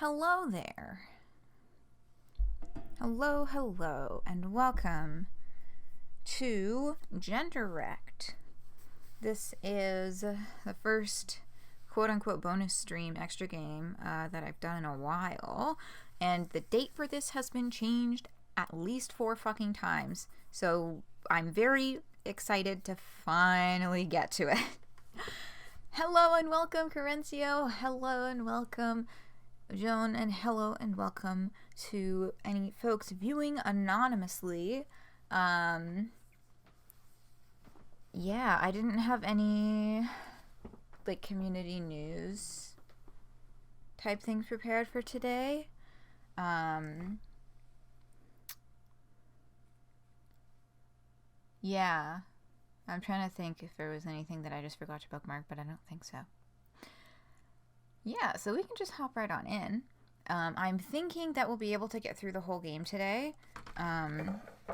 Hello there. Hello, and welcome to GenderWrecked. This is the first quote-unquote bonus stream extra game that I've done in a while, and the date for this has been changed at least 4 fucking times, so I'm very excited to finally get to it. Hello and welcome, Carencio. Hello and welcome, Joan, and hello and welcome to any folks viewing anonymously. Yeah, I didn't have any like community news type things prepared for today. Yeah, I'm trying to think if there was anything that I just forgot to bookmark, but I don't think so. Yeah, so we can just hop right on in. I'm thinking that we'll be able to get through the whole game today.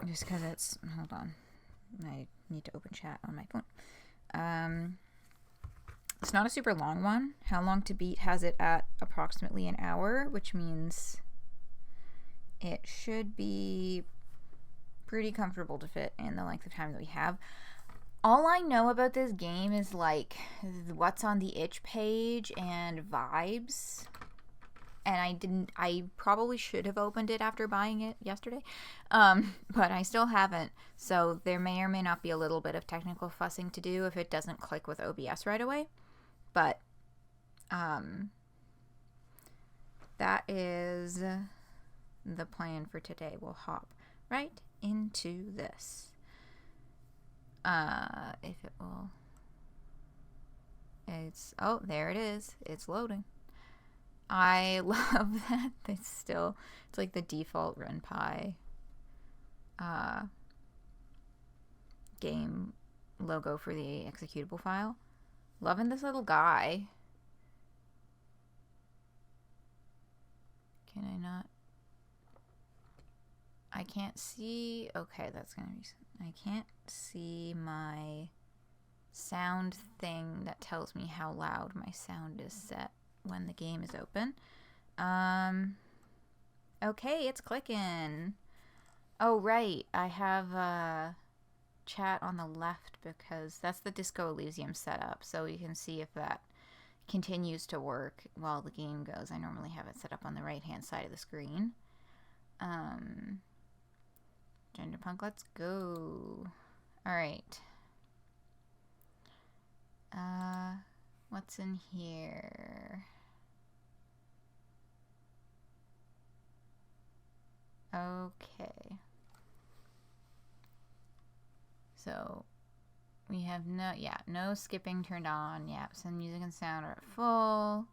Just because it's... Hold on. I need to open chat on my phone. It's not a super long one. How Long to Beat has it at approximately an hour, which means it should be pretty comfortable to fit in the length of time that we have. All I know about this game is like what's on the itch page and vibes. And I probably should have opened it after buying it yesterday. But I still haven't. So there may or may not be a little bit of technical fussing to do if it doesn't click with OBS right away. But that is the plan for today. We'll hop right into this. If it will. Oh, there it is. It's loading. I love that it's like the default RunPy game logo for the executable file. Loving this little guy. Can I not? I can't see. Okay, that's gonna be... I can't see my sound thing that tells me how loud my sound is set when the game is open. Okay, it's clicking. Oh, right. I have chat on the left because that's the Disco Elysium setup, so you can see if that continues to work while the game goes. I normally have it set up on the right-hand side of the screen. Genderpunk, let's go. Alright. What's in here? Okay. So, we have no skipping turned on. Yeah, so music and sound are at full.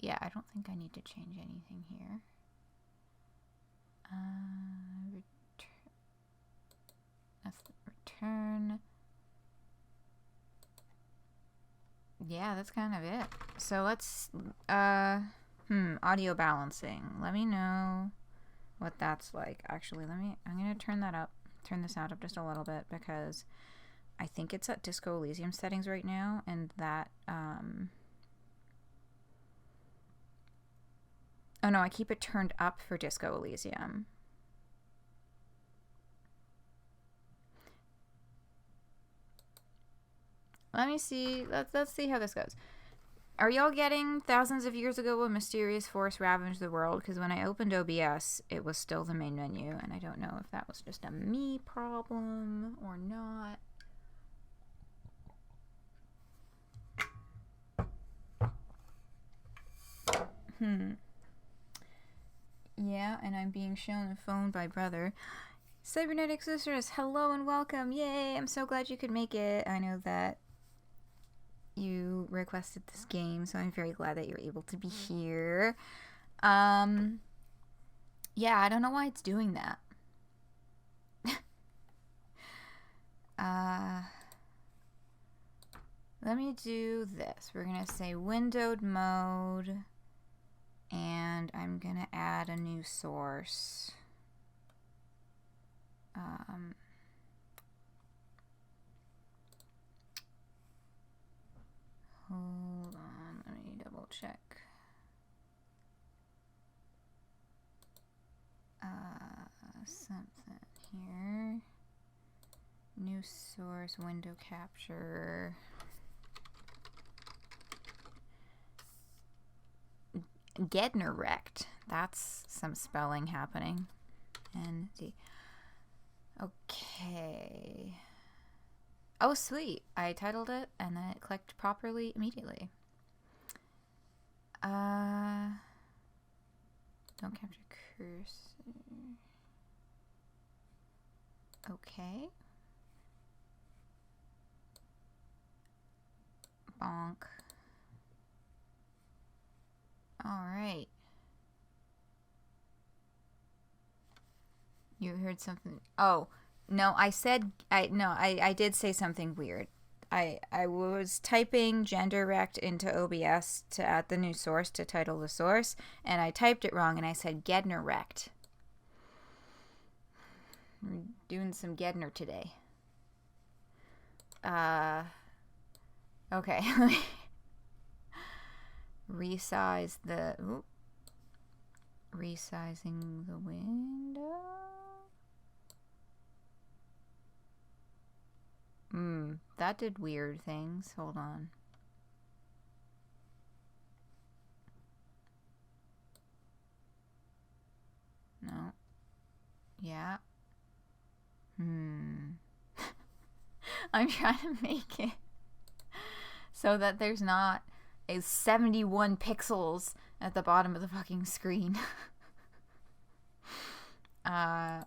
Yeah, I don't think I need to change anything here. That's the return. Yeah, that's kind of it. So let's, audio balancing. Let me know what that's like. Actually, I'm gonna turn this out up just a little bit because I think it's at Disco Elysium settings right now, and that, oh no, I keep it turned up for Disco Elysium. Let me see. Let's see how this goes. Are y'all getting thousands of years ago a mysterious force ravaged the world? Because when I opened OBS, it was still the main menu, and I don't know if that was just a me problem or not. Yeah, and I'm being shown a phone by brother. Cybernetic Sisters, hello and welcome. Yay, I'm so glad you could make it. I know that you requested this game, so I'm very glad that you're able to be here. Yeah, I don't know why it's doing that. Let me do this. We're gonna say windowed mode, and I'm gonna add a new source. check. Something here. New source, window capture. GENDERWRECKED. That's some spelling happening. ND. Okay. Oh, sweet. I titled it and then it clicked properly immediately. Don't capture cursor. Okay. Bonk. All right. You heard something. Oh, no, I did say something weird. I was typing GENDERWRECKED into OBS to add the new source to title the source, and I typed it wrong and I said GENDERWRECKED. We're doing some Gedner today. Okay. Resize the... Ooh. Resizing the window. That did weird things. Hold on. No. Yeah. I'm trying to make it so that there's not a 71 pixels at the bottom of the fucking screen. Let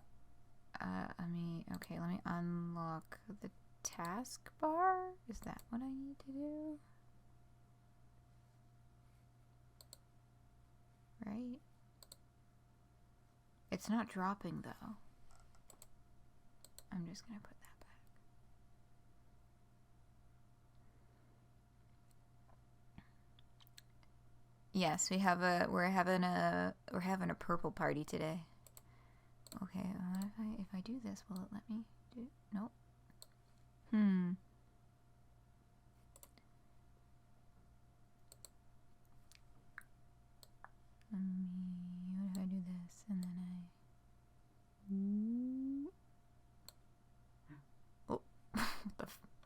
me unlock the taskbar. Is that what I need to do? Right? It's not dropping though. I'm just gonna put that back. Yes, we're having a purple party today. Okay, what if I do this, will it let me do it? Nope. What if I do this and then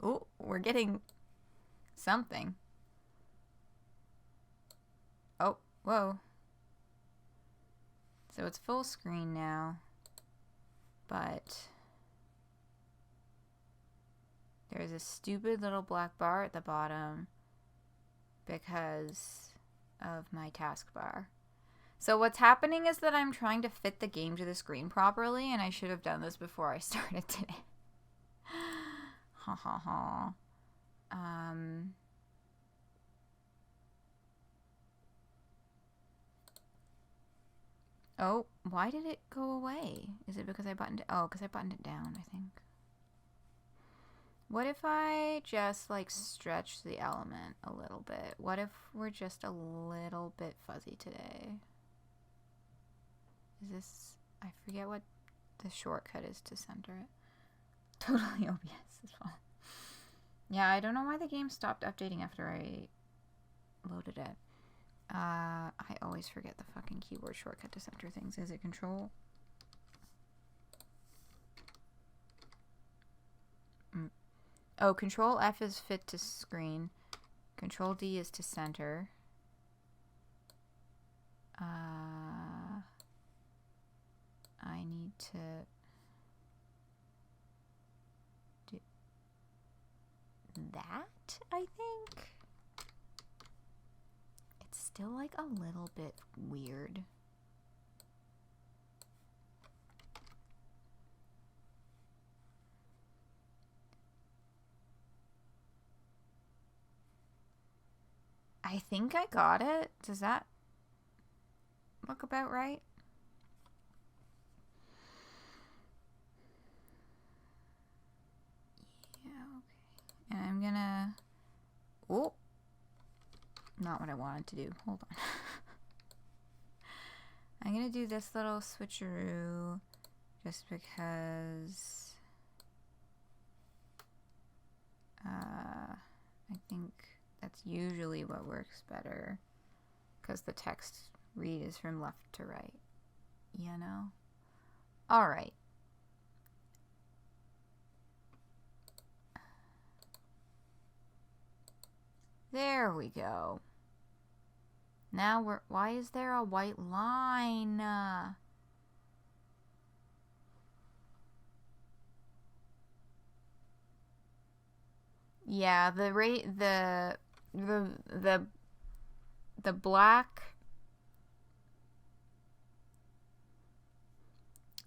oh, we're getting something. Oh, whoa. So it's full screen now, but there's a stupid little black bar at the bottom because of my taskbar. So what's happening is that I'm trying to fit the game to the screen properly, and I should have done this before I started today. Ha ha ha. Oh, why did it go away? Is it because I buttoned it? Oh, because I buttoned it down, I think. What if I just, like, stretch the element a little bit? What if we're just a little bit fuzzy today? Is this... I forget what the shortcut is to center it. Totally OBS is fine. Yeah, I don't know why the game stopped updating after I loaded it. I always forget the fucking keyboard shortcut to center things. Is it Control? Oh, Control F is fit to screen. Control D is to center. I need to do that, I think. It's still like a little bit weird. I think I got it. Does that look about right? Yeah, okay. And I'm gonna... Oh! Not what I wanted to do. Hold on. I'm gonna do this little switcheroo just because I think that's usually what works better. because the text read is from left to right, you know? All right. There we go. Now why is there a white line? Yeah, the black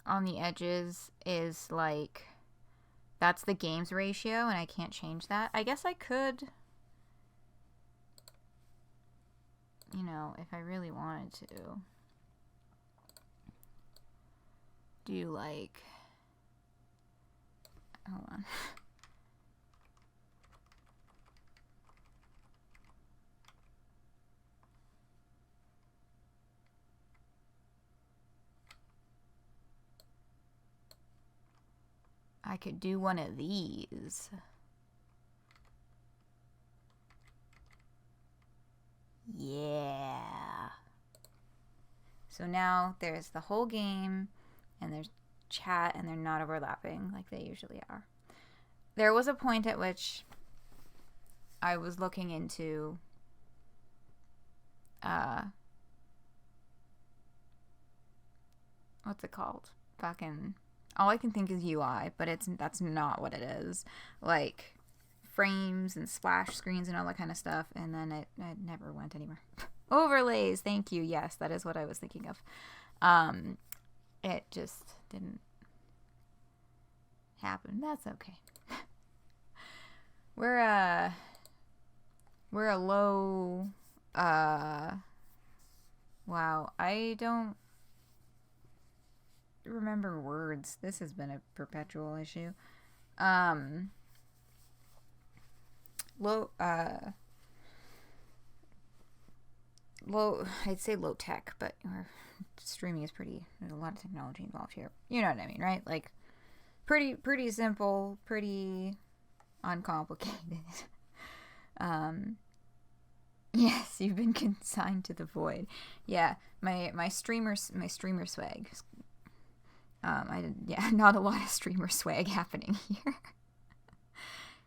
on the edges is like, that's the game's ratio, and I can't change that. I guess I could, you know, if I really wanted to, do like, hold on. I could do one of these. Yeah. So now there's the whole game, and there's chat, and they're not overlapping like they usually are. There was a point at which I was looking into what's it called? Fucking, all I can think is UI, but that's not what it is. Like frames and splash screens and all that kind of stuff, and then it never went anywhere. Overlays, thank you. Yes, that is what I was thinking of. It just didn't happen. That's okay. We're a low, wow, I don't remember words. This has been a perpetual issue. Low, I'd say low tech, but streaming is there's a lot of technology involved here. You know what I mean, right? Like, pretty simple, pretty uncomplicated. Yes, you've been consigned to the void. Yeah, my streamer swag. Not a lot of streamer swag happening here.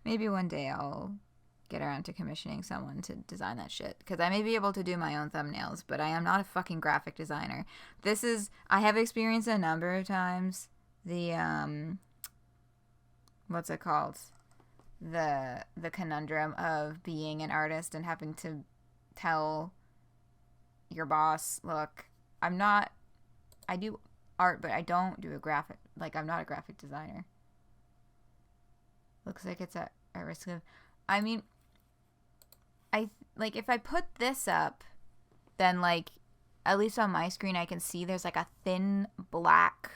Maybe one day I'll get around to commissioning someone to design that shit, because I may be able to do my own thumbnails, but I am not a fucking graphic designer. I have experienced a number of times the what's it called? The conundrum of being an artist and having to tell your boss, look, I do art, but I don't do I'm not a graphic designer. Looks like it's at risk of, I mean, if I put this up, then at least on my screen I can see there's like a thin black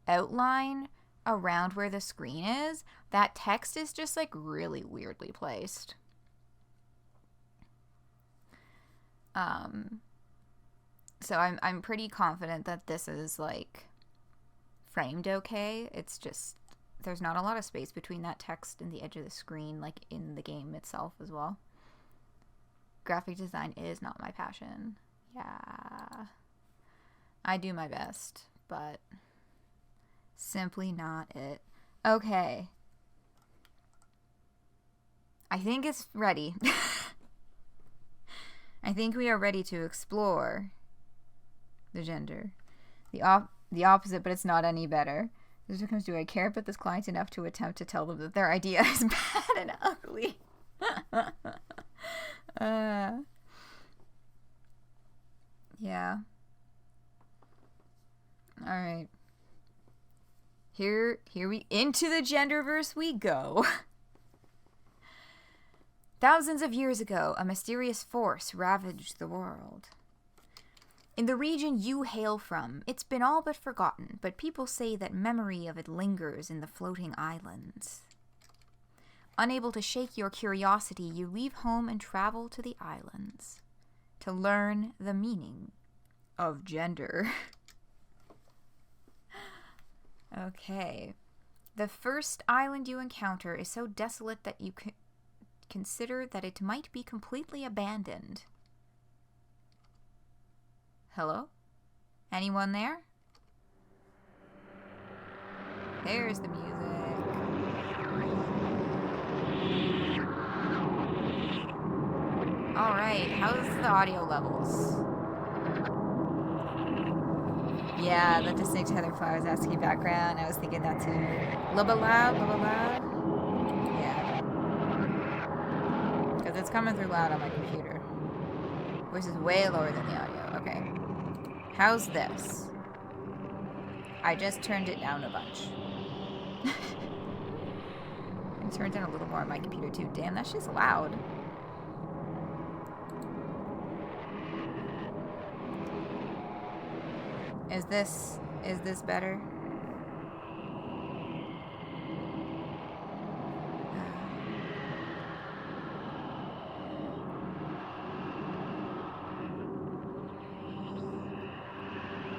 outline around where the screen is. That text is just like really weirdly placed. So I'm pretty confident that this is like framed okay. It's just there's not a lot of space between that text and the edge of the screen, like in the game itself as well. Graphic design is not my passion. Yeah. I do my best, but simply not it. Okay. I think it's ready. I think we are ready to explore the gender. The opposite, but it's not any better. This becomes, do I care about this client enough to attempt to tell them that their idea is bad and ugly? Yeah. Alright. Here we, into the genderverse we go. Thousands of years ago, a mysterious force ravaged the world. In the region you hail from, it's been all but forgotten, but people say that memory of it lingers in the floating islands. Unable to shake your curiosity, you leave home and travel to the islands to learn the meaning of gender. Okay. The first island you encounter is so desolate that you consider that it might be completely abandoned. Hello? Anyone there? There's the music. Alright, how's the audio levels? Yeah, the distinct Heather Flowers ASCII background. I was thinking that too. A little bit loud, a little bit loud. Yeah. Because it's coming through loud on my computer. Which is way lower than the audio. Okay. How's this? I just turned it down a bunch. I turned down a little more on my computer too. Damn, that shit's loud. Is this better?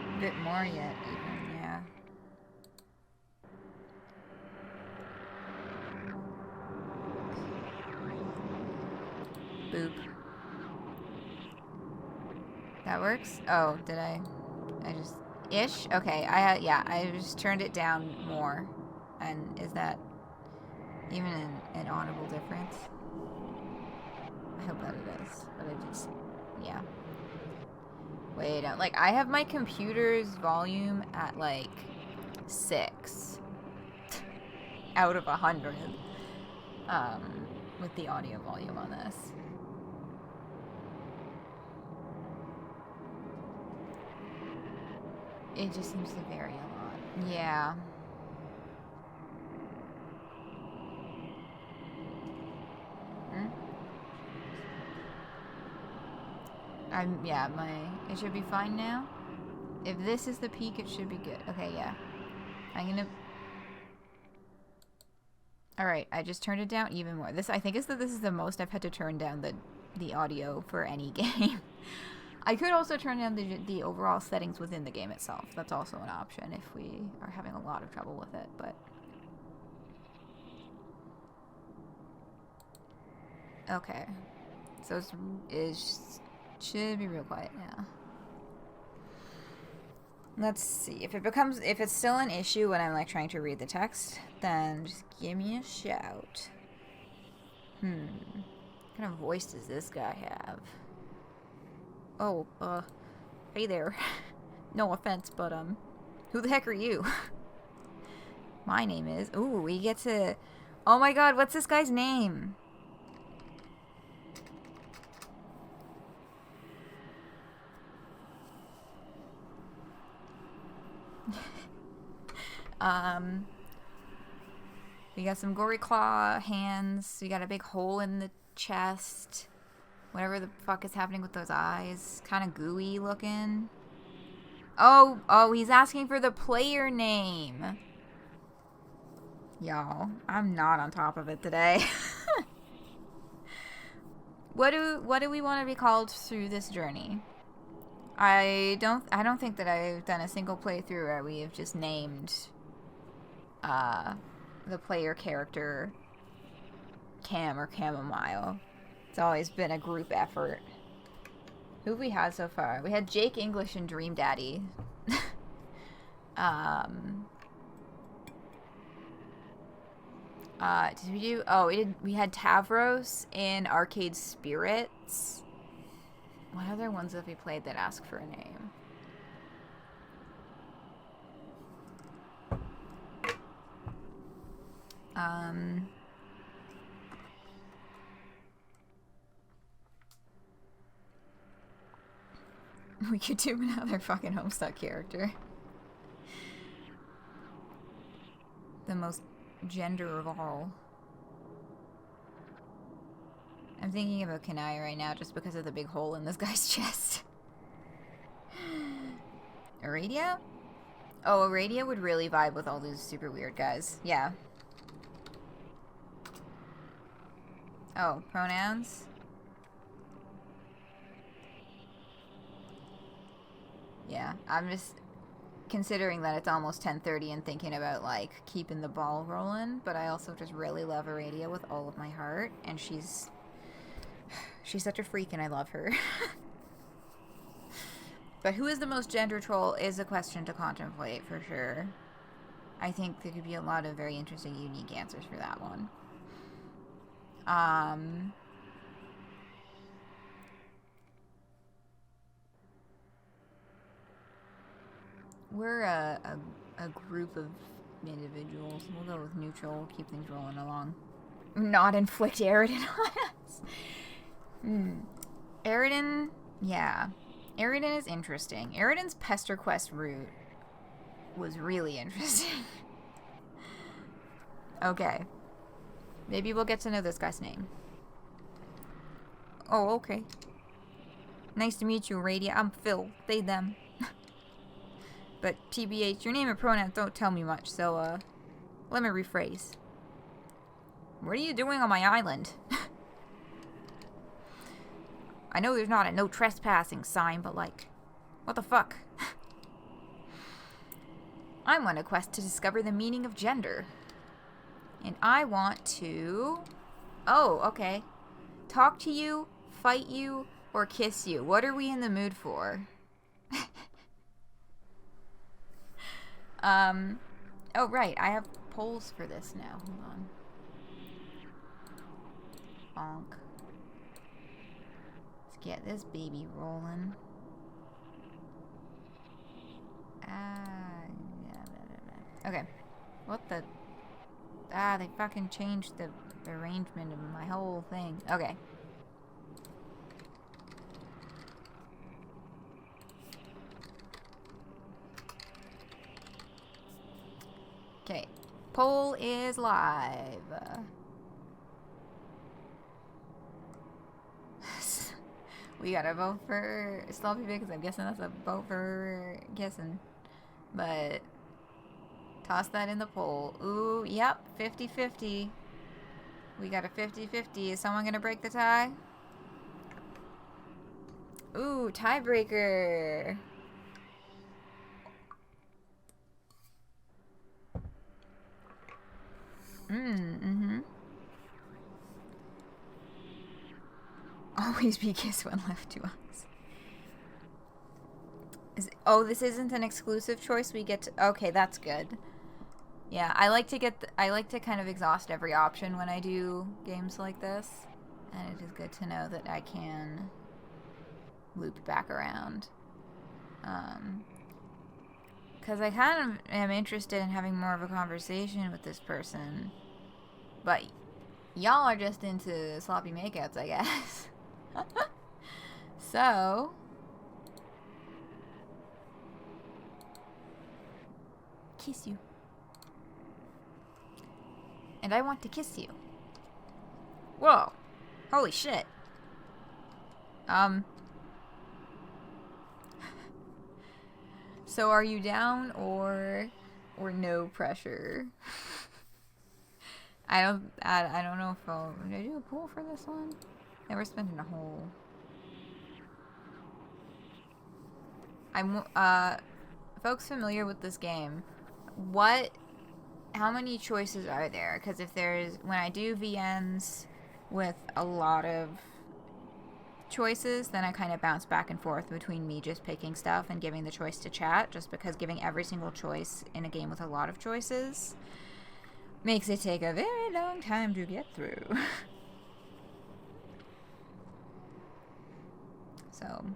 A bit more yet, even, yeah. Boop. That works? Oh, did I just... Ish? Okay, I just turned it down more. And is that even an audible difference? I hope that it is. But I just... Yeah. Wait, like, I have my computer's volume at, like, 6 out of 100. With the audio volume on this. It just seems to vary a lot. Yeah. It should be fine now. If this is the peak, it should be good. Okay, yeah. Alright, I just turned it down even more. I think this is the most I've had to turn down the audio for any game. I could also turn down the overall settings within the game itself. That's also an option if we are having a lot of trouble with it, but... Okay. So it should be real quiet now. Let's see. If it's still an issue when I'm like trying to read the text, then just give me a shout. What kind of voice does this guy have? Oh, hey there. No offense, but, who the heck are you? My name is... Ooh, we get to... Oh my god, what's this guy's name? We got some gory claw hands. We got a big hole in the chest. Whatever the fuck is happening with those eyes. Kind of gooey looking. Oh, he's asking for the player name. Y'all, I'm not on top of it today. What do we want to be called through this journey? I don't think that I've done a single playthrough where we have just named the player character Cam or Chamomile. It's always been a group effort. Who have we had so far? We had Jake English and Dream Daddy. Did we do... Oh, we had Tavros in Arcade Spirits. What other ones have we played that ask for a name? We could do another fucking Homestuck character. The most gender of all. I'm thinking about Kanai right now just because of the big hole in this guy's chest. Aradia? Oh, Aradia would really vibe with all these super weird guys. Yeah. Oh, pronouns? Yeah, I'm just considering that it's almost 10:30 and thinking about, like, keeping the ball rolling, but I also just really love Aradia with all of my heart, and she's such a freak and I love her. But who is the most gender troll is a question to contemplate for sure. I think there could be a lot of very interesting, unique answers for that one. We're a group of individuals. We'll go with neutral, keep things rolling along. Not inflict Eridan on us. Eridan, yeah. Eridan is interesting. Eridan's Pester Quest route was really interesting. Okay. Maybe we'll get to know this guy's name. Oh, okay. Nice to meet you, Radia. I'm Phil. They, them. But TBH, your name and pronouns don't tell me much, so, let me rephrase. What are you doing on my island? I know there's not a no trespassing sign, but like, what the fuck? I'm on a quest to discover the meaning of gender. And I want to... Oh, okay. Talk to you, fight you, or kiss you. What are we in the mood for? Oh, right. I have polls for this now. Hold on. Bonk. Let's get this baby rolling. Okay. What the... they fucking changed the arrangement of my whole thing. Okay. Okay. Poll is live. We gotta vote for Sloppy because I'm guessing that's a vote for guessing. But toss that in the poll. Ooh, yep, 50-50. We got a 50-50. Is someone gonna break the tie? Ooh, tiebreaker. Always be kissed when left to us. Oh, this isn't an exclusive choice. We get to... Okay, that's good. Yeah, I like to kind of exhaust every option when I do games like this. And it is good to know that I can loop back around. Because I kind of am interested in having more of a conversation with this person. But y'all are just into sloppy makeouts, I guess. So... kiss you. And I want to kiss you. Whoa. Holy shit. So are you down or no pressure? I don't know if I'll... Did I do a poll for this one? Yeah, we're spending a whole... folks familiar with this game, how many choices are there? Because if there's... When I do VNs with a lot of choices, then I kind of bounce back and forth between me just picking stuff and giving the choice to chat, just because giving every single choice in a game with a lot of choices makes it take a very long time to get through. So, I'm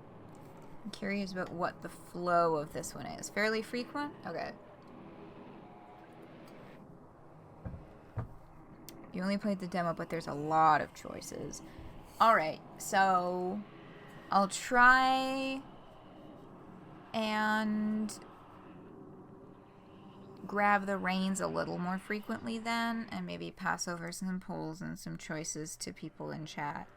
curious about what the flow of this one is. Fairly frequent? Okay. You only played the demo, but there's a lot of choices. Alright, so I'll try and grab the reins a little more frequently then, and maybe pass over some polls and some choices to people in chat.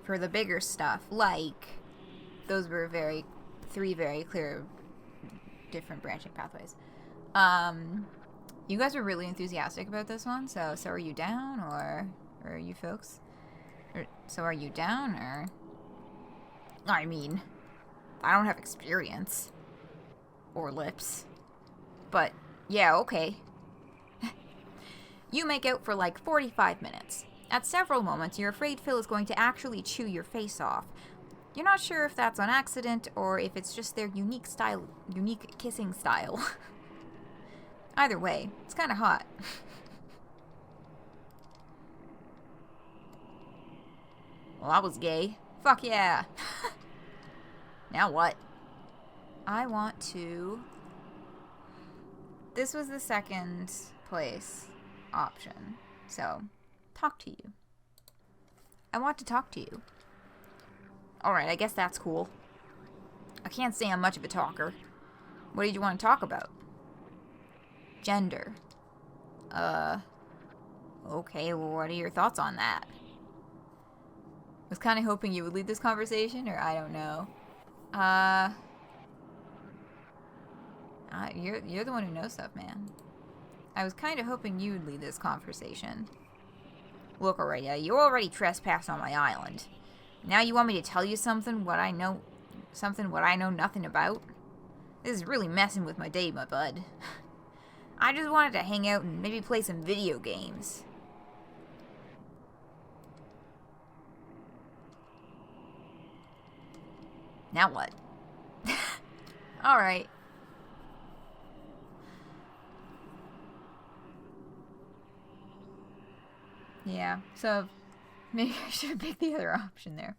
For the bigger stuff, like those were three very clear different branching pathways. You guys were really enthusiastic about this one, so are you down, or are you folks? So are you down, or... I mean, I don't have experience. Or lips. But, yeah, okay. You make out for like 45 minutes. At several moments, you're afraid Phil is going to actually chew your face off. You're not sure if that's on accident or if it's just their unique style, unique kissing style. Either way, it's kind of hot. Well, I was gay. Fuck yeah. Now what? I want to... This was the second place option. So, talk to you. I want to talk to you. Alright, I guess that's cool. I can't say I'm much of a talker. What did you want to talk about? Gender. Okay, well, what are your thoughts on that? Was kind of hoping you would lead this conversation, or I don't know. You're the one who knows stuff, man. I was kind of hoping you would lead this conversation. Look, Aurelia, you already trespassed on my island. Now you want me to tell you something what I know nothing about? This is really messing with my day, my bud. I just wanted to hang out and maybe play some video games. Now what? Alright. Yeah, so maybe I should have picked the other option there.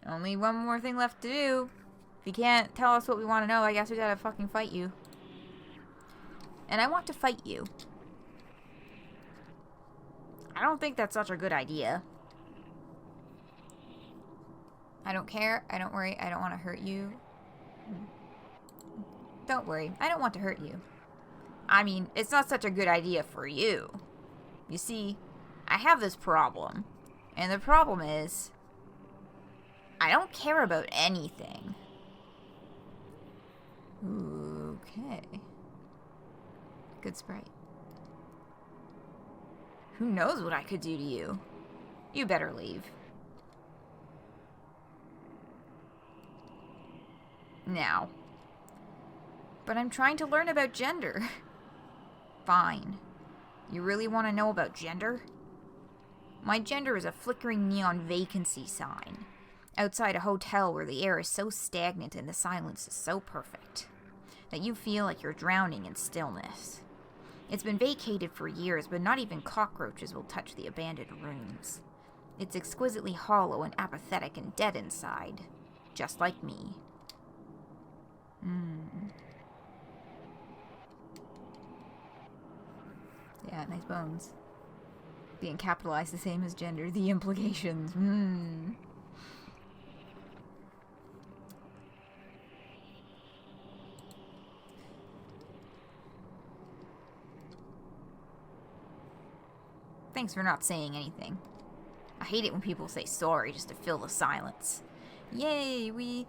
Only one more thing left to do. If you can't tell us what we want to know, I guess we gotta fucking fight you. And I want to fight you. I don't think that's such a good idea. I don't care. I don't worry. I don't want to hurt you. Don't worry. I don't want to hurt you. I mean, it's not such a good idea for you. You see, I have this problem. And the problem is, I don't care about anything. Okay. Good sprite. Who knows what I could do to you? You better leave. Now. But I'm trying to learn about gender. Fine. You really want to know about gender? My gender is a flickering neon vacancy sign outside a hotel where the air is so stagnant and the silence is so perfect that you feel like you're drowning in stillness. It's been vacated for years, but not even cockroaches will touch the abandoned rooms. It's exquisitely hollow and apathetic and dead inside, just like me. Yeah, nice bones. Being capitalized the same as gender. The implications. Thanks for not saying anything. I hate it when people say sorry just to fill the silence. Yay, we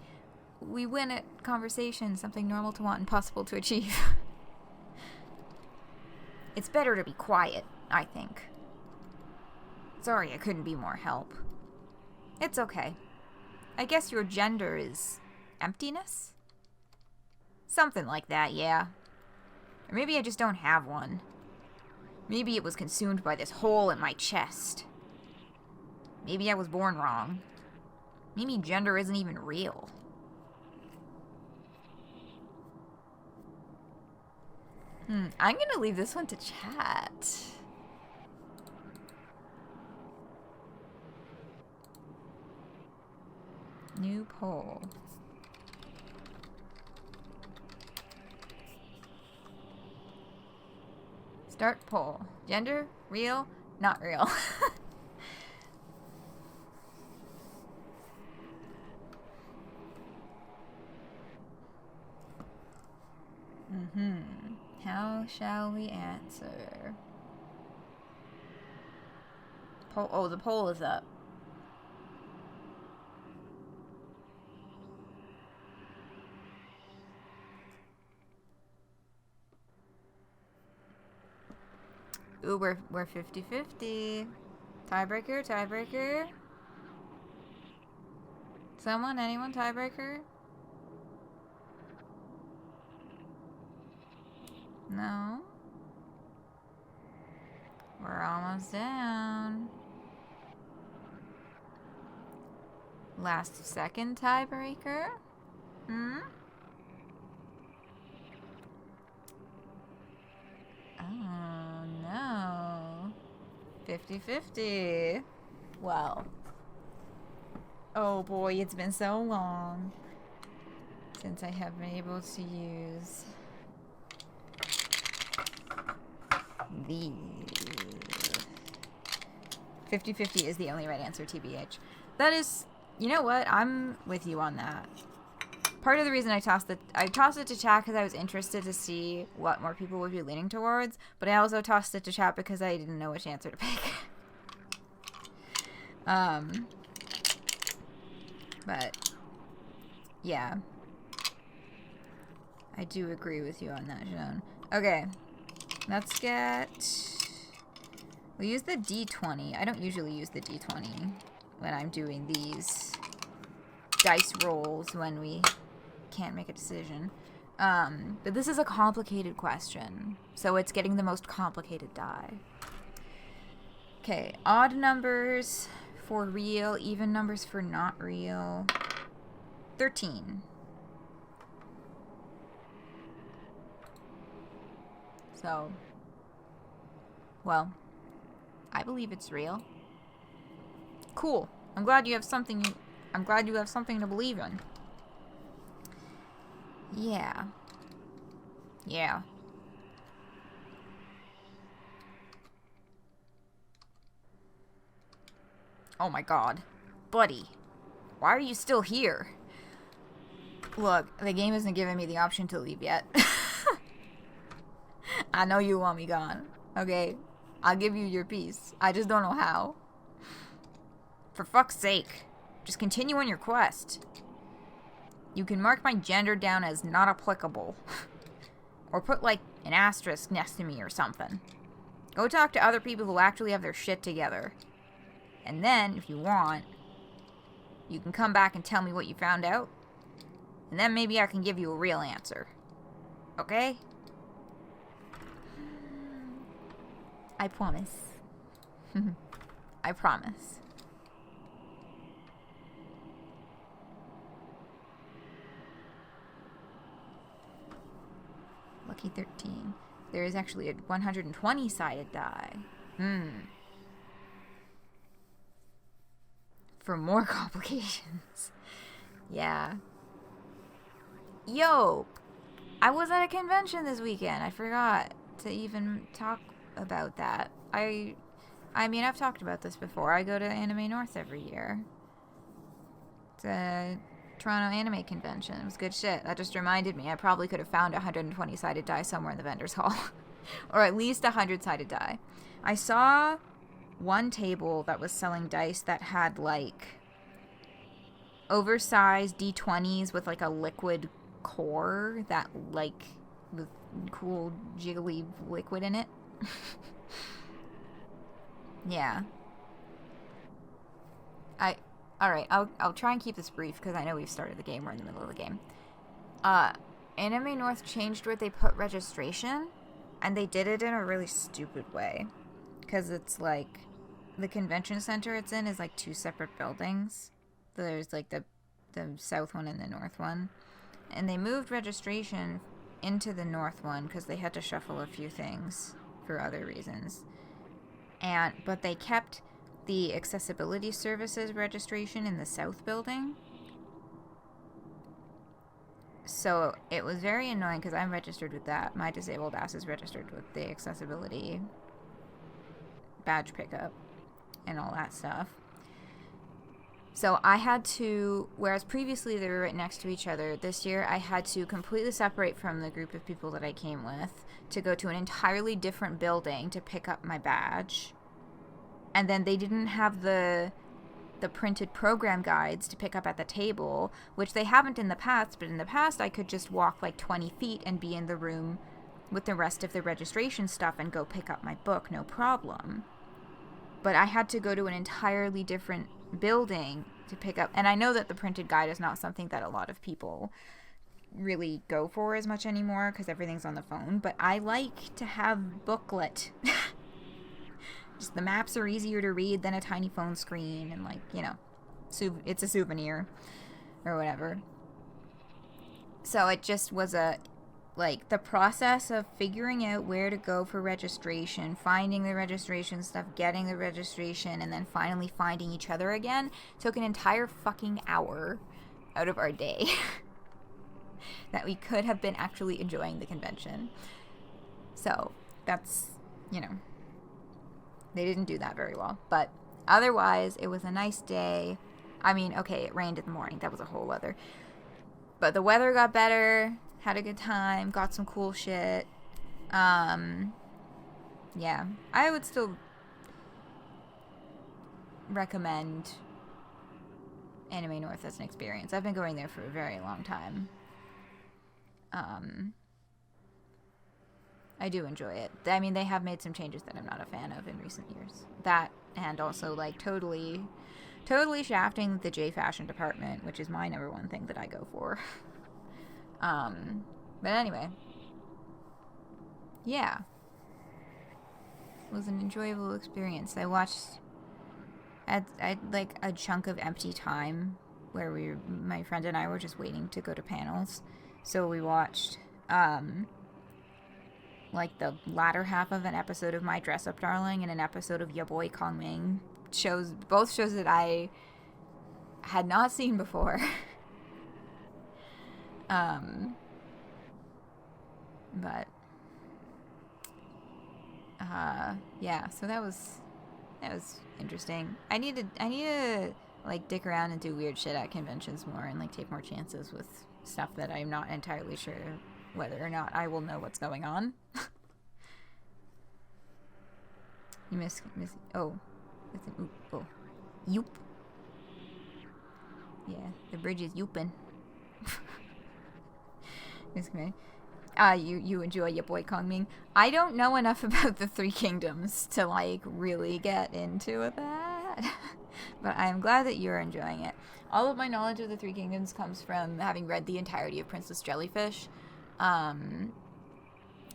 win at conversation, something normal to want, impossible to achieve. It's better to be quiet, I think. Sorry I couldn't be more help. It's okay. I guess your gender is emptiness? Something like that, yeah. Or maybe I just don't have one. Maybe it was consumed by this hole in my chest. Maybe I was born wrong. Maybe gender isn't even real. I'm gonna leave this one to chat. New poll. Start poll. Gender? Real? Not real. How shall we answer? Poll. Oh, the poll is up. Ooh, we're 50-50. Tiebreaker, tiebreaker. Someone, anyone, tiebreaker? No. We're almost down. Last second tiebreaker? Hmm? Oh, no. 50-50. Well. Oh boy, it's been so long since I have been able to use these. 50-50 is the only right answer, TBH. That is, you know what? I'm with you on that. Part of the reason I tossed it to chat because I was interested to see what more people would be leaning towards, but I also tossed it to chat because I didn't know which answer to pick. But yeah, I do agree with you on that, Joan. Okay, let's get. We'll use the D20. I don't usually use the D20 when I'm doing these dice rolls when we can't make a decision. But this is a complicated question, so it's getting the most complicated die. Okay, odd numbers for real, even numbers for not real. 13. So, well, I believe it's real. Cool. I'm glad you have something to believe in. Yeah. Yeah. Oh my god. Buddy. Why are you still here? Look, the game isn't giving me the option to leave yet. I know you want me gone. Okay? I'll give you your piece. I just don't know how. For fuck's sake. Just continue on your quest. You can mark my gender down as not applicable. Or put, like, an asterisk next to me or something. Go talk to other people who actually have their shit together. And then, if you want, you can come back and tell me what you found out. And then maybe I can give you a real answer. Okay? I promise. I promise. Lucky 13. There is actually a 120-sided die. For more complications. Yeah. Yo! I was at a convention this weekend. I forgot to even talk about that. I mean, I've talked about this before. I go to Anime North every year. It's a Toronto Anime Convention. It was good shit. That just reminded me. I probably could have found a 120-sided die somewhere in the vendor's hall. Or at least a 100-sided die. I saw one table that was selling dice that had, like, oversized D20s with, like, a liquid core that, like, with cool jiggly liquid in it. Yeah. Alright, I'll try and keep this brief because I know we've started the game. We're in the middle of the game. Anime North changed where they put registration, and they did it in a really stupid way. Because it's like, the convention center it's in is like two separate buildings. There's like the south one and the north one. And they moved registration into the north one because they had to shuffle a few things for other reasons. But they kept the accessibility services registration in the south building. So it was very annoying because I'm registered with that. My disabled ass is registered with the accessibility badge pickup and all that stuff. So I had to, whereas previously they were right next to each other, this year I had to completely separate from the group of people that I came with to go to an entirely different building to pick up my badge. And then they didn't have the printed program guides to pick up at the table, which they haven't in the past, but in the past I could just walk like 20 feet and be in the room with the rest of the registration stuff and go pick up my book, no problem. But I had to go to an entirely different building to pick up, and I know that the printed guide is not something that a lot of people really go for as much anymore because everything's on the phone, but I like to have booklet. Just the maps are easier to read than a tiny phone screen, and like, you know, it's a souvenir or whatever. So it just was like the process of figuring out where to go for registration, finding the registration stuff, getting the registration, and then finally finding each other again took an entire fucking hour out of our day that we could have been actually enjoying the convention. So that's, you know, they didn't do that very well. But otherwise, it was a nice day. I mean, okay, it rained in the morning. That was a whole other. But the weather got better. Had a good time, got some cool shit. Yeah, I would still recommend Anime North as an experience. I've been going there for a very long time. I do enjoy it. I mean, they have made some changes that I'm not a fan of in recent years. That, and also, like, totally shafting the J fashion department, which is my number one thing that I go for. But anyway, yeah, it was an enjoyable experience. I watched, I like a chunk of empty time where my friend and I were just waiting to go to panels, so we watched, like the latter half of an episode of My Dress Up Darling and an episode of Ya Boy Kong Ming, both shows that I had not seen before. But yeah, so that was interesting. I need to like dick around and do weird shit at conventions more and like take more chances with stuff that I'm not entirely sure whether or not I will know what's going on. You miss oh, it's an oop. Oh, yoop. Yeah, the bridge is yooping. Okay. You enjoy your boy Kong Ming. I don't know enough about the Three Kingdoms to like really get into that. But I'm glad that you're enjoying it. All of my knowledge of the Three Kingdoms comes from having read the entirety of Princess Jellyfish. And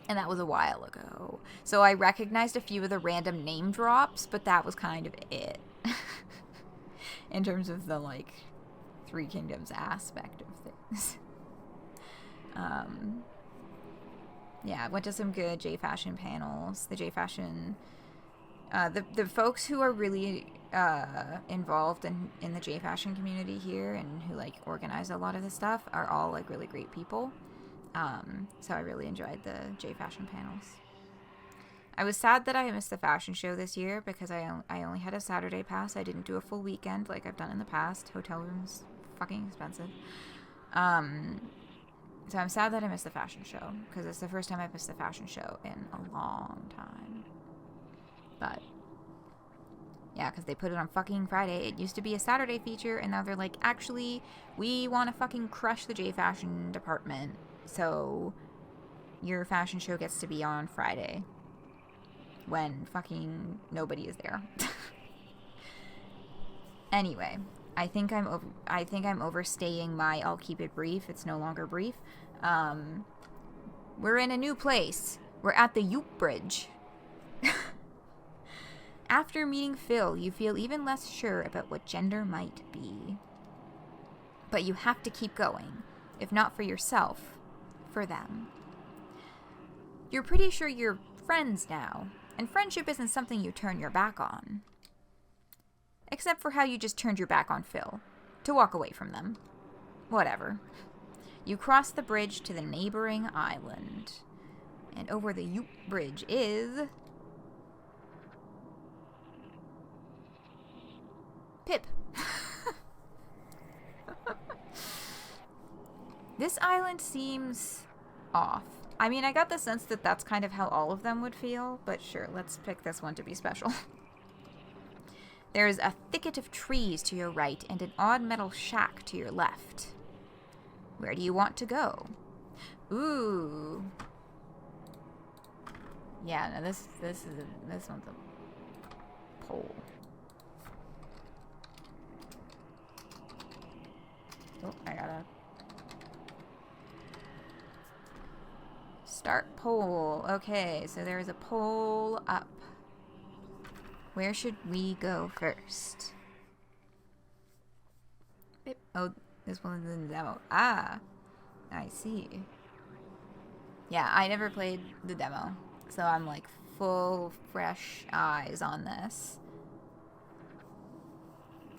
that was a while ago. So I recognized a few of the random name drops, but that was kind of it. In terms of the like Three Kingdoms aspect of things. Yeah, went to some good J Fashion panels. The J Fashion, the folks who are really involved in the J Fashion community here and who like organize a lot of this stuff are all like really great people. So I really enjoyed the J Fashion panels. I was sad that I missed the fashion show this year because I only had a Saturday pass. I didn't do a full weekend like I've done in the past. Hotel rooms fucking expensive. So I'm sad that I missed the fashion show, because it's the first time I've missed the fashion show in a long time. But, yeah, because they put it on fucking Friday. It used to be a Saturday feature, and now they're like, actually, we want to fucking crush the J Fashion department, so your fashion show gets to be on Friday, when fucking nobody is there. Anyway. I think I'm overstaying my I'll keep it brief. It's no longer brief. We're in a new place. We're at the Yoop Bridge. After meeting Phil, you feel even less sure about what gender might be. But you have to keep going. If not for yourself, for them. You're pretty sure you're friends now, and friendship isn't something you turn your back on. Except for how you just turned your back on Phil. To walk away from them. Whatever. You cross the bridge to the neighboring island. And over the Yoop Bridge is... Pip. This island seems off. I mean, I got the sense that that's kind of how all of them would feel, but sure, let's pick this one to be special. There is a thicket of trees to your right and an odd metal shack to your left. Where do you want to go? Ooh. Yeah, no, this one's a pole. Oh, I gotta start pole. Okay, so there is a pole up. Where should we go first? Oh, this one is in the demo. Ah, I see. Yeah, I never played the demo, so I'm like full, fresh eyes on this.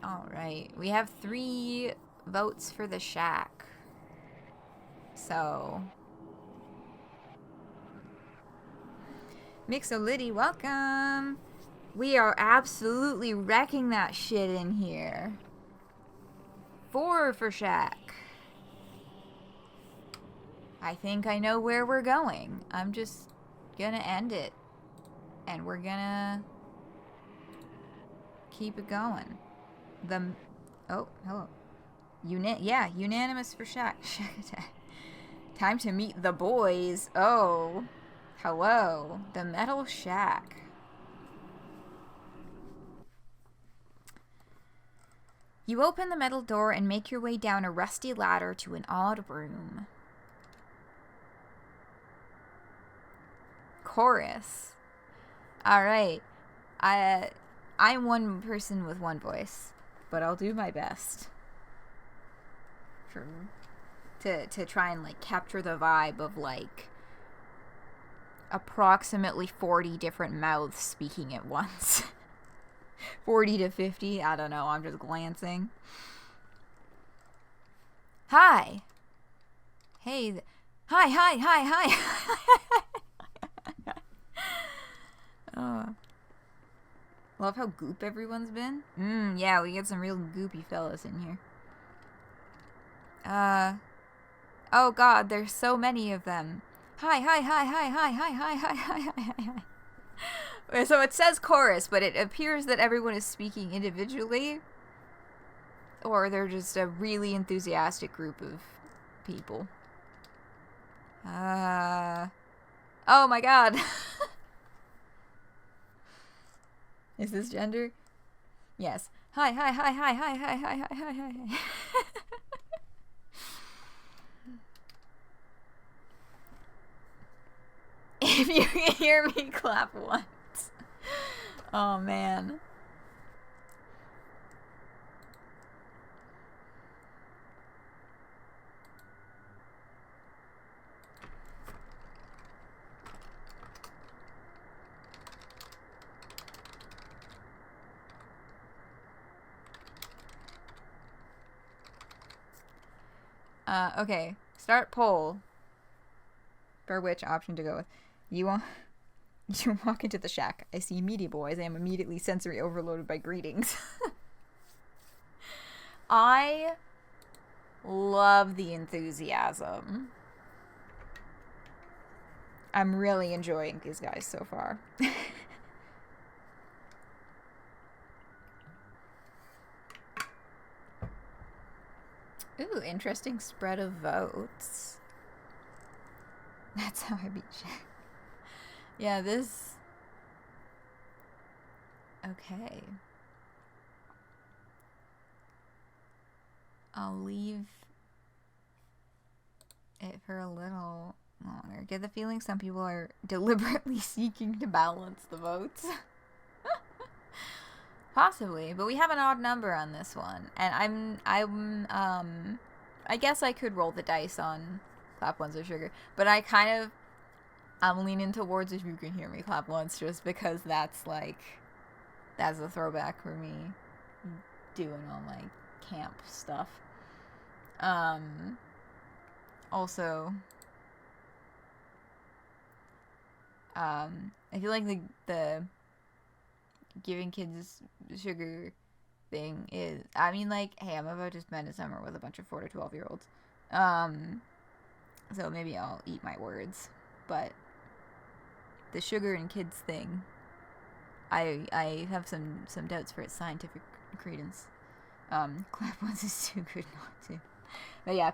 Alright, we have 3 votes for the shack. So... Mixolitty, welcome! We are absolutely wrecking that shit in here. 4 for shack. I think I know where we're going. I'm just gonna end it. And we're gonna keep it going. Oh, hello. Unanimous for shack. Shack attack. Time to meet the boys. Oh, hello. The metal shack. You open the metal door and make your way down a rusty ladder to an odd room. Chorus. Alright. I'm one person with one voice, but I'll do my best to try and like capture the vibe of like approximately 40 different mouths speaking at once. 40 to 50, I don't know, I'm just glancing. Hi. Hey. Hi. Oh. Love how goop everyone's been. Yeah, we get some real goopy fellas in here. Oh god, there's so many of them. Hi. So it says chorus, but it appears that everyone is speaking individually. Or they're just a really enthusiastic group of people. Oh my god. Is this gender? Yes. Hi. If you can hear me clap once. Oh man. Okay. Start poll. For which option to go with. You walk into the shack. I see media boys. I am immediately sensory overloaded by greetings. I love the enthusiasm. I'm really enjoying these guys so far. Ooh, interesting spread of votes. That's how I beat Shack. Yeah, this... Okay. I'll leave it for a little longer. Get the feeling some people are deliberately seeking to balance the votes. Possibly, but we have an odd number on this one. And I guess I could roll the dice on clap once or sugar. But I'm leaning towards if you can hear me clap once, just because that's a throwback for me doing all my camp stuff. Also, I feel like the giving kids sugar thing is, I mean, like, hey, I'm about to spend a summer with a bunch of 4 to 12-year-olds. So maybe I'll eat my words, but the sugar and kids thing, I have some doubts for its scientific credence. Clap once is too good not to. But yeah,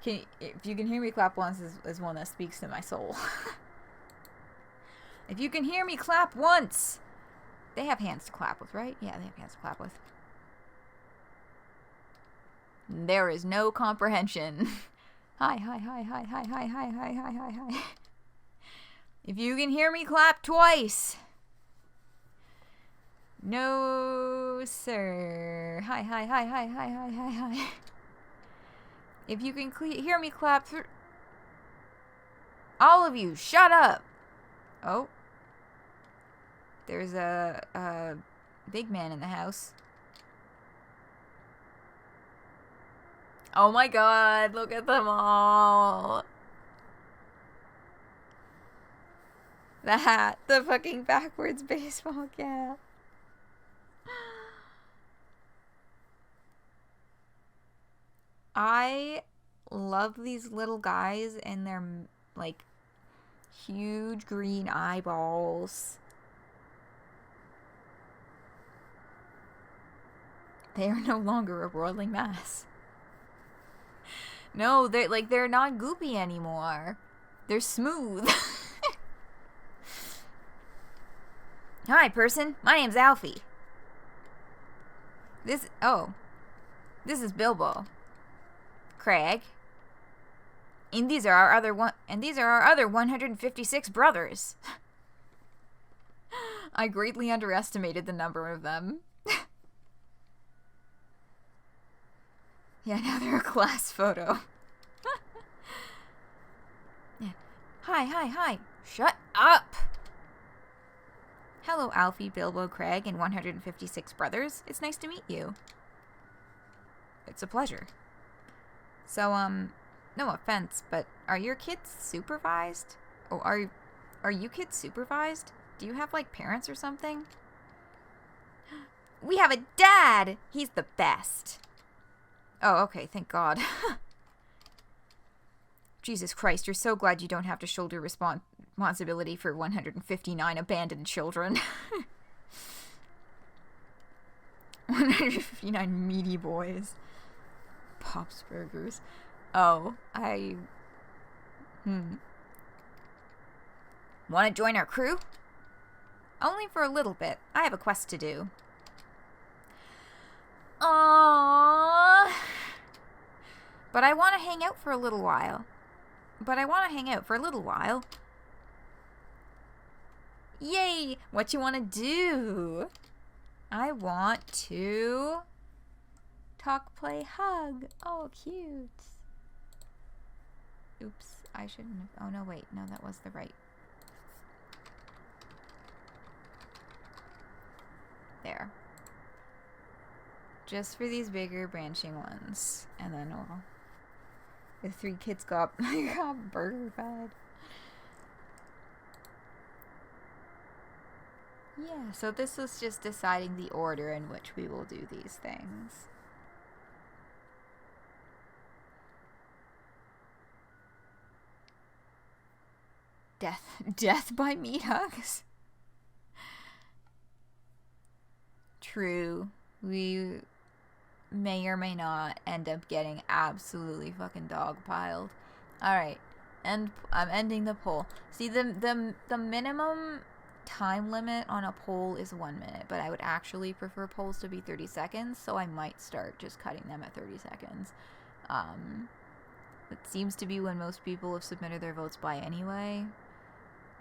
if you can hear me clap once is one that speaks to my soul. If you can hear me clap once! They have hands to clap with, right? Yeah, they have hands to clap with. There is no comprehension. Hi. If you can hear me clap twice. No, sir. Hi. If you can hear me clap through... All of you, shut up! Oh. There's a big man in the house. Oh my god, look at them all! The hat, the fucking backwards baseball cap. I love these little guys and their, like, huge green eyeballs. They are no longer a roiling mass. No, they're not goopy anymore. They're smooth. Hi, person. My name's Alfie. This is Bilbo. Craig. And these are our other 156 brothers. I greatly underestimated the number of them. Yeah, now they're a class photo. Yeah. Hi. Shut up! Hello, Alfie, Bilbo, Craig, and 156 brothers. It's nice to meet you. It's a pleasure. So, no offense, but are your kids supervised? Oh, are you kids supervised? Do you have, like, parents or something? We have a dad! He's the best. Oh, okay, thank God. Jesus Christ, you're so glad you don't have to shoulder responsibility for 159 abandoned children. 159 meaty boys. Pops Burgers. Oh, Want to join our crew? Only for a little bit. I have a quest to do. Aww. But I want to hang out for a little while. Yay! What you want to do? I want to talk, play, hug. Oh, cute. Oops, I shouldn't have. Oh, no, wait. No, that was the right. There. Just for these bigger branching ones. And then the 3 kids got burger fed. Yeah, so this was just deciding the order in which we will do these things. Death by meat hugs? True. We may or may not end up getting absolutely fucking dogpiled. Alright. And I'm ending the poll. See, the minimum time limit on a poll is 1 minute, but I would actually prefer polls to be 30 seconds, so I might start just cutting them at 30 seconds. It seems to be when most people have submitted their votes by anyway.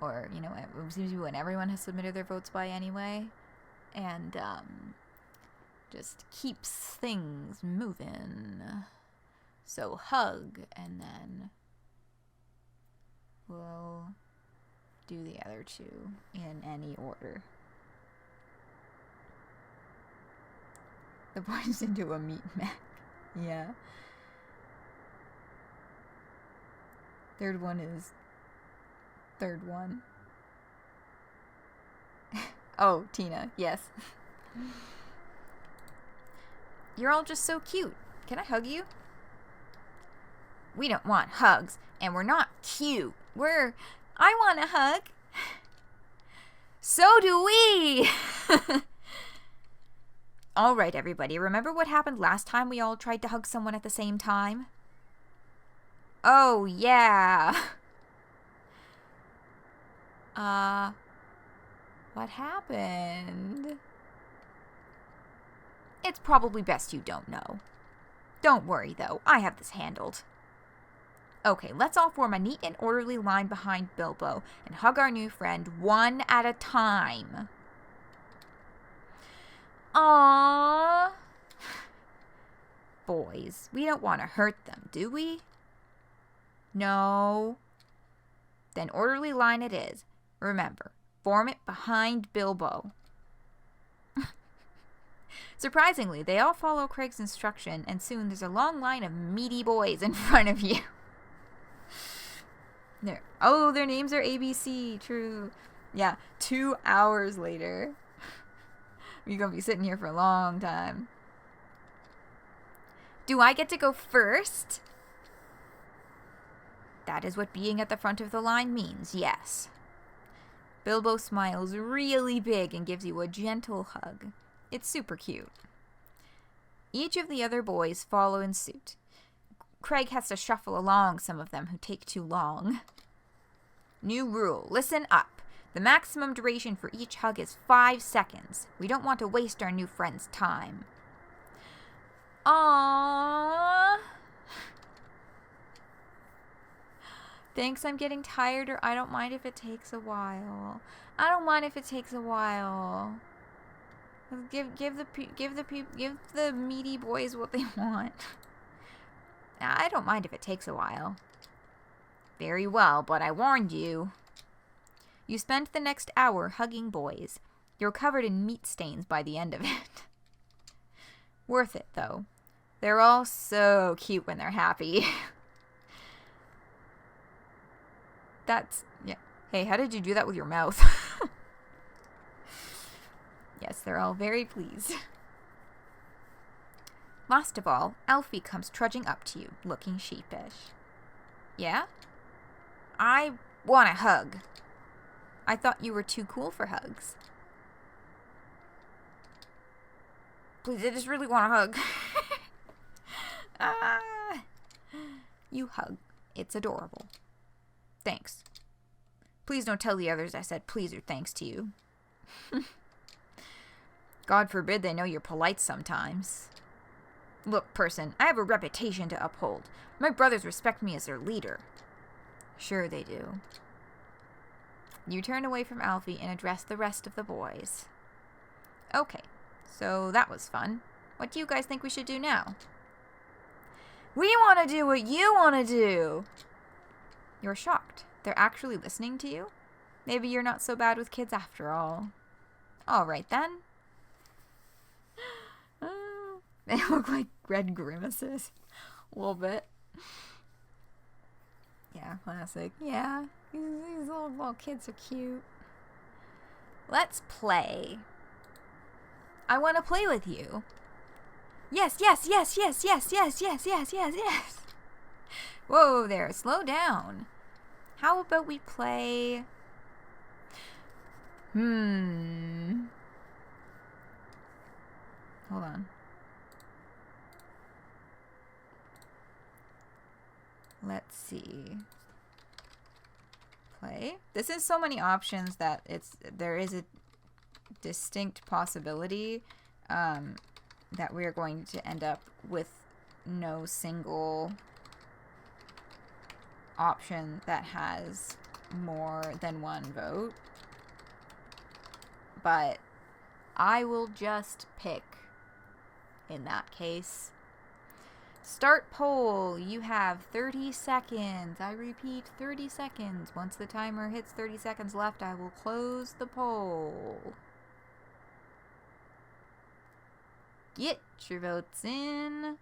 Or, you know, it seems to be when everyone has submitted their votes by anyway. And, just keeps things moving. So hug, and then we'll do the other 2 in any order. The boy's into a meat mac. Yeah. Third one. Oh, Tina, yes. You're all just so cute. Can I hug you? We don't want hugs, and we're not cute. I want a hug. So do we! Alright, everybody, remember what happened last time we all tried to hug someone at the same time? Oh, yeah. What happened? It's probably best you don't know. Don't worry, though. I have this handled. Okay, let's all form a neat and orderly line behind Bilbo and hug our new friend one at a time. Aww. boys. We don't want to hurt them, do we? No. Then orderly line it is. Remember, form it behind Bilbo. Surprisingly, they all follow Craig's instruction, and soon there's a long line of meaty boys in front of you. Their names are ABC. True. Yeah, 2 hours later. You're going to be sitting here for a long time. Do I get to go first? That is what being at the front of the line means, yes. Bilbo smiles really big and gives you a gentle hug. It's super cute. Each of the other boys follow in suit. Craig has to shuffle along some of them who take too long. New rule. Listen up. The maximum duration for each hug is 5 seconds. We don't want to waste our new friend's time. Aww. Thanks, I'm getting tired, or I don't mind if it takes a while. I don't mind if it takes a while. Give the meaty boys what they want. I don't mind if it takes a while. Very well, but I warned you. You spent the next hour hugging boys. You're covered in meat stains by the end of it. Worth it, though. They're all so cute when they're happy. Yeah. Hey, how did you do that with your mouth? Yes, they're all very pleased. Last of all, Alfie comes trudging up to you, looking sheepish. Yeah? I want a hug. I thought you were too cool for hugs. Please, I just really want a hug. You hug. It's adorable. Thanks. Please don't tell the others I said please or thanks to you. God forbid they know you're polite sometimes. Look, person, I have a reputation to uphold. My brothers respect me as their leader. Sure they do. You turn away from Alfie and address the rest of the boys. Okay, so that was fun. What do you guys think we should do now? We want to do what you want to do! You're shocked. They're actually listening to you? Maybe you're not so bad with kids after all. All right, then. They look like red grimaces. A little bit. Yeah, classic. Yeah, these little kids are cute. Let's play. I want to play with you. Yes, yes, yes, yes, yes, yes, yes, yes, yes, yes. Whoa there, slow down. How about we play... Hold on. Let's see. Play. This is so many options that there is a distinct possibility that we're going to end up with no single option that has more than one vote. But I will just pick in that case. Start poll. You have 30 seconds. I repeat, 30 seconds. Once the timer hits 30 seconds left, I will close the poll. Get your votes in.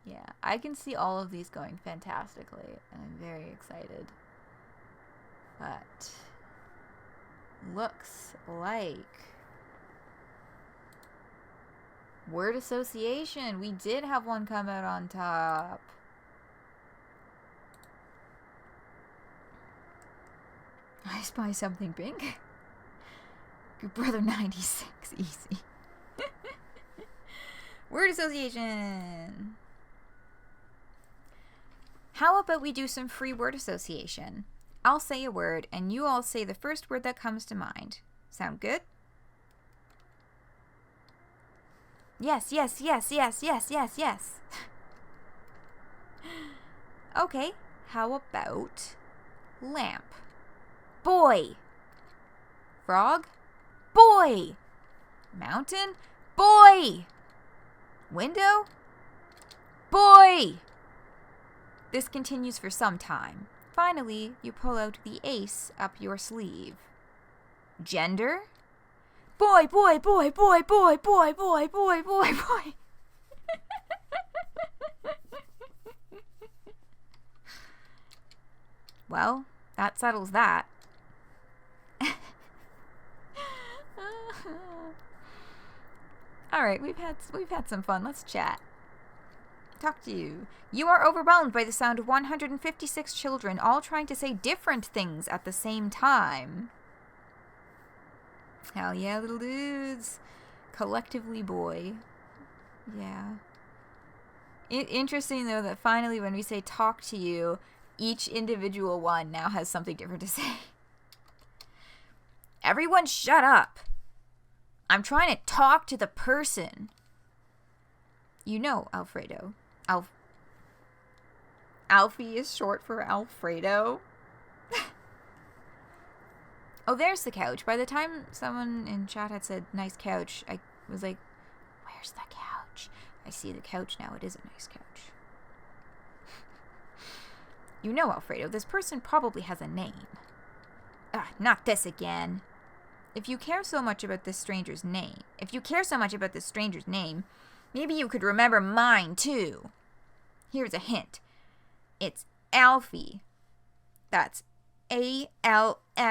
Yeah, I can see all of these going fantastically, and I'm very excited. But looks like word association. We did have one come out on top. I spy something pink. Your brother 96, easy. Word association. How about we do some free word association? I'll say a word, and you all say the first word that comes to mind. Sound good? Yes, yes, yes, yes, yes, yes, yes. Okay, how about lamp? Boy. Frog? Boy! Mountain? Boy! Window? Boy! This continues for some time. Finally, you pull out the ace up your sleeve. Gender? Boy, boy, boy, boy, boy, boy, boy, boy, boy, boy. Well, that settles that. All right, we've had some fun. Let's chat. Talk to you. You are overwhelmed by the sound of 156 children all trying to say different things at the same time. Hell yeah, little dudes. Collectively boy. Yeah. Interesting, though, that finally when we say talk to you, each individual one now has something different to say. Everyone shut up. I'm trying to talk to the person. You know, Alfredo. Alfie is short for Alfredo. Oh, there's the couch. By the time someone in chat had said nice couch, I was like, where's the couch? I see the couch now. It is a nice couch. You know, Alfredo, this person probably has a name. Not this again. If you care so much about this stranger's name, maybe you could remember mine, too. Here's a hint. It's Alfie. That's Alfae.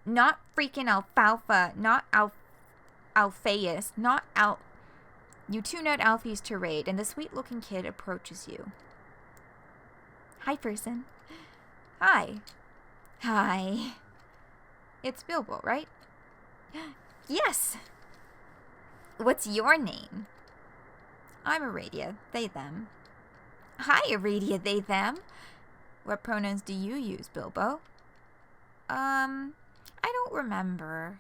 Not freaking alfalfa, not Alphaeus, not Al... You tune out Alfie's tirade, and the sweet-looking kid approaches you. Hi, person. Hi. Hi. It's Bilbo, right? Yes. What's your name? I'm Aradia, they, them. Hi, Aradia, they, them. What pronouns do you use, Bilbo? I don't remember.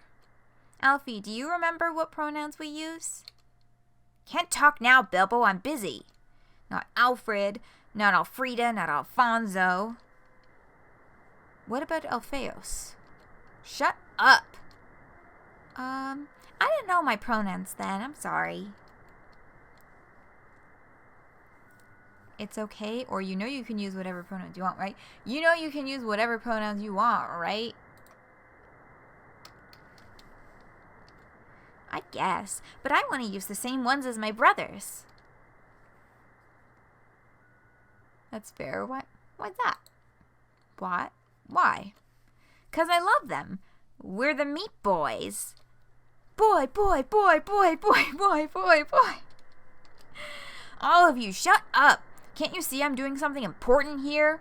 Alfie, do you remember what pronouns we use? Can't talk now, Bilbo, I'm busy. Not Alfred, not Alfreda, not Alfonso. What about Alphaeus? Shut up. I didn't know my pronouns then, I'm sorry. It's okay, or you know you can use whatever pronouns you want, right? You know you can use whatever pronouns you want, right? I guess, but I want to use the same ones as my brothers. That's fair. Why's that? What? Why? 'Cause I love them. We're the Meat Boys. Boy, boy, boy, boy, boy, boy, boy, boy. All of you, shut up. Can't you see I'm doing something important here?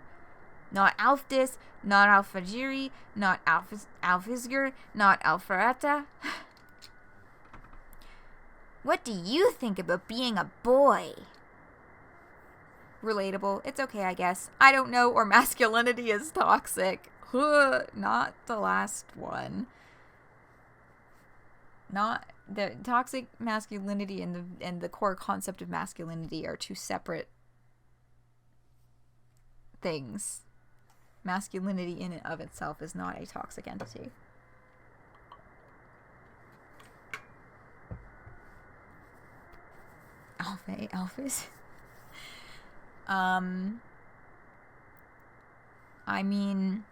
Not Alfdis, not Alfajiri, not Alfisger, not Alfarata. What do you think about being a boy? Relatable. It's okay, I guess. I don't know, or masculinity is toxic. Not the last one. Not the toxic masculinity and the core concept of masculinity are two separate things. Masculinity in and of itself is not a toxic entity. Alphas. I mean,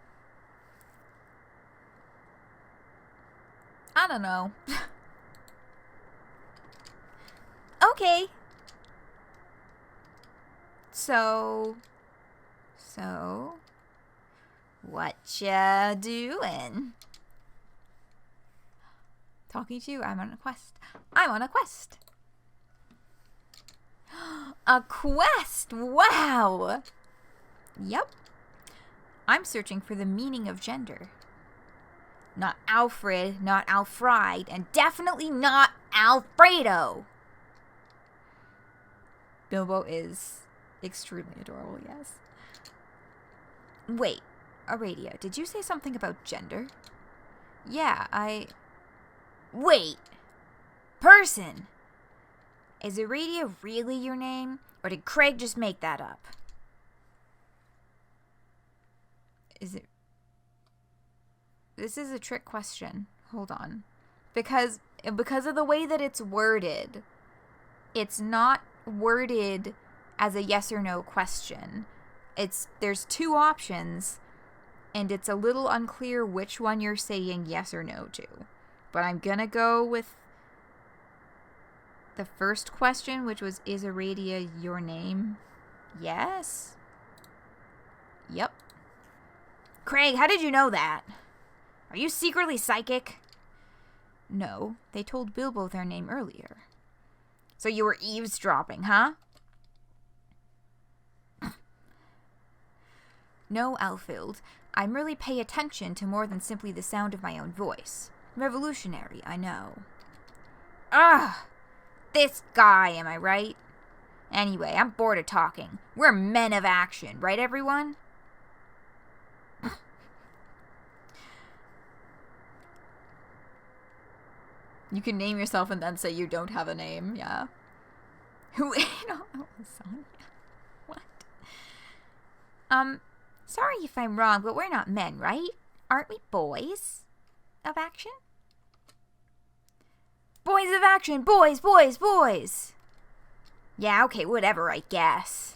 I don't know. Okay. So, what ya doing? Talking to you? I'm on a quest. A quest! Wow! Yep. I'm searching for the meaning of gender. Not Alfred, not Alfried, and definitely not Alfredo! Bilbo is extremely adorable, yes. Wait, Aradia, did you say something about gender? Yeah, Wait! Person! Is Aradia really your name? Or did Craig just make that up? This is a trick question. Hold on. Because of the way that it's worded, it's not worded as a yes or no question. There's two options, and it's a little unclear which one you're saying yes or no to. But I'm gonna go with the first question, which was, is Aradia your name? Yes? Yep. Craig, how did you know that? Are you secretly psychic? No, they told Bilbo their name earlier. So you were eavesdropping, huh? No, Alfild. I merely pay attention to more than simply the sound of my own voice. Revolutionary, I know. Ugh! This guy, am I right? Anyway, I'm bored of talking. We're men of action, right, everyone? You can name yourself and then say you don't have a name, yeah. Who? What? Sorry if I'm wrong, but we're not men, right? Aren't we boys of action? Boys of action! Boys, boys, boys! Yeah, okay, whatever, I guess.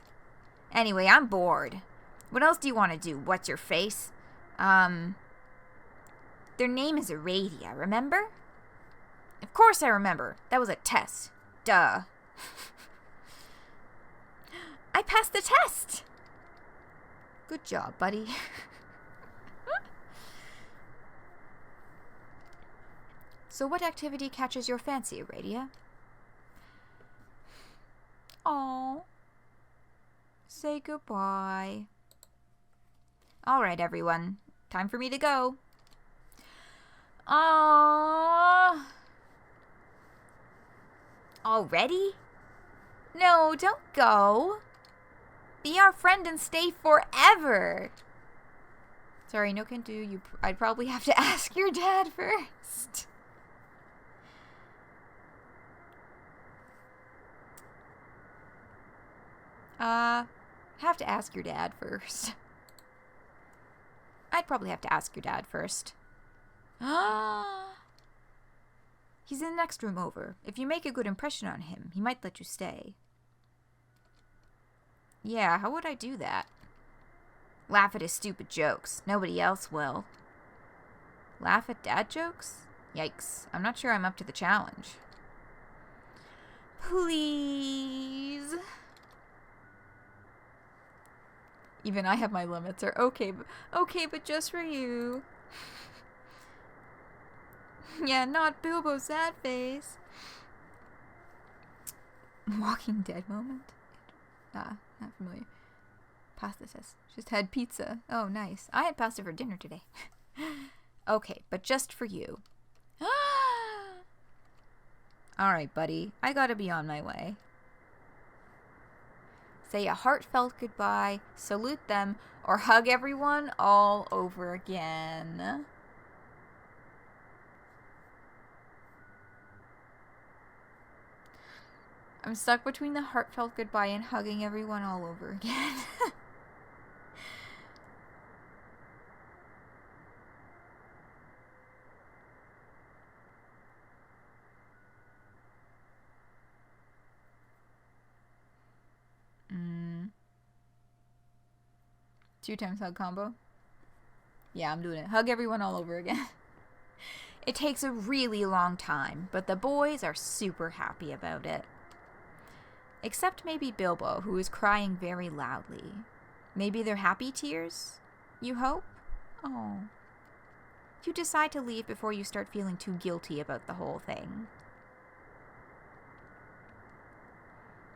Anyway, I'm bored. What else do you want to do? What's your face? Their name is Aradia, remember? Of course I remember. That was a test. Duh. I passed the test! Good job, buddy. So what activity catches your fancy, Aradia? Aww. Say goodbye. Alright, everyone. Time for me to go. Aww. Already? No, don't go. Be our friend and stay forever. Sorry, no can do. I'd probably have to ask your dad first. Have to ask your dad first. I'd probably have to ask your dad first. He's in the next room over. If you make a good impression on him, he might let you stay. Yeah, how would I do that? Laugh at his stupid jokes. Nobody else will. Laugh at dad jokes? Yikes. I'm not sure I'm up to the challenge. Please. Even I have my limits. Or okay, but just for you. Yeah, not Bilbo's sad face. Walking Dead moment. Not familiar. Pasta says. Just had pizza. Oh, nice. I had pasta for dinner today. Okay, but just for you. Alright, buddy. I gotta be on my way. Say a heartfelt goodbye, salute them, or hug everyone all over again. I'm stuck between the heartfelt goodbye and hugging everyone all over again. Two times hug combo? Yeah, I'm doing it. Hug everyone all over again. It takes a really long time, but the boys are super happy about it. Except maybe Bilbo, who is crying very loudly. Maybe they're happy tears? You hope? Oh. You decide to leave before you start feeling too guilty about the whole thing.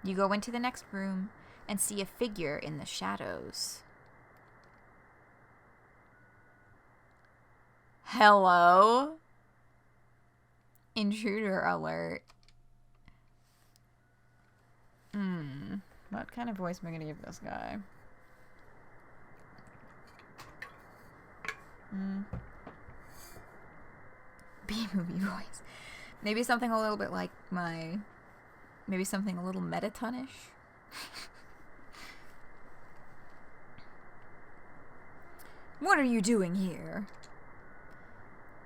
You go into the next room and see a figure in the shadows. Hello? Intruder alert. What kind of voice am I gonna give this guy? B-movie voice. Maybe something a little bit like my... Maybe something a little Metatonish. What are you doing here?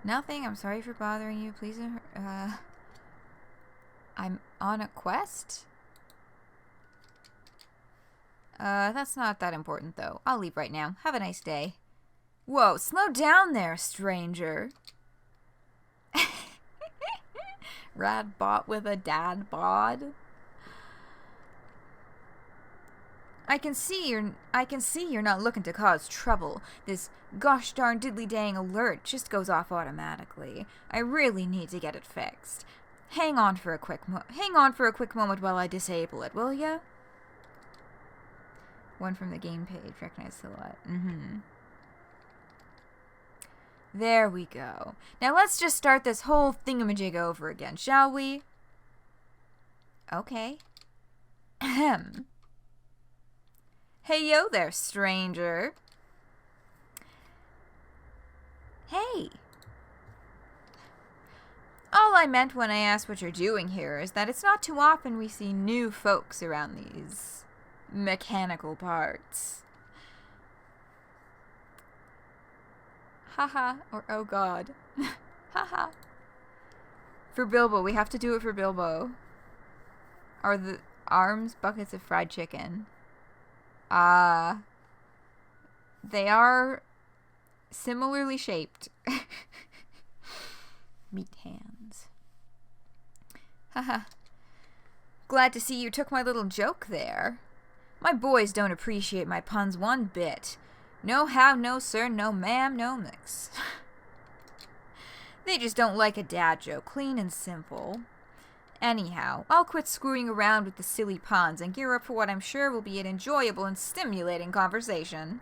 Nothing. I'm sorry for bothering you. Please, I'm on a quest? That's not that important, though. I'll leave right now. Have a nice day. Whoa, slow down there, stranger. Rad bot with a dad bod. I can see you're not looking to cause trouble. This gosh darn diddly dang alert just goes off automatically. I really need to get it fixed. Hang on for a quick moment while I disable it, will ya? One from the game page. Recognize silhouette. There we go. Now let's just start this whole thingamajig over again, shall we? Okay. Ahem. Hey, yo there, stranger. Hey. All I meant when I asked what you're doing here is that it's not too often we see new folks around these mechanical parts. Haha, or oh god. Haha. For Bilbo, we have to do it for Bilbo. Are the arms buckets of fried chicken? They are similarly shaped. Meat hands. Haha. Glad to see you took my little joke there. My boys don't appreciate my puns one bit. No how, no sir, no ma'am, no mix. They just don't like a dad joke, clean and simple. Anyhow, I'll quit screwing around with the silly puns and gear up for what I'm sure will be an enjoyable and stimulating conversation.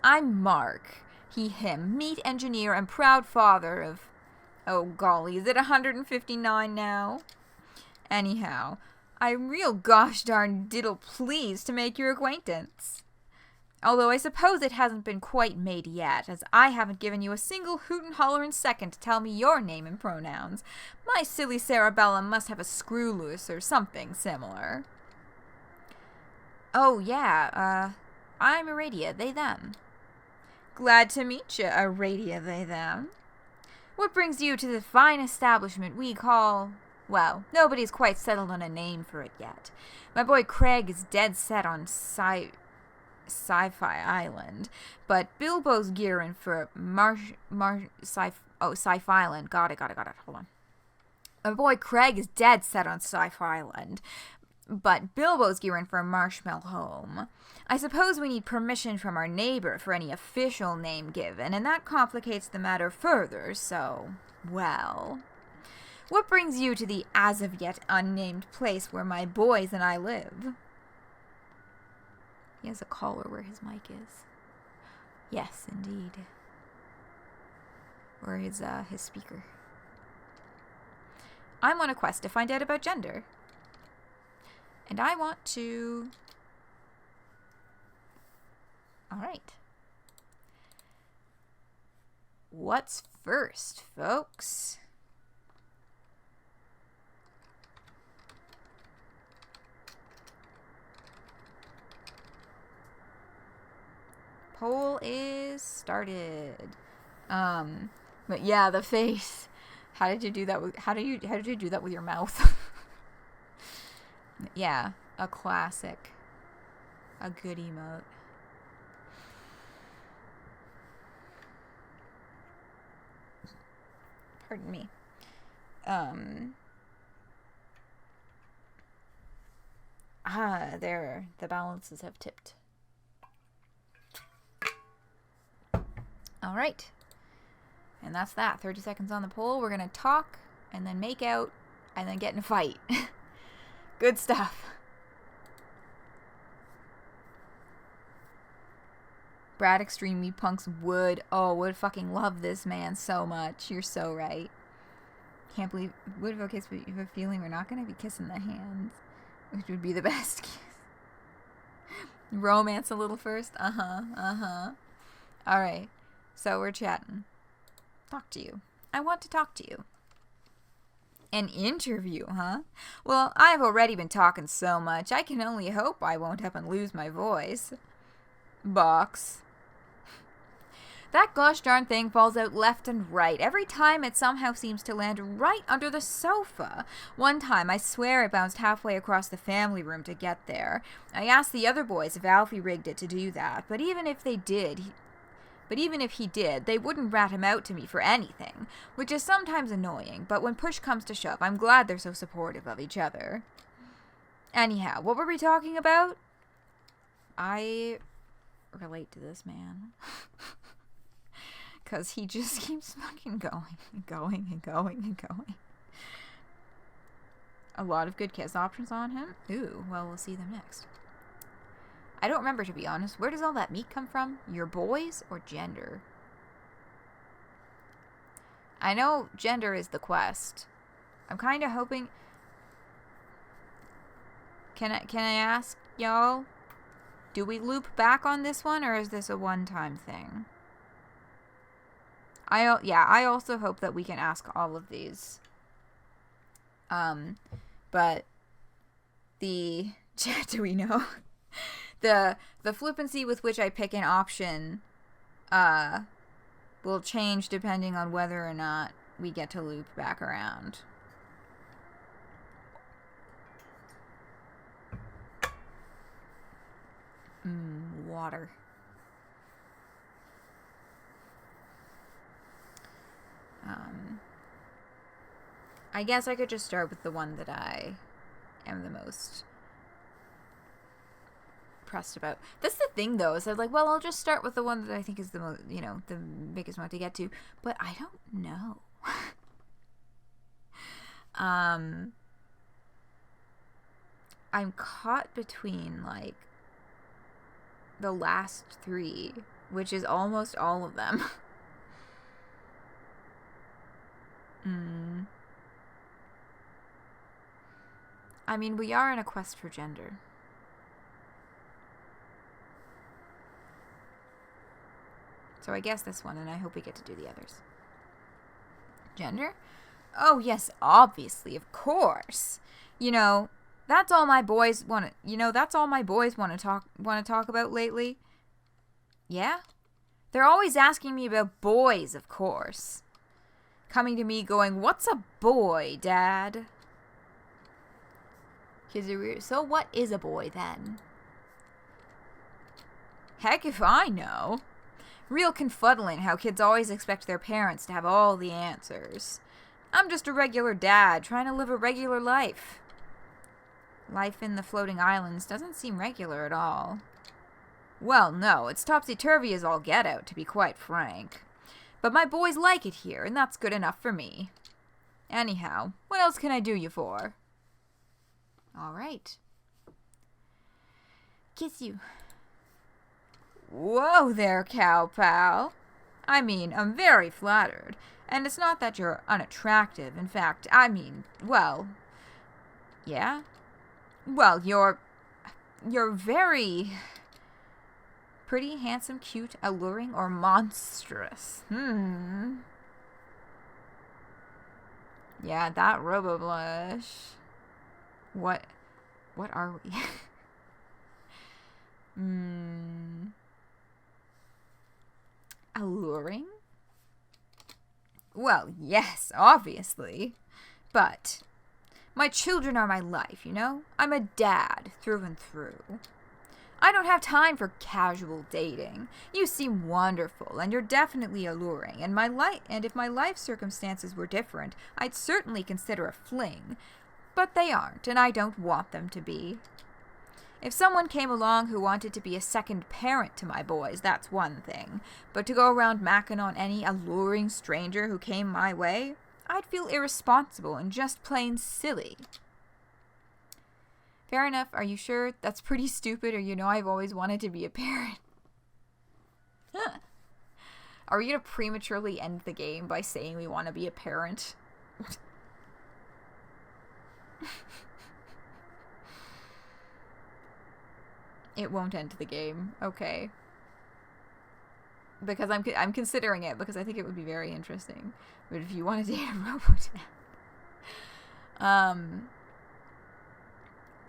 I'm Mark, he, him, meat engineer and proud father of... Oh golly, is it 159 now? Anyhow, I'm real gosh darn diddle pleased to make your acquaintance. Although I suppose it hasn't been quite made yet, as I haven't given you a single hoot and hollerin' second to tell me your name and pronouns. My silly cerebellum must have a screw loose or something similar. Oh, yeah, I'm Aradia, they, them. Glad to meet you, Aradia, they, them. What brings you to the fine establishment we call... Well, nobody's quite settled on a name for it yet. My boy Craig is dead set on Sci-Fi Island, but Bilbo's gearing for Sci-Fi Island. Got it. Hold on. My boy Craig is dead set on Sci-Fi Island, but Bilbo's gearing for Marshmallow Home. I suppose we need permission from our neighbor for any official name given, and that complicates the matter further, so, well... What brings you to the as-of-yet unnamed place where my boys and I live? He has a collar where his mic is. Yes, indeed. Or his speaker. I'm on a quest to find out about gender. And I want to... Alright. What's first, folks? Poll is started. But yeah, the face. How did you do that with, how did you do that with your mouth? Yeah, a classic. A good emote. Pardon me. There, the balances have tipped. Alright. And that's that. 30 seconds on the poll. We're gonna talk, and then make out, and then get in a fight. Good stuff. Brad Extreme Meat Punks would fucking love this man so much. You're so right. Can't believe, would evoke kiss, but you have a feeling we're not gonna be kissing the hands, which would be the best kiss. Romance a little first? Alright. So we're chatting. Talk to you. I want to talk to you. An interview, huh? Well, I've already been talking so much, I can only hope I won't happen to lose my voice. Box. That gosh darn thing falls out left and right. Every time it somehow seems to land right under the sofa. One time, I swear it bounced halfway across the family room to get there. I asked the other boys if Alfie rigged it to do that, but even if he did, they wouldn't rat him out to me for anything, which is sometimes annoying, but when push comes to shove, I'm glad they're so supportive of each other. Anyhow, what were we talking about? I relate to this man. Because he just keeps fucking going and going and going and going. A lot of good kiss options on him. Ooh, well, we'll see them next. I don't remember, to be honest. Where does all that meat come from? Your boys or gender? I know gender is the quest. I'm kind of hoping... Can I ask y'all? Do we loop back on this one, or is this a one-time thing? I also hope that we can ask all of these. But the... do we know? The flippancy with which I pick an option will change depending on whether or not we get to loop back around. Water. I guess I could just start with the one that I am the most pressed about. That's the thing, though, is I was like, well, I'll just start with the one that I think is the most, the biggest one to get to, but I don't know. I'm caught between, like, the last three, which is almost all of them. I mean, we are in a quest for gender. So I guess this one, and I hope we get to do the others. Gender? Oh, yes, obviously, of course. That's all my boys want to talk about lately. Yeah? They're always asking me about boys, of course. Coming to me going, "What's a boy, Dad?" So what is a boy, then? Heck if I know. Real confuddling how kids always expect their parents to have all the answers. I'm just a regular dad trying to live a regular life. Life in the floating islands doesn't seem regular at all. Well, no, it's topsy-turvy as all get out, to be quite frank. But my boys like it here, and that's good enough for me. Anyhow, what else can I do you for? All right. Kiss you. Whoa there, cow pal. I mean, I'm very flattered. And it's not that you're unattractive. In fact, well... Yeah? Well, you're very... pretty, handsome, cute, alluring, or monstrous. Yeah, that robo-blush. What are we? Alluring? Well, yes, obviously. But my children are my life, I'm a dad through and through. I don't have time for casual dating. You seem wonderful, and you're definitely alluring, and if my life circumstances were different, I'd certainly consider a fling. But they aren't, and I don't want them to be. If someone came along who wanted to be a second parent to my boys, that's one thing. But to go around macking on any alluring stranger who came my way, I'd feel irresponsible and just plain silly. Fair enough. Are you sure? That's pretty stupid, or I've always wanted to be a parent. Are we going to prematurely end the game by saying we want to be a parent? It won't end the game. Okay. Because I'm considering it, because I think it would be very interesting. But if you want to date a robot,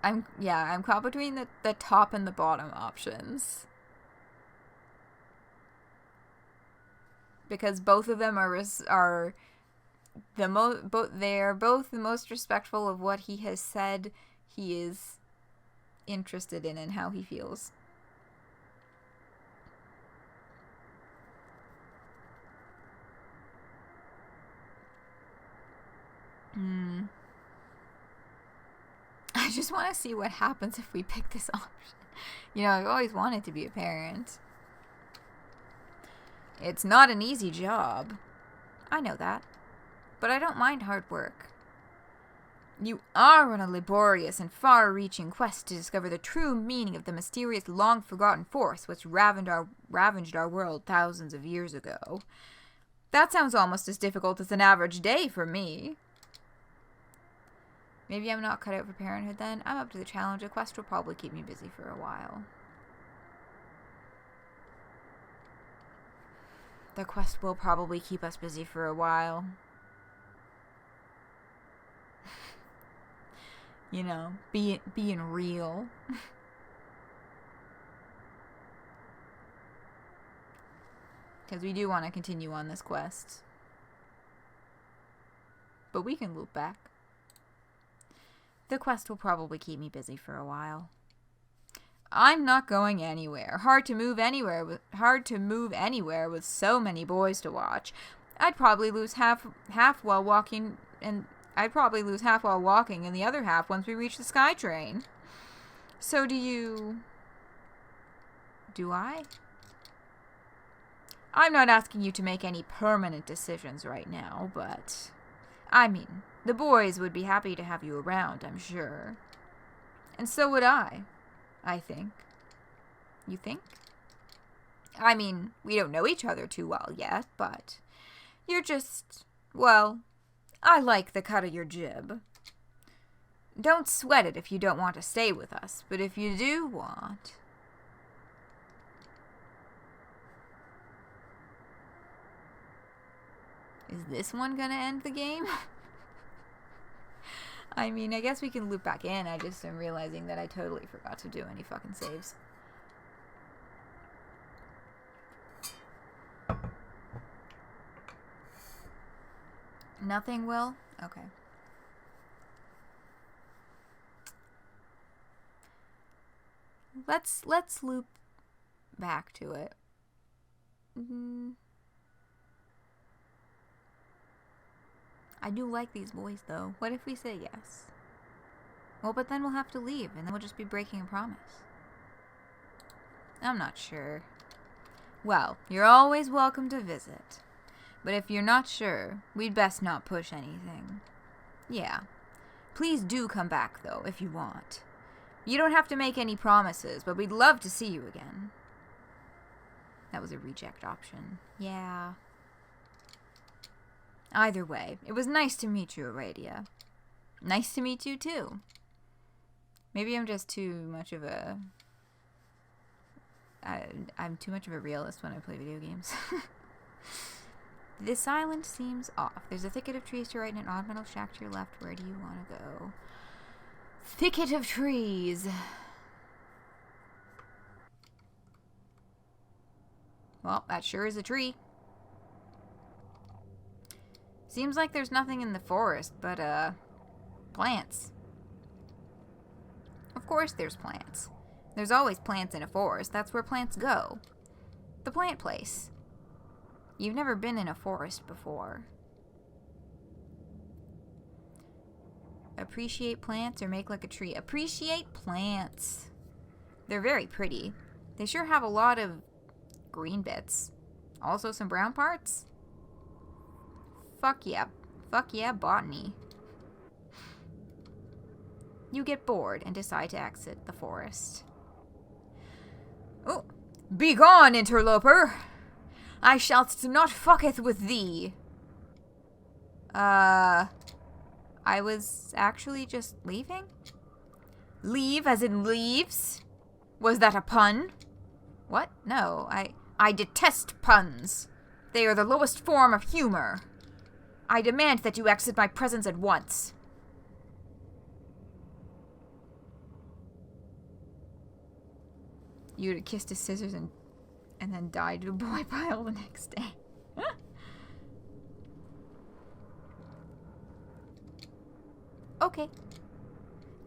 I'm caught between the top and the bottom options. because both of them are they are both the most respectful of what he has said he is interested in and how he feels. I just want to see what happens if we pick this option. You know, I've always wanted to be a parent. It's not an easy job. I know that. But I don't mind hard work. You are on a laborious and far-reaching quest to discover the true meaning of the mysterious, long-forgotten force which ravaged our world thousands of years ago. That sounds almost as difficult as an average day for me. Maybe I'm not cut out for parenthood then. I'm up to the challenge. The quest will probably keep me busy for a while. The quest will probably keep us busy for a while. You know, being real. Because we do want to continue on this quest. But we can loop back. The quest will probably keep me busy for a while. I'm not going anywhere. Hard to move anywhere with so many boys to watch. I'd probably lose half while walking, and I'd probably lose half while walking and the other half once we reach the SkyTrain. So do I? I'm not asking you to make any permanent decisions right now, but I mean, the boys would be happy to have you around, I'm sure. And so would I think. You think? I mean, we don't know each other too well yet, but you're just, well, I like the cut of your jib. Don't sweat it if you don't want to stay with us, but if you do want... Is this one gonna end the game? I mean, I guess we can loop back in. I just am realizing that I totally forgot to do any fucking saves. Nothing will? Okay. Let's loop back to it. I do like these boys, though. What if we say yes? Well, but then we'll have to leave, and then we'll just be breaking a promise. I'm not sure. Well, you're always welcome to visit. But if you're not sure, we'd best not push anything. Yeah. Please do come back, though, if you want. You don't have to make any promises, but we'd love to see you again. That was a reject option. Yeah. Either way, it was nice to meet you, Aradia. Nice to meet you, too. Maybe I'm just too much of a... I'm too much of a realist when I play video games. This island seems off. There's a thicket of trees to right and an odd metal shack to your left. Where do you want to go? Thicket of trees. Well, that sure is a tree. Seems like there's nothing in the forest but, plants. Of course there's plants. There's always plants in a forest. That's where plants go. The plant place. You've never been in a forest before. Appreciate plants or make like a tree. Appreciate plants. They're very pretty. They sure have a lot of green bits. Also some brown parts. Fuck yeah. Fuck yeah, botany. You get bored and decide to exit the forest. Oh, begone, interloper! I shalt not fucketh with thee. I was actually just leaving? Leave as in leaves? Was that a pun? What? No, I detest puns. They are the lowest form of humor. I demand that you exit my presence at once. You would have kissed his scissors and then died to a boy pile the next day. Okay.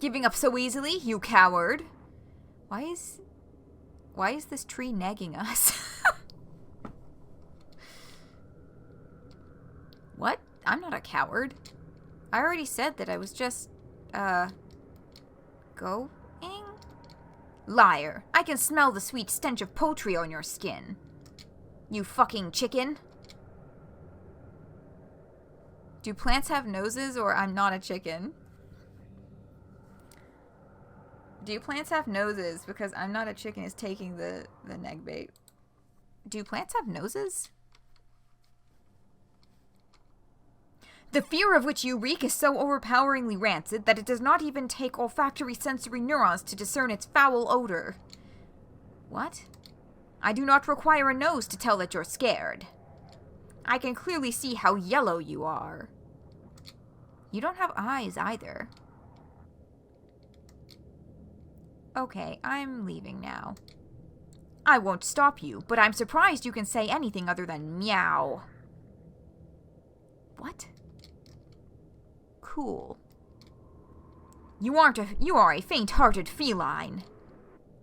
Giving up so easily, you coward. Why is this tree nagging us? What? I'm not a coward. I already said that I was just, going? Liar. I can smell the sweet stench of poultry on your skin. You fucking chicken. Do plants have noses, or I'm not a chicken? Do plants have noses? Because I'm not a chicken is taking the neg bait. Do plants have noses? The fear of which you reek is so overpoweringly rancid that it does not even take olfactory sensory neurons to discern its foul odor. What? I do not require a nose to tell that you're scared. I can clearly see how yellow you are. You don't have eyes either. Okay, I'm leaving now. I won't stop you, but I'm surprised you can say anything other than meow. What? Cool. You are a faint-hearted feline.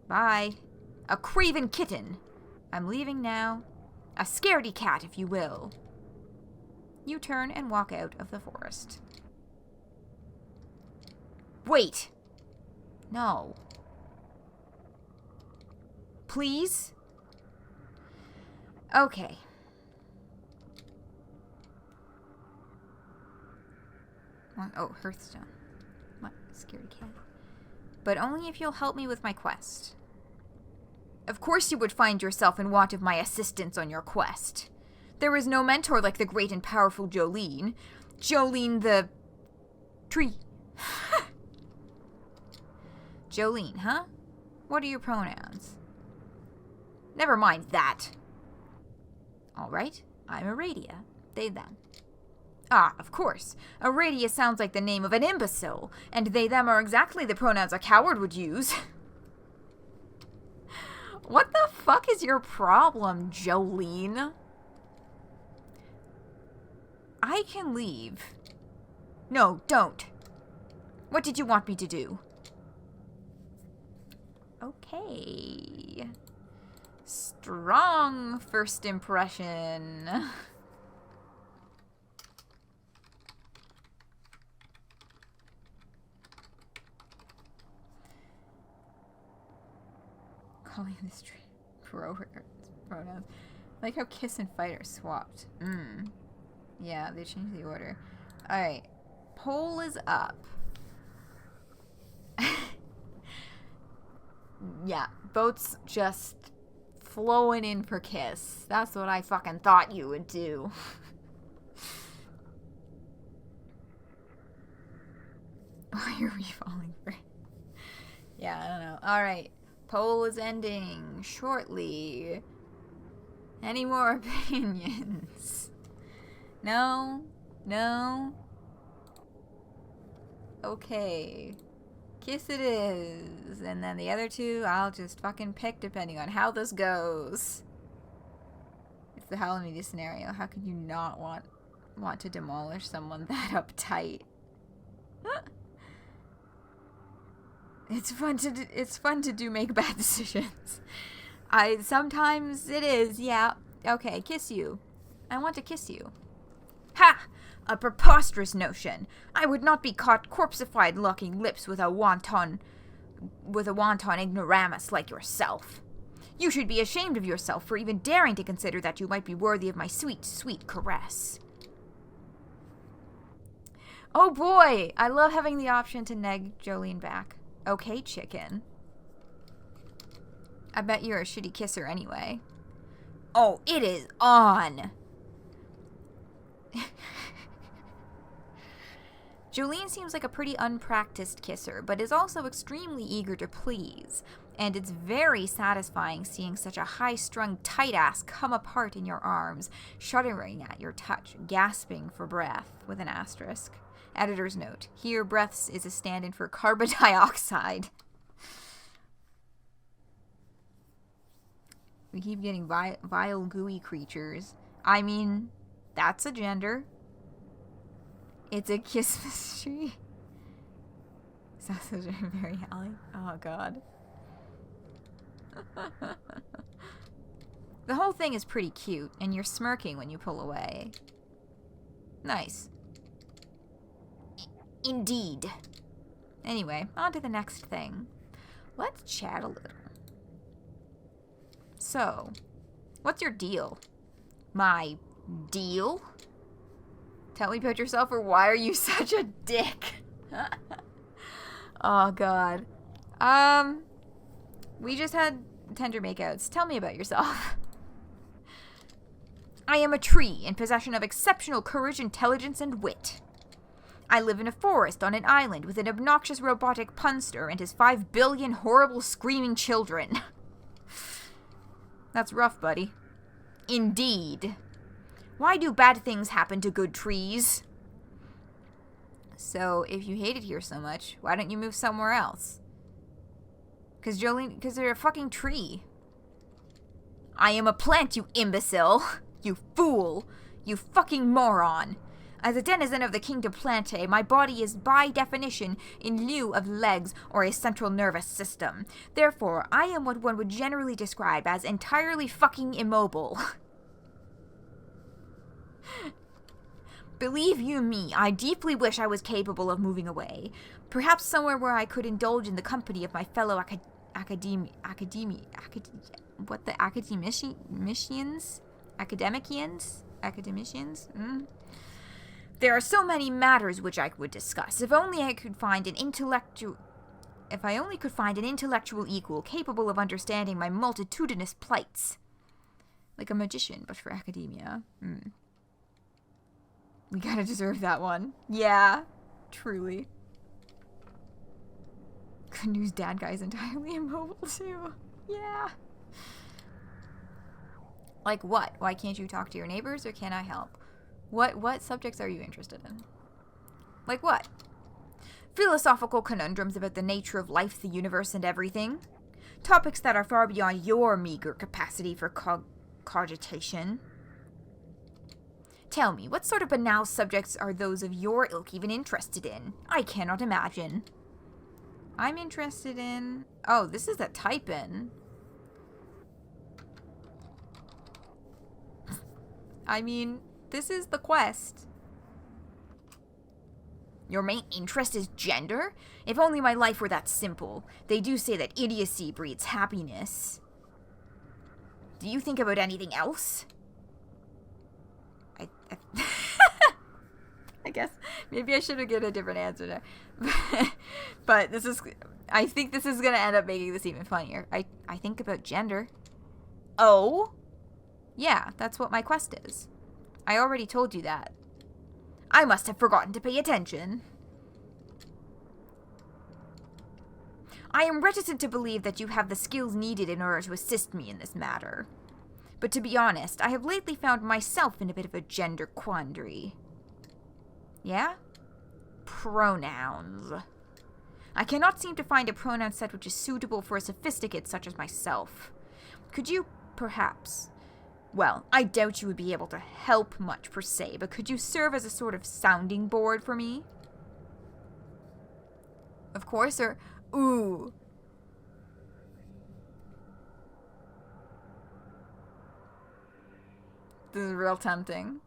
Bye. A craven kitten. I'm leaving now. A scaredy cat, if you will. You turn and walk out of the forest. Wait. No. Please? Okay. Oh, Hearthstone. What? Scaredy cat. But only if you'll help me with my quest. Of course you would find yourself in want of my assistance on your quest. There is no mentor like the great and powerful Jolene. Jolene the... tree. Jolene, huh? What are your pronouns? Never mind that. Alright, I'm Aradia. They, them. Ah, of course. Aradia sounds like the name of an imbecile, and they, them are exactly the pronouns a coward would use. What the fuck is your problem, Jolene? I can leave. No, don't. What did you want me to do? Okay. Strong first impression. Calling this tree pronouns. I like how kiss and fight are swapped. Yeah, they changed the order. Alright. Poll is up. Yeah, boats just flowing in for kiss. That's what I fucking thought you would do. Why are we falling for it? Yeah, I don't know. Alright. Poll is ending shortly. Any more opinions? No? No? Okay. Kiss it is. And then the other two, I'll just fucking pick depending on how this goes. It's the Halloween media scenario. How could you not want to demolish someone that uptight? It's fun to do make bad decisions. Sometimes it is, yeah. Okay, kiss you. I want to kiss you. Ha! A preposterous notion. I would not be caught corpseified locking lips with a wanton ignoramus like yourself. You should be ashamed of yourself for even daring to consider that you might be worthy of my sweet, sweet caress. Oh boy! I love having the option to neg Jolene back. Okay, chicken. I bet you're a shitty kisser anyway. Oh, it is on! Jolene seems like a pretty unpracticed kisser, but is also extremely eager to please. And it's very satisfying seeing such a high-strung tight-ass come apart in your arms, shuddering at your touch, gasping for breath, with an asterisk. Editor's note. Here, breaths is a stand-in for carbon dioxide. We keep getting vile, gooey creatures. I mean, that's a gender. It's a kiss mystery. Sausage are very Allie. Oh, God. The whole thing is pretty cute, and you're smirking when you pull away. Nice. Indeed. Anyway, on to the next thing. Let's chat a little. So, what's your deal? My deal? Tell me about yourself, or why are you such a dick? Oh, God. We just had tender makeouts. Tell me about yourself. I am a tree in possession of exceptional courage, intelligence, and wit. I live in a forest on an island with an obnoxious robotic punster and his 5 billion horrible screaming children. That's rough, buddy. Indeed. Why do bad things happen to good trees? So, if you hate it here so much, why don't you move somewhere else? Because they're a fucking tree. I am a plant, you imbecile. You fool. You fucking moron. As a denizen of the kingdom Plantae, my body is by definition in lieu of legs or a central nervous system. Therefore, I am what one would generally describe as entirely fucking immobile. Believe you me, I deeply wish I was capable of moving away. Perhaps somewhere where I could indulge in the company of my fellow academicians? There are so many matters which I would discuss. If I only could find an intellectual equal capable of understanding my multitudinous plights. Like a magician, but for academia. We gotta deserve that one. Yeah, truly. Good news, dad guy's entirely immobile too. Yeah. Like what? Why can't you talk to your neighbors, or can I help? What subjects are you interested in? Like what? Philosophical conundrums about the nature of life, the universe, and everything. Topics that are far beyond your meager capacity for cogitation. Tell me, what sort of banal subjects are those of your ilk even interested in? I cannot imagine. I'm interested in... Oh, this is a type-in. I mean, this is the quest. Your main interest is gender? If only my life were that simple. They do say that idiocy breeds happiness. Do you think about anything else? I guess maybe I should have given a different answer there. But I think this is gonna end up making this even funnier. I think about gender. Oh? Yeah, that's what my quest is. I already told you that. I must have forgotten to pay attention. I am reticent to believe that you have the skills needed in order to assist me in this matter. But to be honest, I have lately found myself in a bit of a gender quandary. Yeah? Pronouns. I cannot seem to find a pronoun set which is suitable for a sophisticate such as myself. Could you, perhaps... Well, I doubt you would be able to help much per se, but could you serve as a sort of sounding board for me? Of course, or... Ooh. This is real tempting.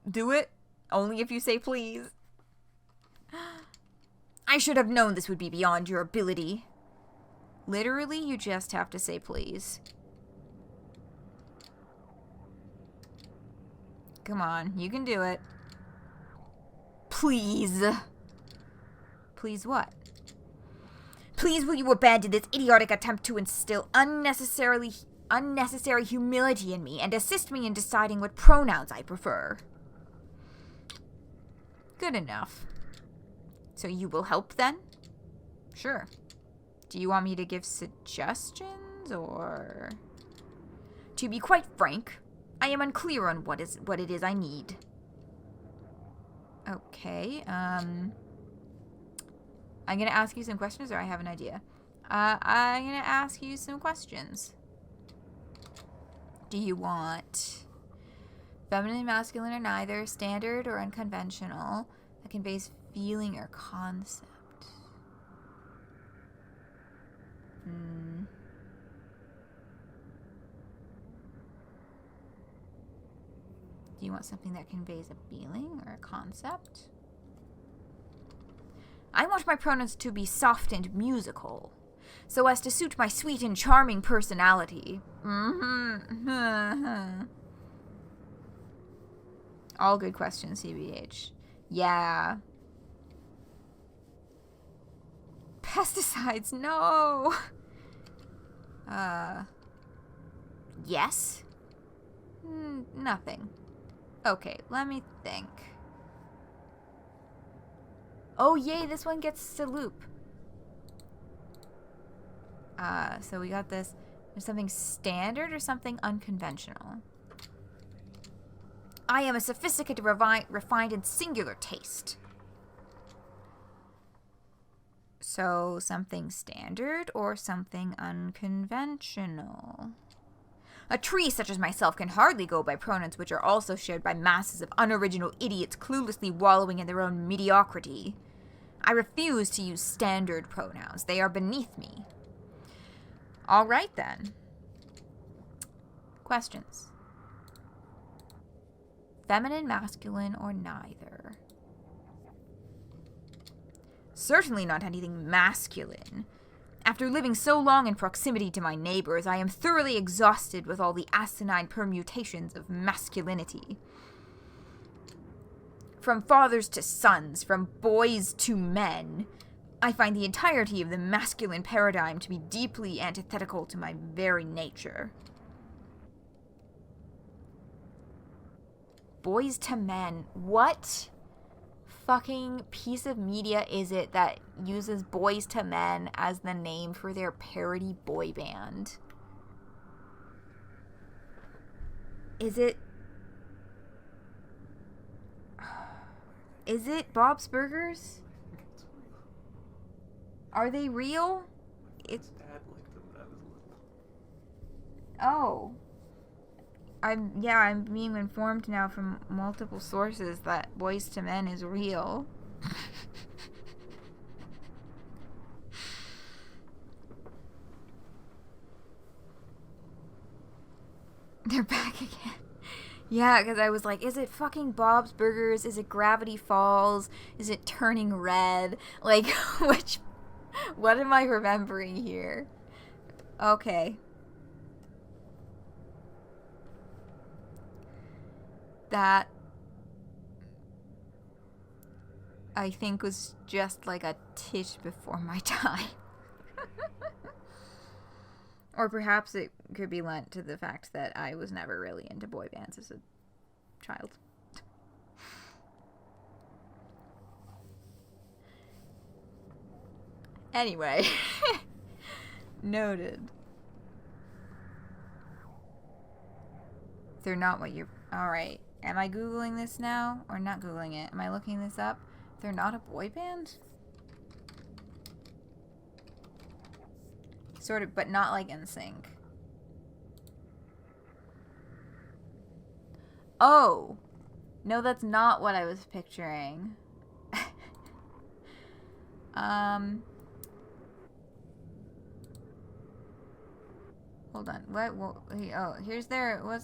Do it, only if you say please. I should have known this would be beyond your ability. Literally, you just have to say please. Come on, you can do it. Please. Please what? Please will you abandon this idiotic attempt to instill unnecessary humility in me and assist me in deciding what pronouns I prefer. Good enough. So you will help then? Sure. Do you want me to give suggestions or... To be quite frank, I am unclear on what it is I need. Okay, I'm gonna ask you some questions, or I have an idea. I'm gonna ask you some questions. Do you want feminine, masculine, or neither, standard or unconventional, that conveys feeling or concept? Do you want something that conveys a feeling or a concept? I want my pronouns to be soft and musical, so as to suit my sweet and charming personality. All good questions, CBH. Yeah. Pesticides, no! Yes? Nothing. Okay, let me think. Oh, yay, this one gets to loop. So we got this. There's something standard or something unconventional. I am a sophisticated, refined, and singular taste. So, something standard or something unconventional? A tree such as myself can hardly go by pronouns which are also shared by masses of unoriginal idiots cluelessly wallowing in their own mediocrity. I refuse to use standard pronouns. They are beneath me. All right, then. Questions. Feminine, masculine, or neither? Certainly not anything masculine. After living so long in proximity to my neighbors, I am thoroughly exhausted with all the asinine permutations of masculinity. From fathers to sons, from boys to men, I find the entirety of the masculine paradigm to be deeply antithetical to my very nature. Boys to men. What fucking piece of media is it that uses Boys to Men as the name for their parody boy band? Is it Bob's Burgers? Are they real? It's Dad liked them when I was little. Oh. I'm being informed now from multiple sources that Boys to Men is real. They're back again. Yeah, because I was like, is it fucking Bob's Burgers? Is it Gravity Falls? Is it Turning Red? Like, what am I remembering here? Okay. That, I think, was just like a titch before my time. Or perhaps it could be lent to the fact that I was never really into boy bands as a child. Anyway. Noted. They're not what you're... Alright. Am I Googling this now? Or not Googling it? Am I looking this up? They're not a boy band? Sort of, but not like NSYNC. Oh! No, that's not what I was picturing. Hold on. What's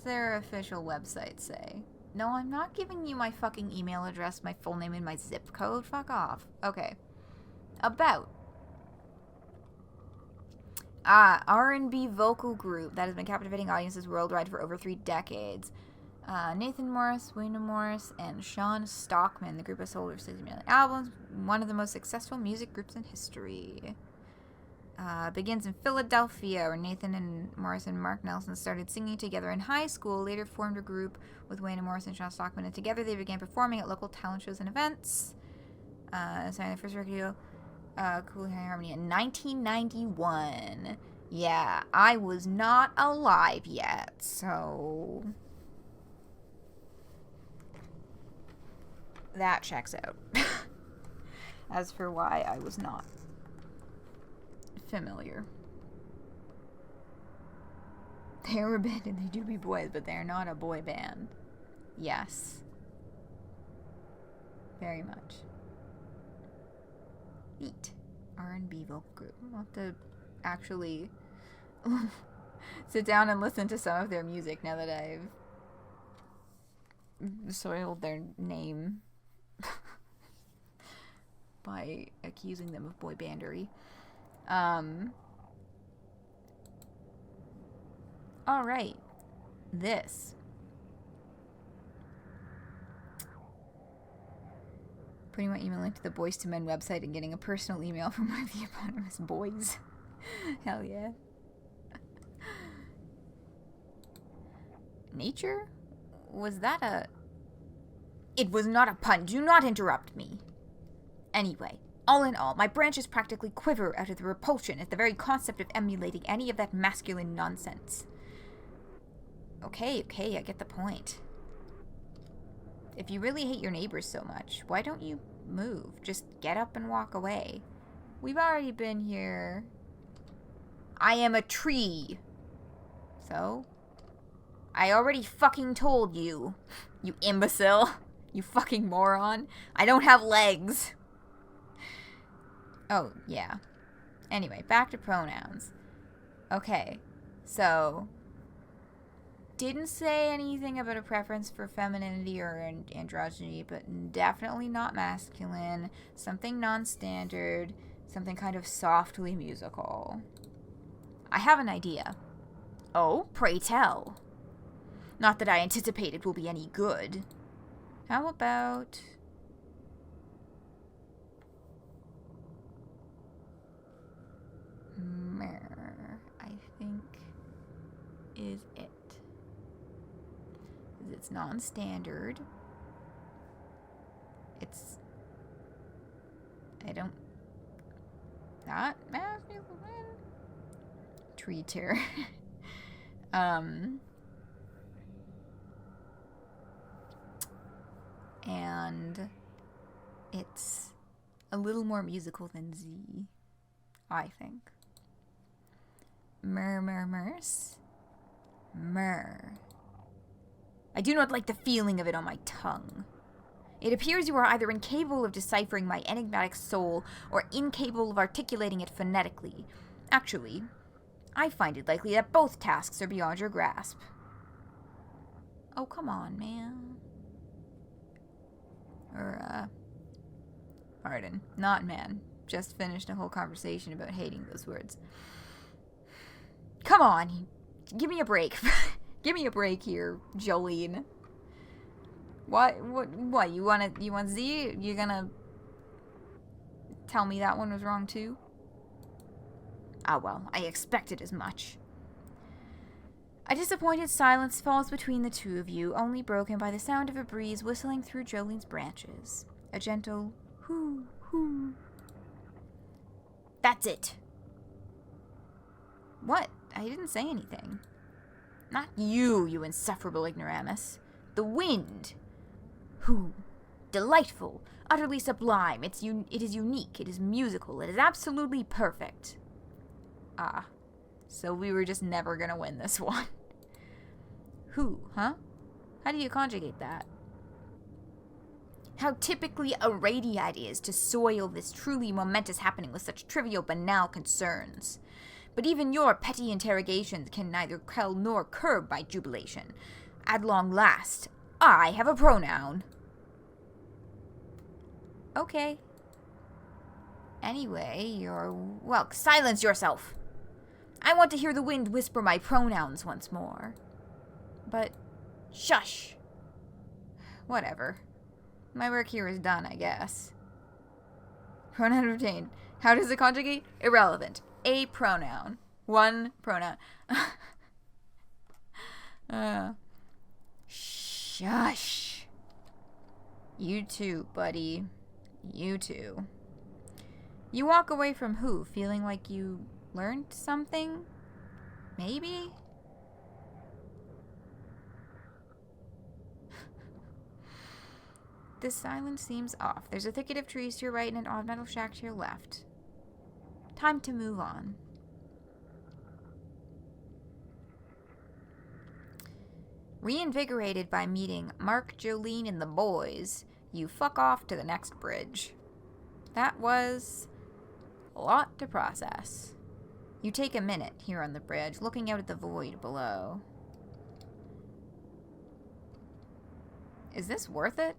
their official website say? No, I'm not giving you my fucking email address, my full name, and my zip code. Fuck off. Okay. About. R&B vocal group that has been captivating audiences worldwide for over 3 decades. Nathan Morris, Wayne Morris, and Sean Stockman. The group has sold over 60 million albums. One of the most successful music groups in history. Begins in Philadelphia, where Nathan and Morris and Mark Nelson started singing together in high school. Later formed a group with Wayne Morris and Sean Stockman, and together they began performing at local talent shows and events. Signed their first record deal, Cool Harmony, in 1991. Yeah, I was not alive yet, so that checks out. As for why I was not familiar. They're a band and they do be boys, but they're not a boy band. Yes. Very much. Beat. R&B vocal group. I'll have to actually sit down and listen to some of their music now that I've soiled their name by accusing them of boy bandery. Alright. This. Putting my email link to the Boys to Men website and getting a personal email from one of the eponymous boys. Hell yeah. Nature? Was that a... It was not a pun. Do not interrupt me. Anyway, all in all, my branches practically quiver out of the repulsion at the very concept of emulating any of that masculine nonsense. Okay, I get the point. If you really hate your neighbors so much, why don't you move? Just get up and walk away. We've already been here. I am a tree. So? I already fucking told you. You imbecile. You fucking moron. I don't have legs. Oh, yeah. Anyway, back to pronouns. Okay, so... Didn't say anything about a preference for femininity or androgyny, but definitely not masculine. Something non-standard. Something kind of softly musical. I have an idea. Oh, pray tell. Not that I anticipate it will be any good. How about... mer, I think, is it. It's non-standard. It's... not masculine. Treater. And it's a little more musical than Z, I think. Murmurs. Myrrh. I do not like the feeling of it on my tongue. It appears you are either incapable of deciphering my enigmatic soul or incapable of articulating it phonetically. Actually, I find it likely that both tasks are beyond your grasp. Oh, come on, man. Pardon, not man. Just finished a whole conversation about hating those words. Come on, give me a break. Give me a break here, Jolene. What, you want Z? You gonna tell me that one was wrong too? Ah, well, I expected as much. A disappointed silence falls between the two of you, only broken by the sound of a breeze whistling through Jolene's branches. A gentle hoo, hoo. That's it. What? I didn't say anything. Not you, you insufferable ignoramus. The wind. Hoo. Delightful. Utterly sublime. It is unique. It is musical. It is absolutely perfect. Ah. So we were just never gonna win this one. Who, huh? How do you conjugate that? How typically irradiate is to soil this truly momentous happening with such trivial, banal concerns. But even your petty interrogations can neither quell nor curb my jubilation. At long last, I have a pronoun. Okay. Anyway, well, silence yourself. I want to hear the wind whisper my pronouns once more. But, shush. Whatever. My work here is done, I guess. Pronoun obtained. How does it conjugate? Irrelevant. A pronoun. One pronoun. Shush. You too, buddy. You too. You walk away from who, feeling like you learned something? Maybe? This silence seems off. There's a thicket of trees to your right and an odd metal shack to your left. Time to move on. Reinvigorated by meeting Mark, Jolene, and the boys, you fuck off to the next bridge. That was a lot to process. You take a minute here on the bridge, looking out at the void below. Is this worth it?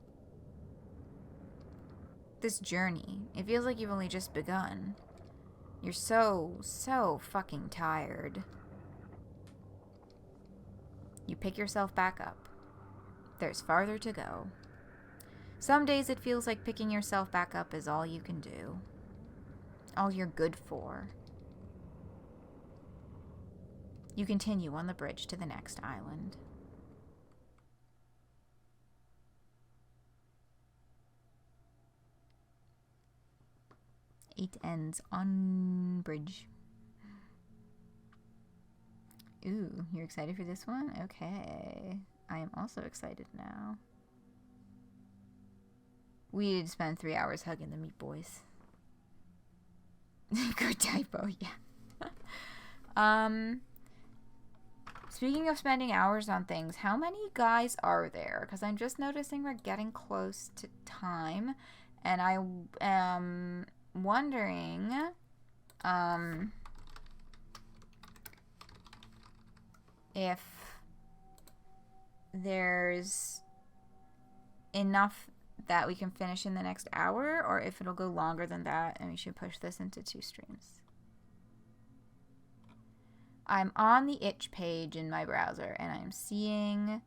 This journey, it feels like you've only just begun. You're so fucking tired. You pick yourself back up. There's farther to go. Some days it feels like picking yourself back up is all you can do. All you're good for. You continue on the bridge to the next island. Eight ends on bridge. Ooh, you're excited for this one? Okay. I am also excited now. We did spend 3 hours hugging the meat boys. Good typo, yeah. Speaking of spending hours on things, how many guys are there? Because I'm just noticing we're getting close to time. And I am wondering... if there's enough that we can finish in the next hour, or if it'll go longer than that and we should push this into 2 streams. I'm on the itch page in my browser and I'm seeing,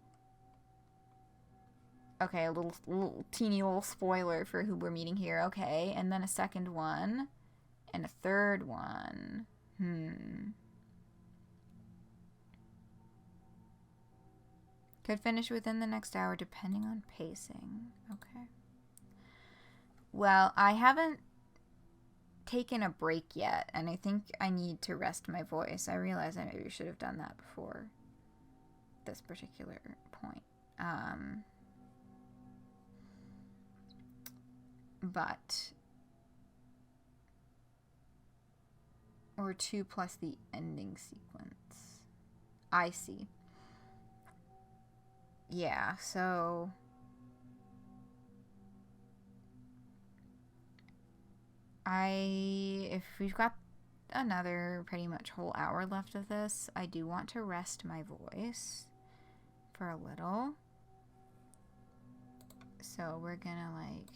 okay, a little teeny little spoiler for who we're meeting here. Okay, and then a second one and a third one. Could finish within the next hour depending on pacing. Okay. Well, I haven't taken a break yet, and I think I need to rest my voice. I realize I maybe should have done that before this particular point. But... or 2 plus the ending sequence. I see. Yeah, so... if we've got another pretty much whole hour left of this, I do want to rest my voice for a little. So we're gonna, like,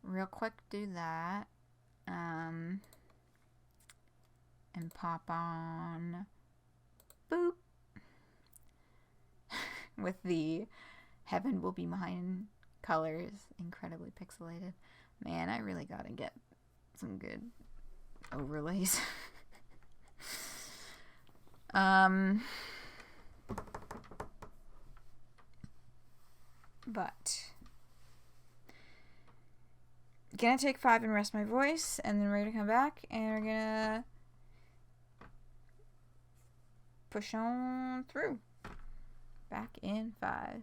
real quick do that. And pop on... boop! With the heaven will be mine colors, incredibly pixelated. Man, I really gotta get some good overlays. But gonna take 5 and rest my voice, and then we're gonna come back and we're gonna push on through. Back in 5.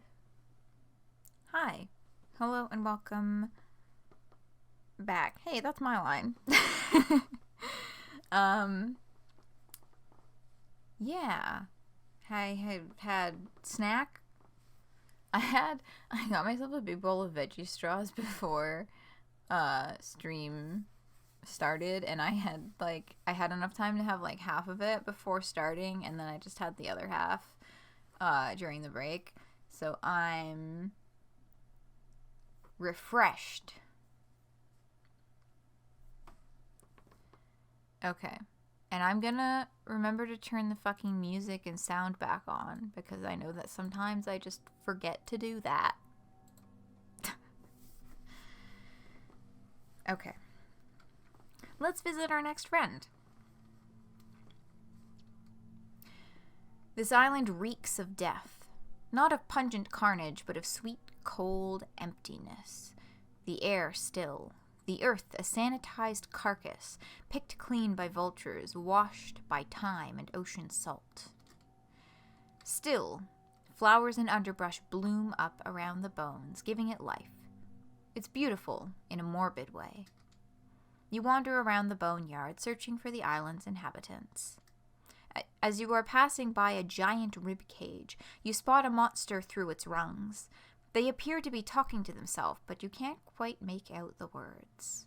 Hi. Hello and welcome back. Hey, that's my line. Yeah. I had snack. I got myself a big bowl of veggie straws before stream started, and I had enough time to have like half of it before starting, and then I just had the other half during the break. So I'm refreshed. Okay. And I'm gonna remember to turn the fucking music and sound back on, because I know that sometimes I just forget to do that. Okay. Let's visit our next friend. This island reeks of death. Not of pungent carnage, but of sweet, cold emptiness. The air still. The earth a sanitized carcass, picked clean by vultures, washed by time and ocean salt. Still, flowers and underbrush bloom up around the bones, giving it life. It's beautiful in a morbid way. You wander around the boneyard, searching for the island's inhabitants. As you are passing by a giant rib cage, you spot a monster through its rungs. They appear to be talking to themselves, but you can't quite make out the words.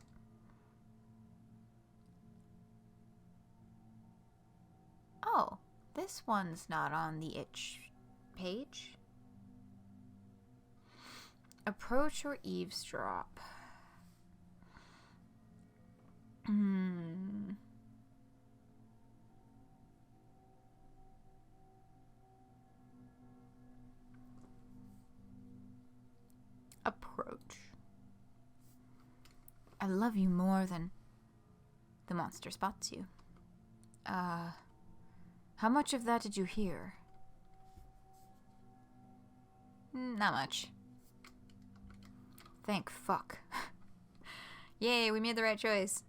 Oh, this one's not on the itch page. Approach or eavesdrop. Approach. I love you more than the monster spots you. How much of that did you hear? Not much. Thank fuck. Yay, we made the right choice.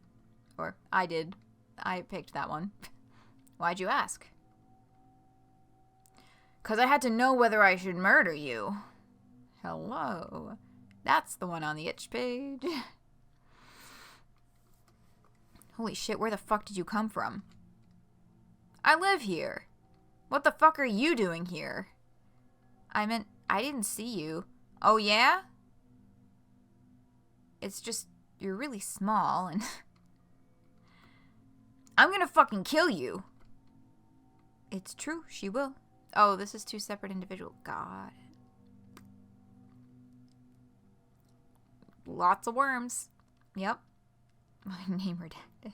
Or, I did. I picked that one. Why'd you ask? 'Cause I had to know whether I should murder you. Hello. That's the one on the itch page. Holy shit, where the fuck did you come from? I live here. What the fuck are you doing here? I meant, I didn't see you. Oh yeah? It's just, you're really small and... I'm gonna fucking kill you. It's true, she will. Oh, this is two separate individuals. Got it. Lots of worms. Yep. My name redacted.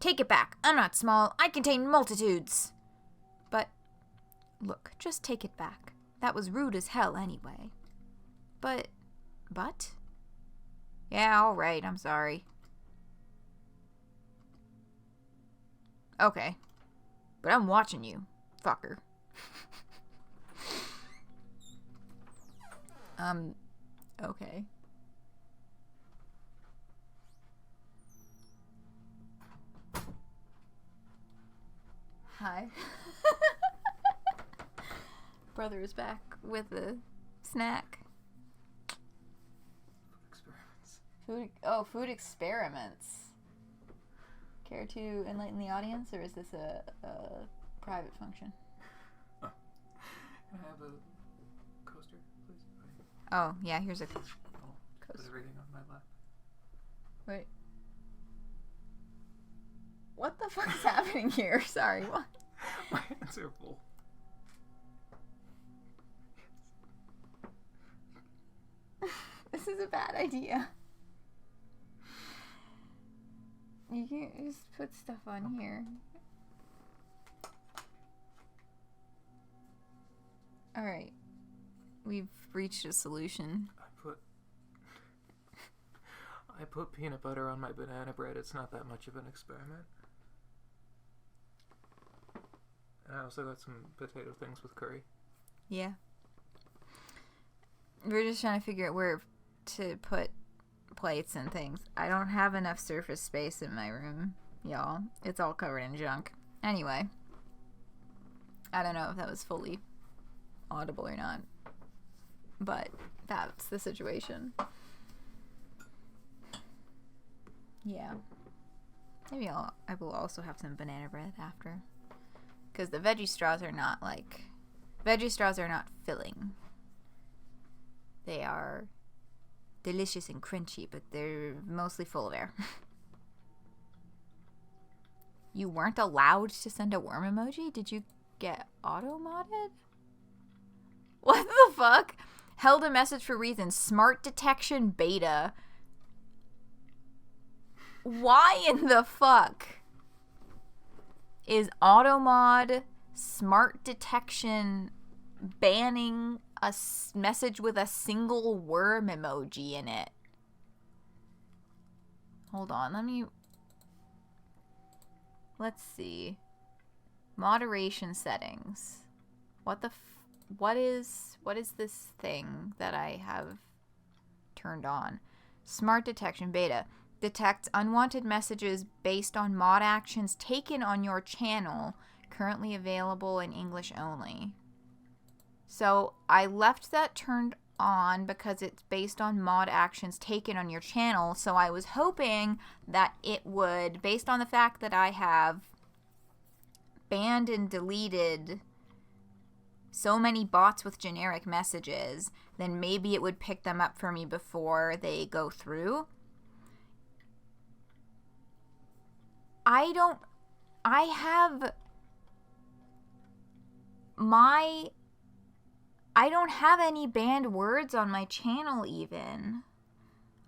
Take it back. I'm not small. I contain multitudes. But, look, just take it back. That was rude as hell anyway. But? Yeah, alright, I'm sorry. Okay. But I'm watching you, fucker. Okay. Hi. Brother is back with a snack. Experiments. Food experiments. Care to enlighten the audience, or is this a private function? Oh. Can I have a coaster, please? Oh, yeah, here's a Put everything on my lap. Wait. What the fuck is happening here? Sorry, what? My hands are full. This is a bad idea. You can't just put stuff on here. Alright. We've reached a solution. I put peanut butter on my banana bread. It's not that much of an experiment. And I also got some potato things with curry. Yeah. We're just trying to figure out where to put plates and things. I don't have enough surface space in my room, y'all. It's all covered in junk. Anyway. I don't know if that was fully audible or not. But that's the situation. Yeah. Maybe I will also have some banana bread after. Because the veggie straws are not filling. They are delicious and crunchy, but they're mostly full of air. You weren't allowed to send a worm emoji? Did you get auto-modded? What the fuck? Held a message for reason. Smart detection beta. Why in the fuck is automod smart detection banning a message with a single worm emoji in it? Hold on, let's see. Moderation settings. What is this thing that I have turned on? Smart detection beta. Detects unwanted messages based on mod actions taken on your channel. Currently available in English only. So I left that turned on because it's based on mod actions taken on your channel. So I was hoping that it would, based on the fact that I have banned and deleted so many bots with generic messages, then maybe it would pick them up for me before they go through. I have I don't have any banned words on my channel even.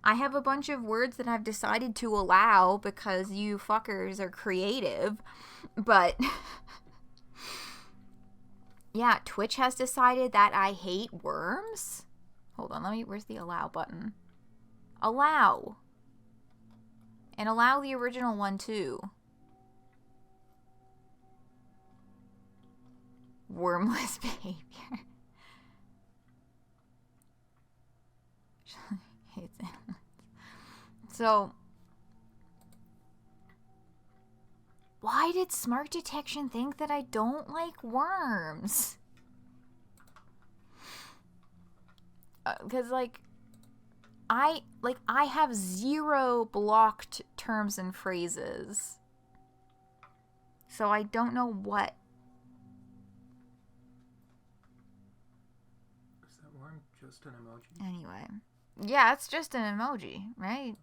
I have a bunch of words that I've decided to allow because you fuckers are creative. But yeah, Twitch has decided that I hate worms. Hold on, where's the allow button? Allow. And allow the original one too. Wormless behavior. So, why did Smart Detection think that I don't like worms? Because, I have 0 blocked terms and phrases. So I don't know what. Is that worm just an emoji? Anyway. Yeah, it's just an emoji, right?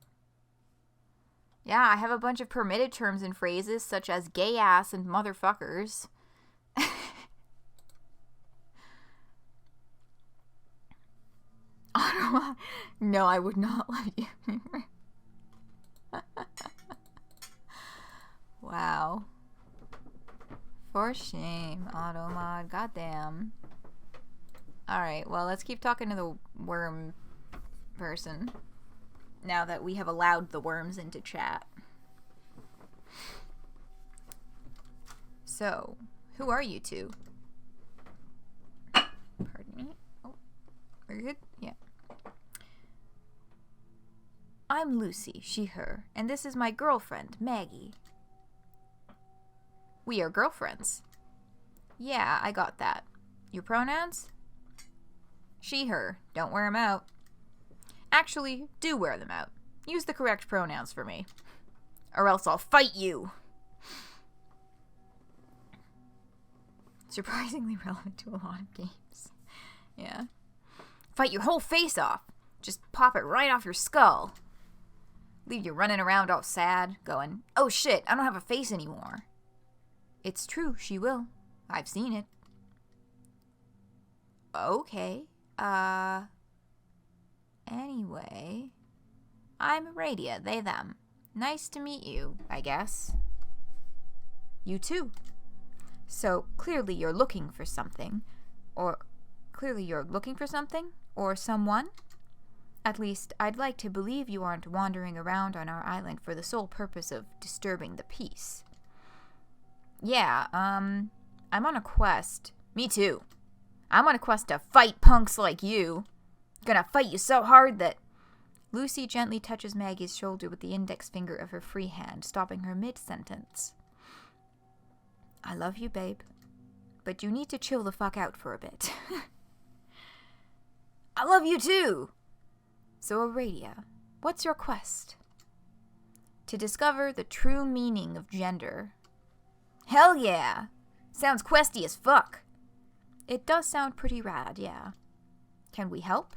Yeah, I have a bunch of permitted terms and phrases such as gay ass and motherfuckers. No, I would not love you anymore. Wow. For shame, Automod. Goddamn. Alright, well, let's keep talking to the worm person now that we have allowed the worms into chat. So, who are you two? Pardon me. Oh, we're good? Yeah. I'm Lucy, she, her, and this is my girlfriend, Maggie. We are girlfriends. Yeah, I got that. Your pronouns? She, her. Don't wear them out. Actually, do wear them out. Use the correct pronouns for me. Or else I'll fight you. Surprisingly relevant to a lot of games. Yeah. Fight your whole face off. Just pop it right off your skull. Leave you running around all sad, going, oh shit, I don't have a face anymore. It's true, she will. I've seen it. Okay. Anyway. I'm Radia, they, them. Nice to meet you, I guess. You too. So, clearly you're looking for something. Or someone? At least, I'd like to believe you aren't wandering around on our island for the sole purpose of disturbing the peace. Yeah, I'm on a quest. Me too. I'm on a quest to fight punks like you. Gonna fight you so hard that... Lucy gently touches Maggie's shoulder with the index finger of her free hand, stopping her mid-sentence. I love you, babe. But you need to chill the fuck out for a bit. I love you too! So, Aradia, what's your quest? To discover the true meaning of gender. Hell yeah! Sounds questy as fuck. It does sound pretty rad, yeah. Can we help?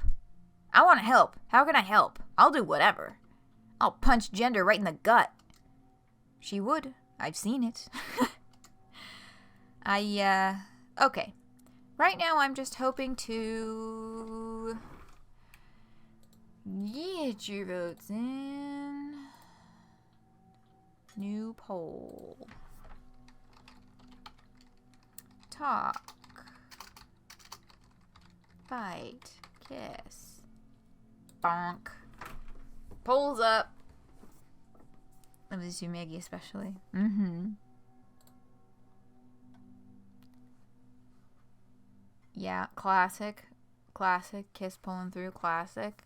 I want to help. How can I help? I'll do whatever. I'll punch gender right in the gut. She would. I've seen it. Okay. Right now I'm just hoping to... get your votes in. New poll. Talk. Fight. Kiss. Bonk. Polls up. That was you, Maggie, especially. Mm-hmm. Yeah, classic. Classic. Kiss pulling through. Classic.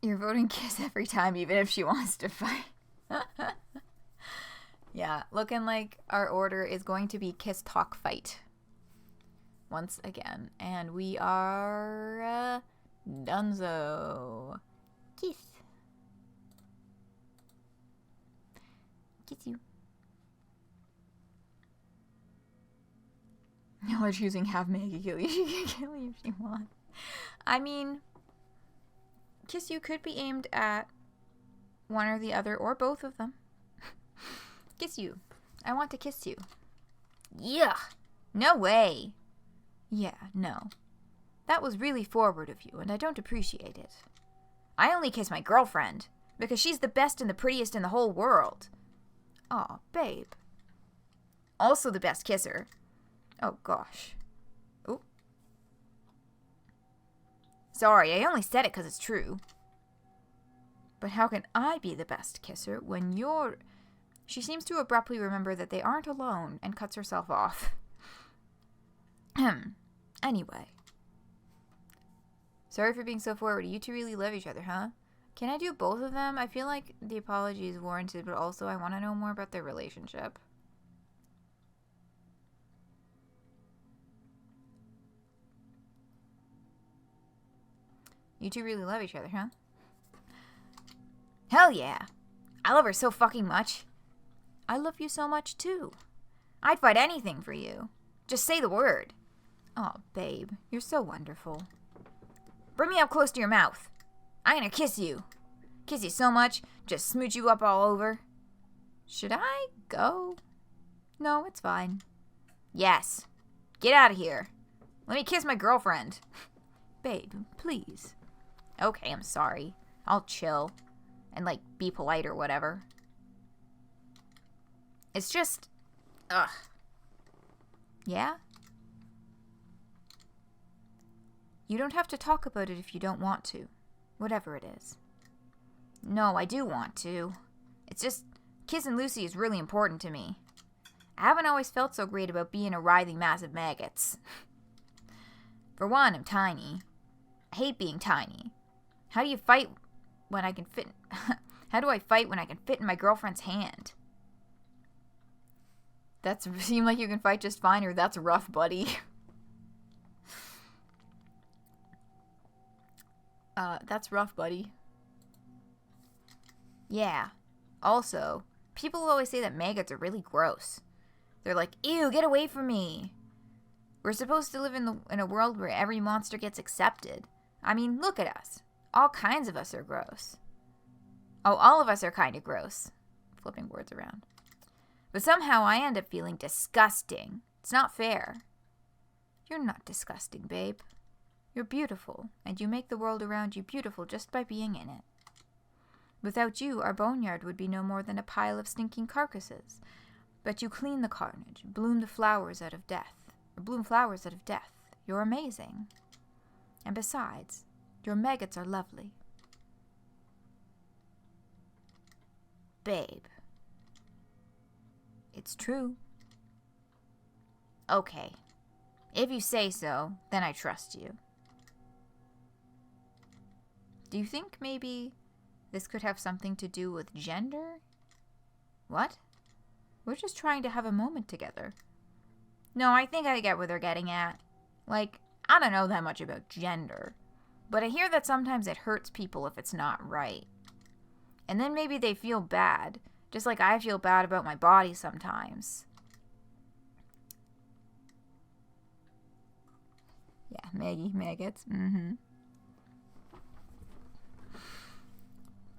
You're voting Kiss every time, even if she wants to fight. Yeah, looking like our order is going to be Kiss, Talk, Fight. Once again. And we are... Dunzo. Kiss. Kiss you. Y'all are choosing have Maggie kill you. She can kill you if she wants. I mean... Kiss you could be aimed at one or the other, or both of them. Kiss you. I want to kiss you. Yeah. No way. Yeah, no. That was really forward of you, and I don't appreciate it. I only kiss my girlfriend, because she's the best and the prettiest in the whole world. Aw, babe. Also the best kisser. Oh, gosh. Oh. Sorry, I only said it because it's true. But how can I be the best kisser when you're... She seems to abruptly remember that they aren't alone and cuts herself off. Anyway. Sorry for being so forward. You two really love each other, huh? Can I do both of them? I feel like the apology is warranted, but also I want to know more about their relationship. You two really love each other, huh? Hell yeah. I love her so fucking much. I love you so much, too. I'd fight anything for you. Just say the word. Oh, babe, you're so wonderful. Bring me up close to your mouth. I'm gonna kiss you. Kiss you so much, just smooch you up all over. Should I go? No, it's fine. Yes. Get out of here. Let me kiss my girlfriend. Babe, please. Okay, I'm sorry. I'll chill. And, like, be polite or whatever. It's just... Ugh. Yeah? You don't have to talk about it if you don't want to. Whatever it is. No, I do want to. It's just... Kissing Lucy is really important to me. I haven't always felt so great about being a writhing mass of maggots. For one, I'm tiny. I hate being tiny. How do you fight when I can fit... How do I fight when I can fit in my girlfriend's hand? That seems like you can fight just fine, or that's rough, buddy. That's rough, buddy. Yeah. Also, people always say that maggots are really gross. They're like, ew, get away from me. We're supposed to live in a world where every monster gets accepted. I mean, look at us. All kinds of us are gross. Oh, all of us are kind of gross. Flipping words around. But somehow I end up feeling disgusting. It's not fair. You're not disgusting, babe. You're beautiful, and you make the world around you beautiful just by being in it. Without you, our boneyard would be no more than a pile of stinking carcasses. But you clean the carnage, bloom flowers out of death. You're amazing. And besides, your maggots are lovely. Babe. It's true. Okay. If you say so, then I trust you. Do you think maybe this could have something to do with gender? What? We're just trying to have a moment together. No, I think I get what they're getting at. Like, I don't know that much about gender, but I hear that sometimes it hurts people if it's not right. And then maybe they feel bad, just like I feel bad about my body sometimes. Yeah, Maggie, maggots,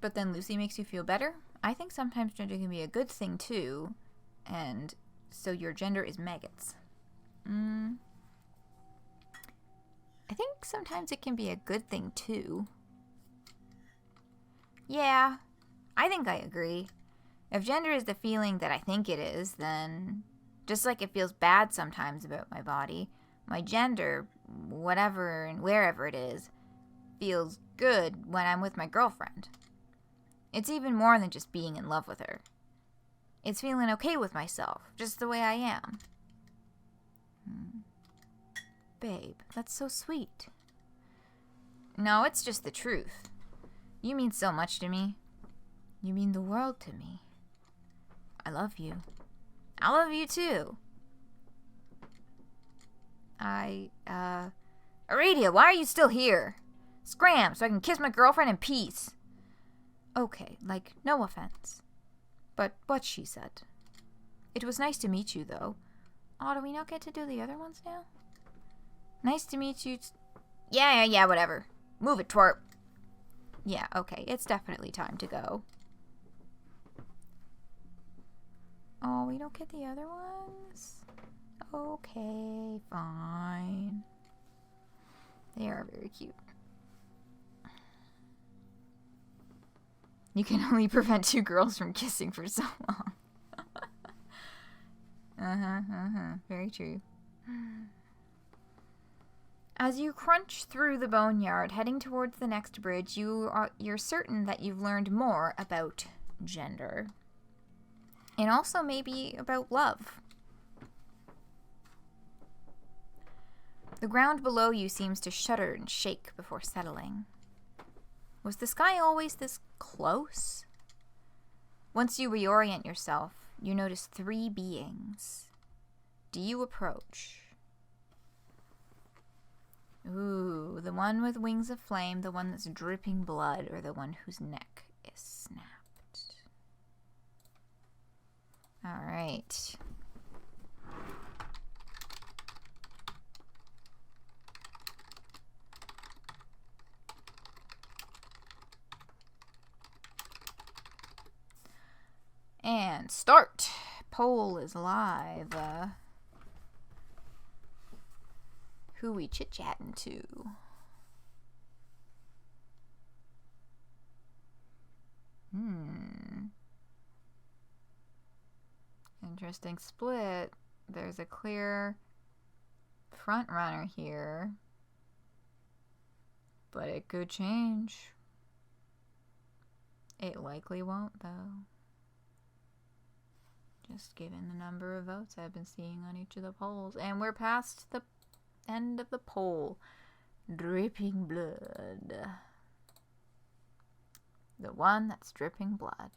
But then Lucy makes you feel better? I think sometimes gender can be a good thing too, and so your gender is maggots. I think sometimes it can be a good thing too. Yeah, I think I agree. If gender is the feeling that I think it is, then just like it feels bad sometimes about my body, my gender, whatever and wherever it is, feels good when I'm with my girlfriend. It's even more than just being in love with her. It's feeling okay with myself, just the way I am. Babe, that's so sweet. No, it's just the truth. You mean so much to me. You mean the world to me. I love you. I love you too. Aradia, why are you still here? Scram, so I can kiss my girlfriend in peace. Okay, like, no offense. But what she said. It was nice to meet you, though. Oh, do we not get to do the other ones now? Nice to meet you. Yeah, whatever. Move it, twerp. Yeah, okay, it's definitely time to go. Oh, we don't get the other ones? Okay, fine. They are very cute. You can only prevent two girls from kissing for so long. Very true. As you crunch through the boneyard, heading towards the next bridge, you're certain that you've learned more about gender. And also maybe about love. The ground below you seems to shudder and shake before settling. Was the sky always this close? Once you reorient yourself, you notice 3 beings. Do you approach? Ooh, the one with wings of flame, the one that's dripping blood, or the one whose neck is snapped. Alright. And start. Poll is live. Who we chit-chatting to? Interesting split. There's a clear front runner here. But it could change. It likely won't, though. Just given the number of votes I've been seeing on each of the polls. And we're past the end of the poll. Dripping blood. The one that's dripping blood.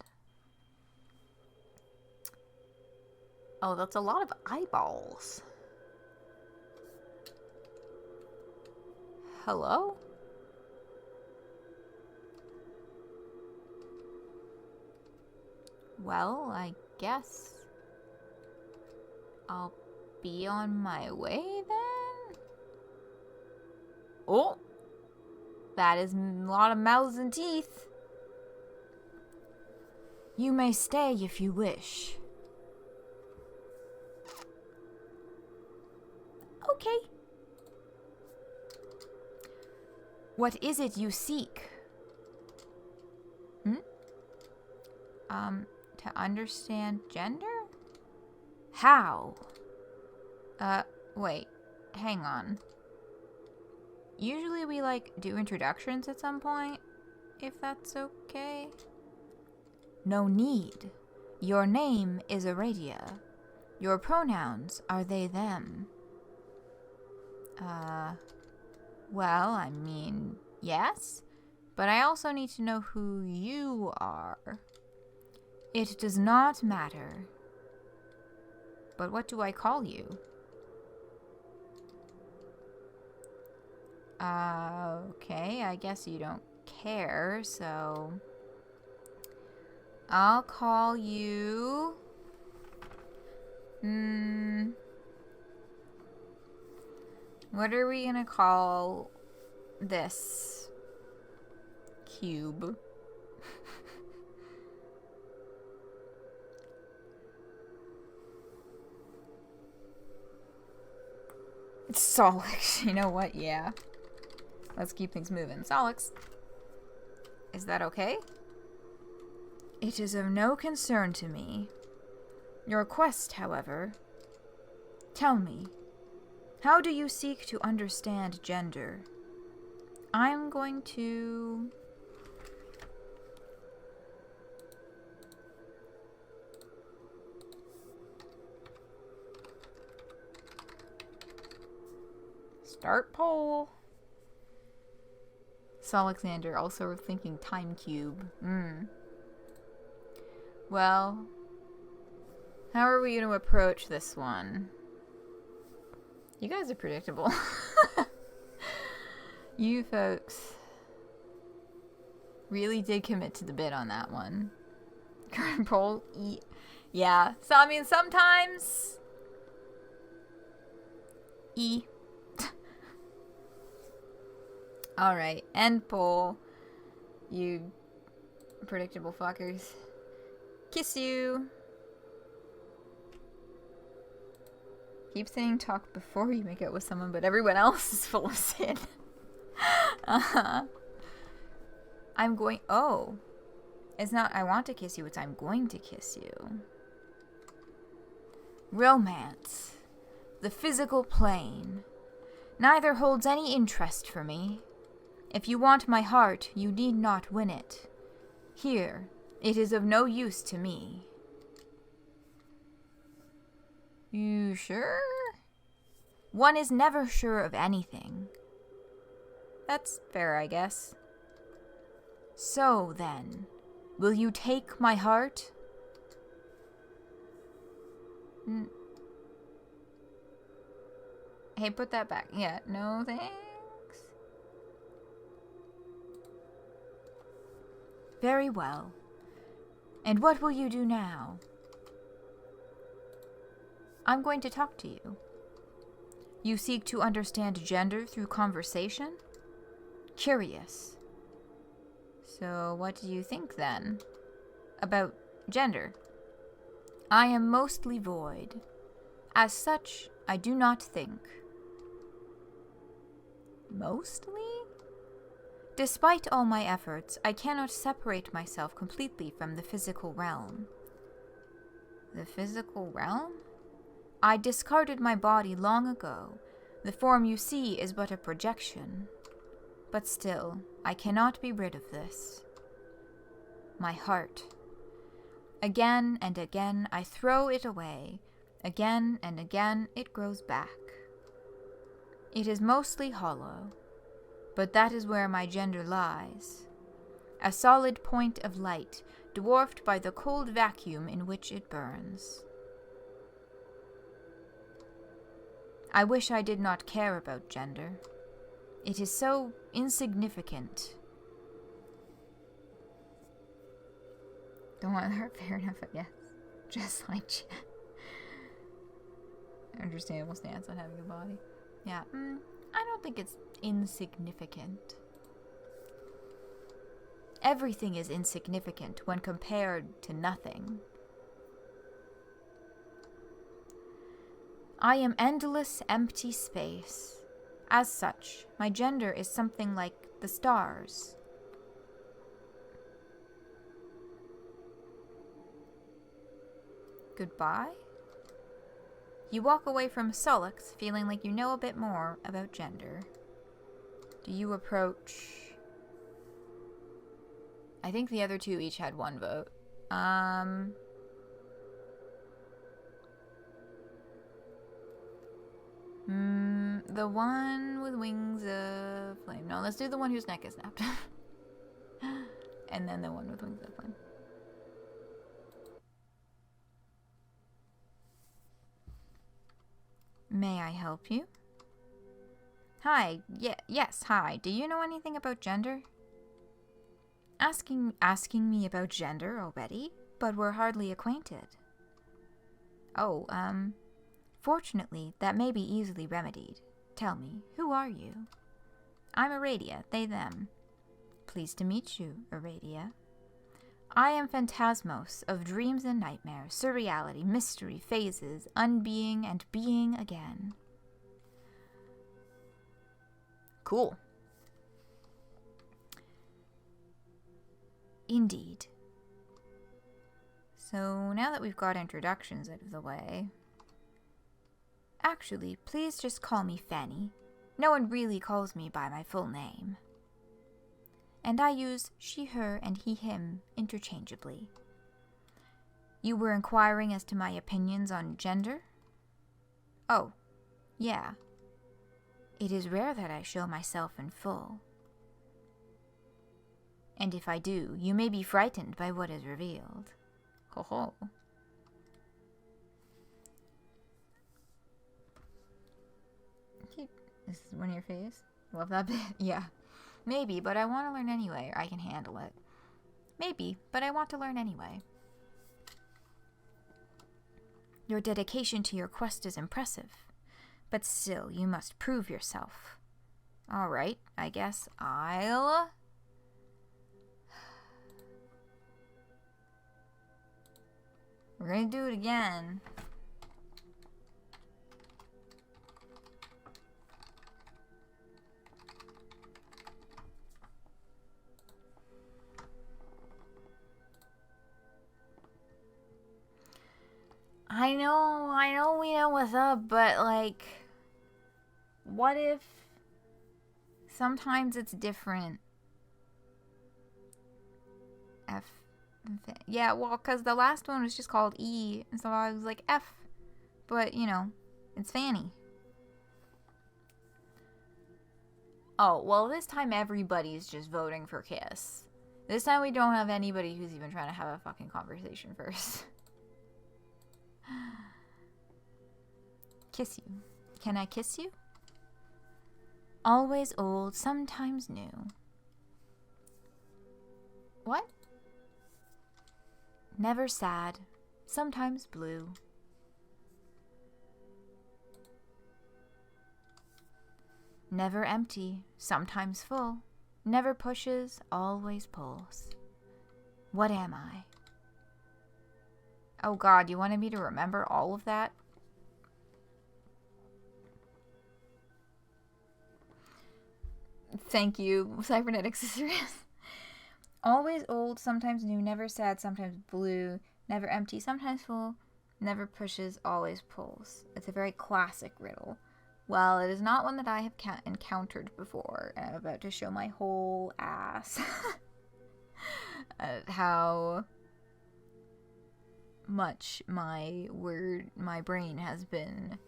Oh, that's a lot of eyeballs. Hello? Well, I guess I'll be on my way then? Oh! That is a lot of mouths and teeth. You may stay if you wish. Okay. What is it you seek? To understand gender? How? Wait. Hang on. Usually we, do introductions at some point, if that's okay. No need. Your name is Aradia. Your pronouns are they, them. Well, I mean, yes. But I also need to know who you are. It does not matter. But what do I call you? Okay, I guess you don't care, so... I'll call you... What are we gonna call this cube? It's Solix. You know what? Yeah. Let's keep things moving. Solix. Is that okay? It is of no concern to me. Your quest, however. Tell me, how do you seek to understand gender? I'm going to... Start poll. Solexander, also thinking time cube. Well, how are we going to approach this one? You guys are predictable. You folks really did commit to the bit on that one. Current poll, yeah. So, I mean, sometimes... Alright, end poll. You predictable fuckers. Kiss you. Keep saying talk before you make out with someone, but everyone else is full of sin. I'm going... Oh. It's not I want to kiss you, it's I'm going to kiss you. Romance. The physical plane. Neither holds any interest for me. If you want my heart, you need not win it. Here, it is of no use to me. You sure? One is never sure of anything. That's fair, I guess. So, then, will you take my heart? Hey, put that back. Yeah, no thanks. Very well. And what will you do now? I'm going to talk to you. You seek to understand gender through conversation? Curious. So what do you think, then? About gender? I am mostly void. As such, I do not think. Mostly? Despite all my efforts, I cannot separate myself completely from the physical realm. The physical realm? I discarded my body long ago. The form you see is but a projection. But still, I cannot be rid of this. My heart. Again and again I throw it away. Again and again it grows back. It is mostly hollow, but that is where my gender lies. A solid point of light, dwarfed by the cold vacuum in which it burns. I wish I did not care about gender. It is so insignificant. Don't want her, fair enough, yes. Just like Jen. Understandable stance on having a body. Yeah, I don't think it's insignificant. Everything is insignificant when compared to nothing. I am endless empty space. As such, my gender is something like the stars. Goodbye? You walk away from Solix feeling like you know a bit more about gender. Do you approach... I think the other two each had one vote. The one with wings of flame. No, let's do the one whose neck is snapped. And then the one with wings of flame. May I help you? Hi. Yes, hi. Do you know anything about gender? Asking me about gender already? But we're hardly acquainted. Oh, fortunately, that may be easily remedied. Tell me, who are you? I'm Aradia, they, them. Pleased to meet you, Aradia. I am Phantasmos, of dreams and nightmares, surreality, mystery, phases, unbeing, and being again. Cool. Indeed. So, now that we've got introductions out of the way... Actually, please just call me Fanny. No one really calls me by my full name. And I use she, her, and he, him interchangeably. You were inquiring as to my opinions on gender? Oh, yeah. It is rare that I show myself in full. And if I do, you may be frightened by what is revealed. Ho ho. This is one of your face? Love that bit. Yeah. Maybe, but I want to learn anyway, or I can handle it. Maybe, but I want to learn anyway. Your dedication to your quest is impressive, but still, you must prove yourself. Alright, I guess I'll... We're gonna do it again. I know we know what's up, but like, what if sometimes it's different? F. Yeah, well, because the last one was just called E, and so I was like F. But, you know, it's Fanny. Oh, well, this time everybody's just voting for Kiss. This time we don't have anybody who's even trying to have a fucking conversation first. Kiss you. Can I kiss you? Always old, sometimes new. What? Never sad, sometimes blue. Never empty, sometimes full. Never pushes, always pulls. What am I? Oh God, you wanted me to remember all of that? Thank you, Cybernetic Sisters. Always old, sometimes new, never sad, sometimes blue, never empty, sometimes full, never pushes, always pulls. It's a very classic riddle. Well, it is not one that I have encountered before, and I'm about to show my whole ass at how much my brain has been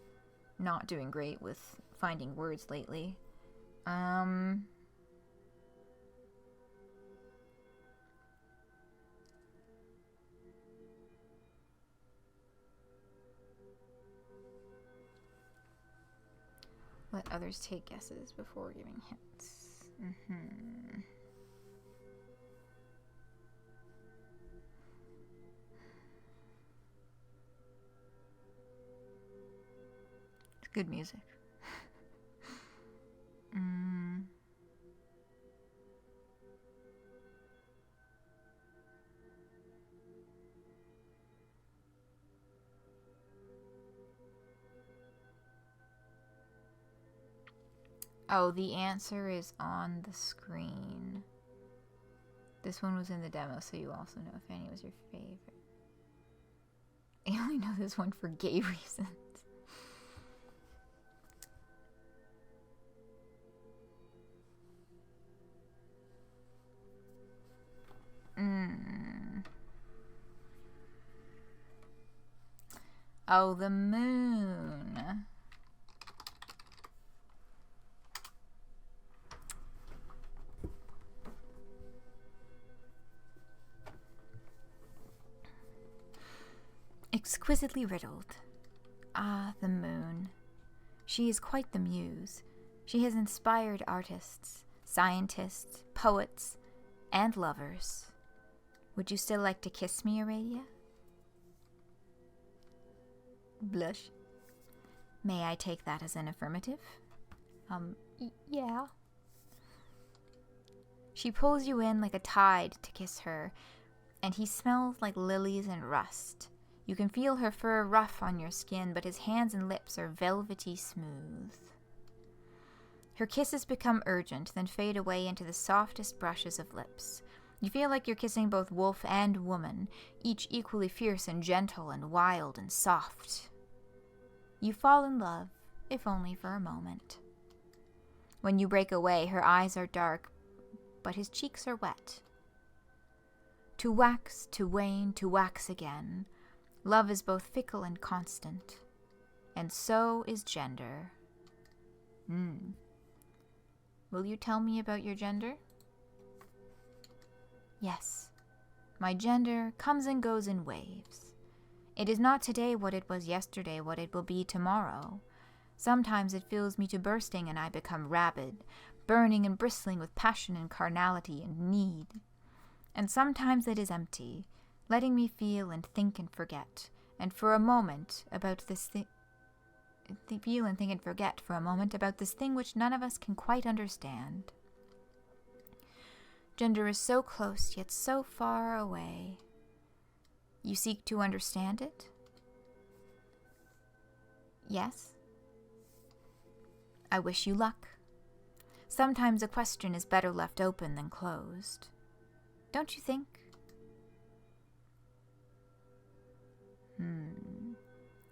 not doing great with finding words lately. Let others take guesses before giving hints. It's good music. Oh, the answer is on the screen. This one was in the demo, so you also know if Fanny was your favorite. I only know this one for gay reasons. Oh, the moon. Exquisitely riddled. Ah, the moon. She is quite the muse. She has inspired artists, scientists, poets, and lovers. Would you still like to kiss me, Aradia? Blush. May I take that as an affirmative? Yeah. She pulls you in like a tide to kiss her, and he smells like lilies and rust. You can feel her fur rough on your skin, but his hands and lips are velvety smooth. Her kisses become urgent, then fade away into the softest brushes of lips. You feel like you're kissing both wolf and woman, each equally fierce and gentle and wild and soft. You fall in love, if only for a moment. When you break away, her eyes are dark, but his cheeks are wet. To wax, to wane, to wax again. Love is both fickle and constant, and so is gender. Will you tell me about your gender? Yes. My gender comes and goes in waves. It is not today what it was yesterday, what it will be tomorrow. Sometimes it fills me to bursting and I become rabid, burning and bristling with passion and carnality and need. And sometimes it is empty, letting me feel and think and forget, and for a moment about this thing. Feel and think and forget for a moment about this thing which none of us can quite understand. Gender is so close, yet so far away. You seek to understand it? Yes? I wish you luck. Sometimes a question is better left open than closed. Don't you think?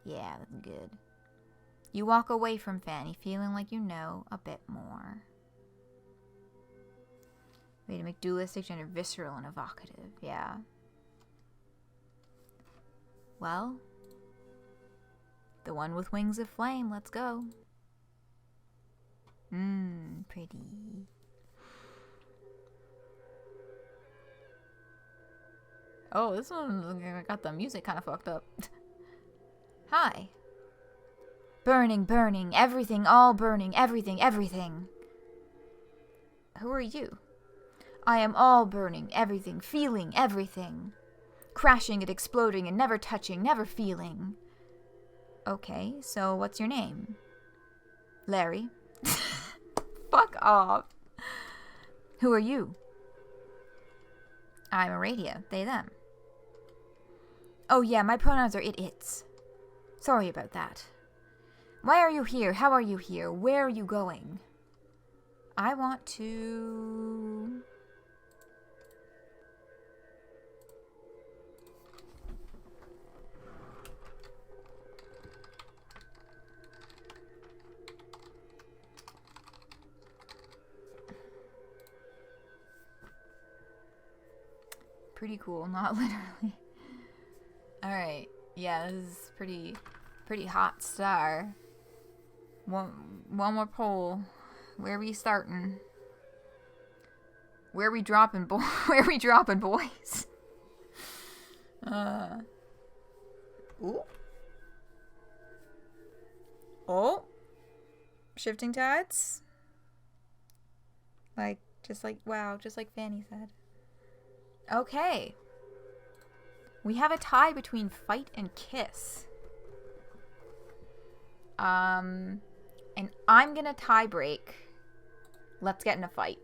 Yeah, that's good. You walk away from Fanny feeling like you know a bit more. Way to make dualistic gender visceral and evocative. Yeah. Well, the one with wings of flame. Let's go. Pretty. Oh, this one got the music kind of fucked up. Hi. Burning, burning, everything, all burning, everything, everything. Who are you? I am all burning, everything, feeling, everything. Crashing and exploding and never touching, never feeling. Okay, so what's your name? Larry. Fuck off. Who are you? I'm Aradia, they, them. Oh yeah, my pronouns are it, its. Sorry about that. Why are you here? How are you here? Where are you going? I want to... Pretty cool, not literally. Alright, yeah, this is pretty hot star. One more poll. Where are we starting? Where are we dropping, where are we dropping, boys? Ooh. Oh. Shifting tides? Wow, just like Fanny said. Okay. We have a tie between fight and kiss. And I'm gonna tie break. Let's get in a fight.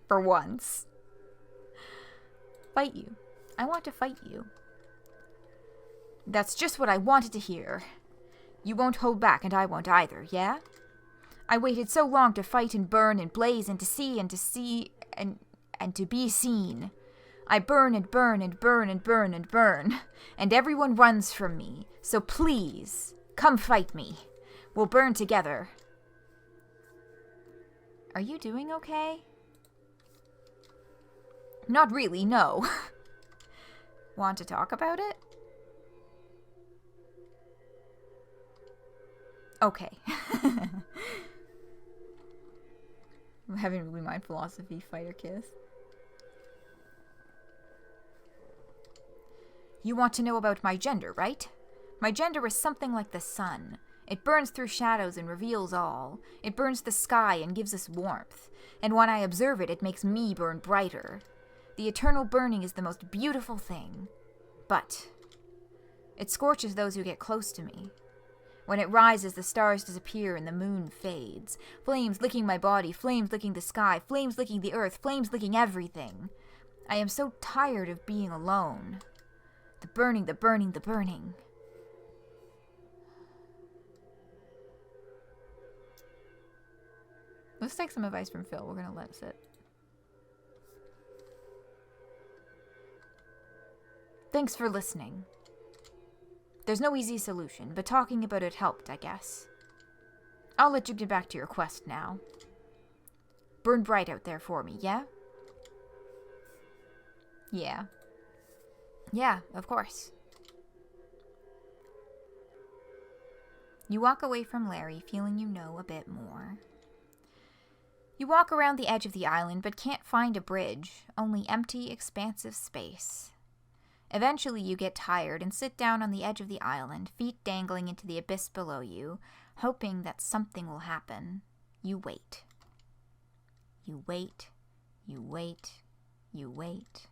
For once. Fight you. I want to fight you. That's just what I wanted to hear. You won't hold back and I won't either, yeah? I waited so long to fight and burn and blaze and to see and to be seen. I burn and burn and burn and burn and burn, and everyone runs from me. So please, come fight me. We'll burn together. Are you doing okay? Not really, no. Want to talk about it? Okay. I'm having really mind philosophy, fight or kiss. You want to know about my gender, right? My gender is something like the sun. It burns through shadows and reveals all. It burns the sky and gives us warmth. And when I observe it, it makes me burn brighter. The eternal burning is the most beautiful thing. But it scorches those who get close to me. When it rises, the stars disappear and the moon fades. Flames licking my body, flames licking the sky, flames licking the earth, flames licking everything. I am so tired of being alone. The burning, the burning, the burning. Let's take some advice from Phil. We're gonna let it sit. Thanks for listening. There's no easy solution, but talking about it helped, I guess. I'll let you get back to your quest now. Burn bright out there for me, yeah? Yeah. Yeah, of course. You walk away from Larry, feeling you know a bit more. You walk around the edge of the island, but can't find a bridge, only empty, expansive space. Eventually you get tired and sit down on the edge of the island, feet dangling into the abyss below you, hoping that something will happen. You wait. You wait. You wait. You wait.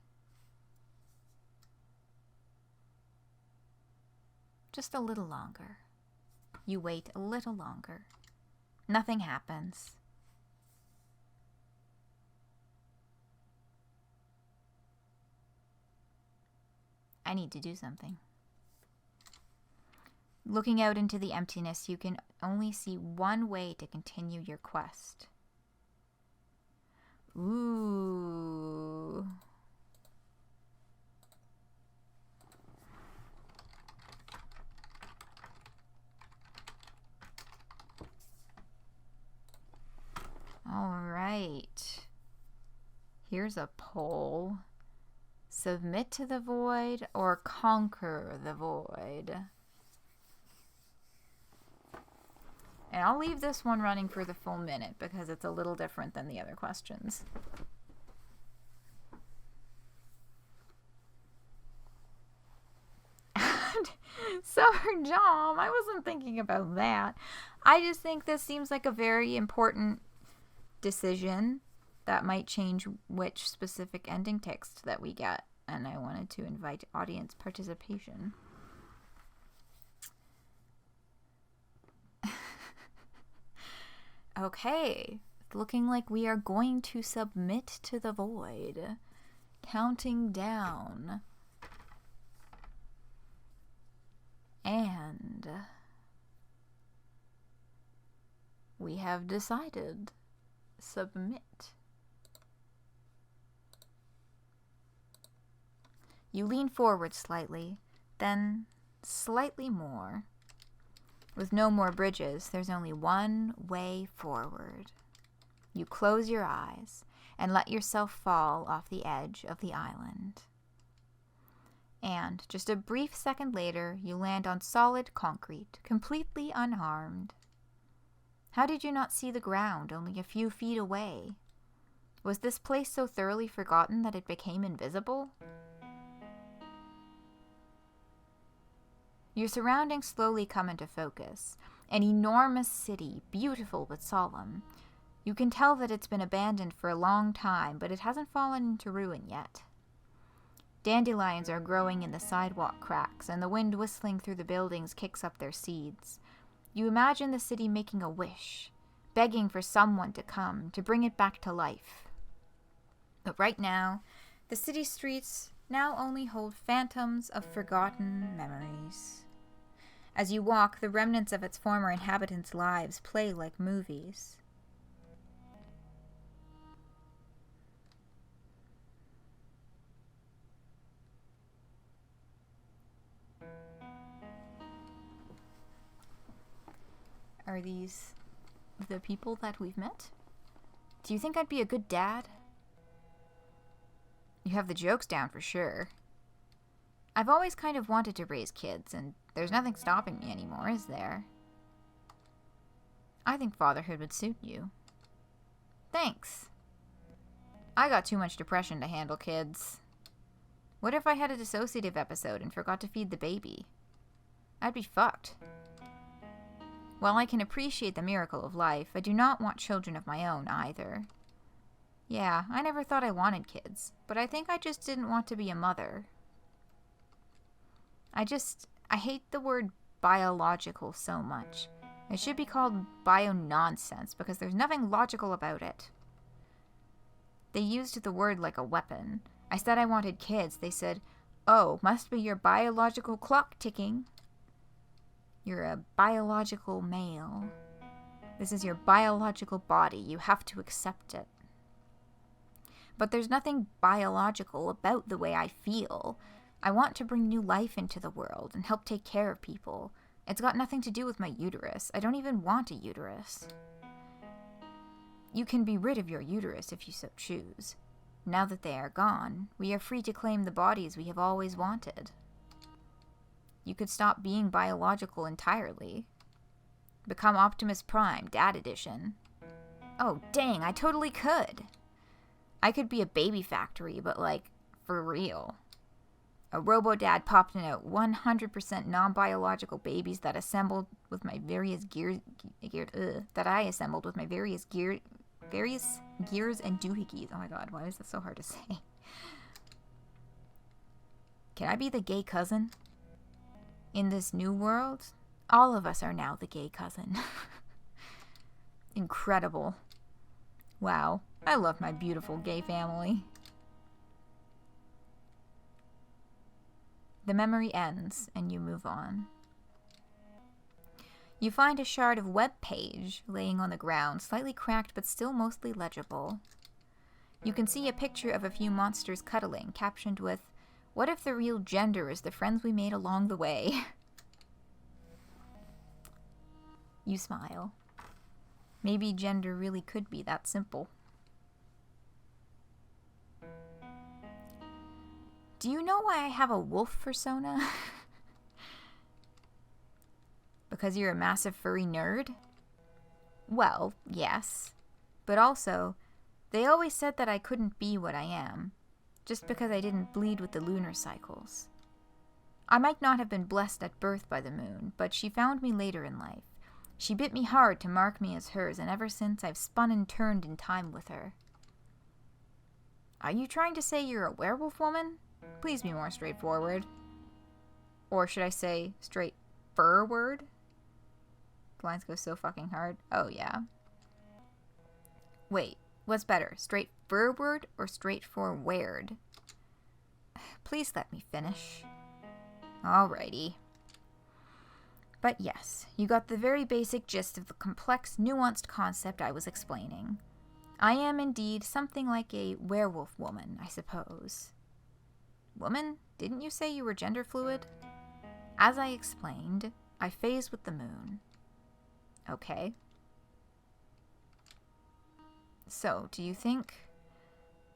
Just a little longer. You wait a little longer. Nothing happens. I need to do something. Looking out into the emptiness, you can only see one way to continue your quest. Ooh. Here's a poll. Submit to the void or conquer the void? And I'll leave this one running for the full minute because it's a little different than the other questions. Summer Jom, I wasn't thinking about that. I just think this seems like a very important decision that might change which specific ending text that we get, and I wanted to invite audience participation. Okay, looking like we are going to submit to the void. Counting down. And we have decided submit. You lean forward slightly, then slightly more. With no more bridges, there's only one way forward. You close your eyes and let yourself fall off the edge of the island. And just a brief second later, you land on solid concrete, completely unharmed. How did you not see the ground only a few feet away? Was this place so thoroughly forgotten that it became invisible? Your surroundings slowly come into focus. An enormous city, beautiful but solemn. You can tell that it's been abandoned for a long time, but it hasn't fallen into ruin yet. Dandelions are growing in the sidewalk cracks, and the wind whistling through the buildings kicks up their seeds. You imagine the city making a wish, begging for someone to come, to bring it back to life. But right now, the city streets now only hold phantoms of forgotten memories. As you walk, the remnants of its former inhabitants' lives play like movies. Are these the people that we've met? Do you think I'd be a good dad? You have the jokes down for sure. I've always kind of wanted to raise kids, and there's nothing stopping me anymore, is there? I think fatherhood would suit you. Thanks. I got too much depression to handle kids. What if I had a dissociative episode and forgot to feed the baby? I'd be fucked. While I can appreciate the miracle of life, I do not want children of my own either. Yeah, I never thought I wanted kids, but I think I just didn't want to be a mother. I hate the word biological so much. It should be called bio-nonsense because there's nothing logical about it. They used the word like a weapon. I said I wanted kids. They said, "Oh, must be your biological clock ticking. You're a biological male. This is your biological body. You have to accept it." But there's nothing biological about the way I feel. I want to bring new life into the world and help take care of people. It's got nothing to do with my uterus. I don't even want a uterus. You can be rid of your uterus if you so choose. Now that they are gone, we are free to claim the bodies we have always wanted. You could stop being biological entirely. Become Optimus Prime, Dad Edition. Oh, dang, I totally could. I could be a baby factory, but like, for real. A robo-dad popped out 100% non-biological babies that assembled with my various gears and doohickeys. Oh my god, why is that so hard to say? Can I be the gay cousin? In this new world, all of us are now the gay cousin. Incredible. Wow, I love my beautiful gay family. The memory ends, and you move on. You find a shard of web page laying on the ground, slightly cracked but still mostly legible. You can see a picture of a few monsters cuddling, captioned with, "What if the real gender is the friends we made along the way?" You smile. Maybe gender really could be that simple. Do you know why I have a wolf persona? Because you're a massive furry nerd? Well, yes. But also, they always said that I couldn't be what I am, just because I didn't bleed with the lunar cycles. I might not have been blessed at birth by the moon, but she found me later in life. She bit me hard to mark me as hers, and ever since I've spun and turned in time with her. Are you trying to say you're a werewolf woman? Please be more straightforward. Or should I say straight fur-word? The lines go so fucking hard. Oh, yeah. Wait, what's better? Straight fur-word or straight forward? Please let me finish. Alrighty. But yes, you got the very basic gist of the complex, nuanced concept I was explaining. I am indeed something like a werewolf woman, I suppose. Woman? Didn't you say you were gender fluid? As I explained, I phase with the moon. Okay. So, do you think,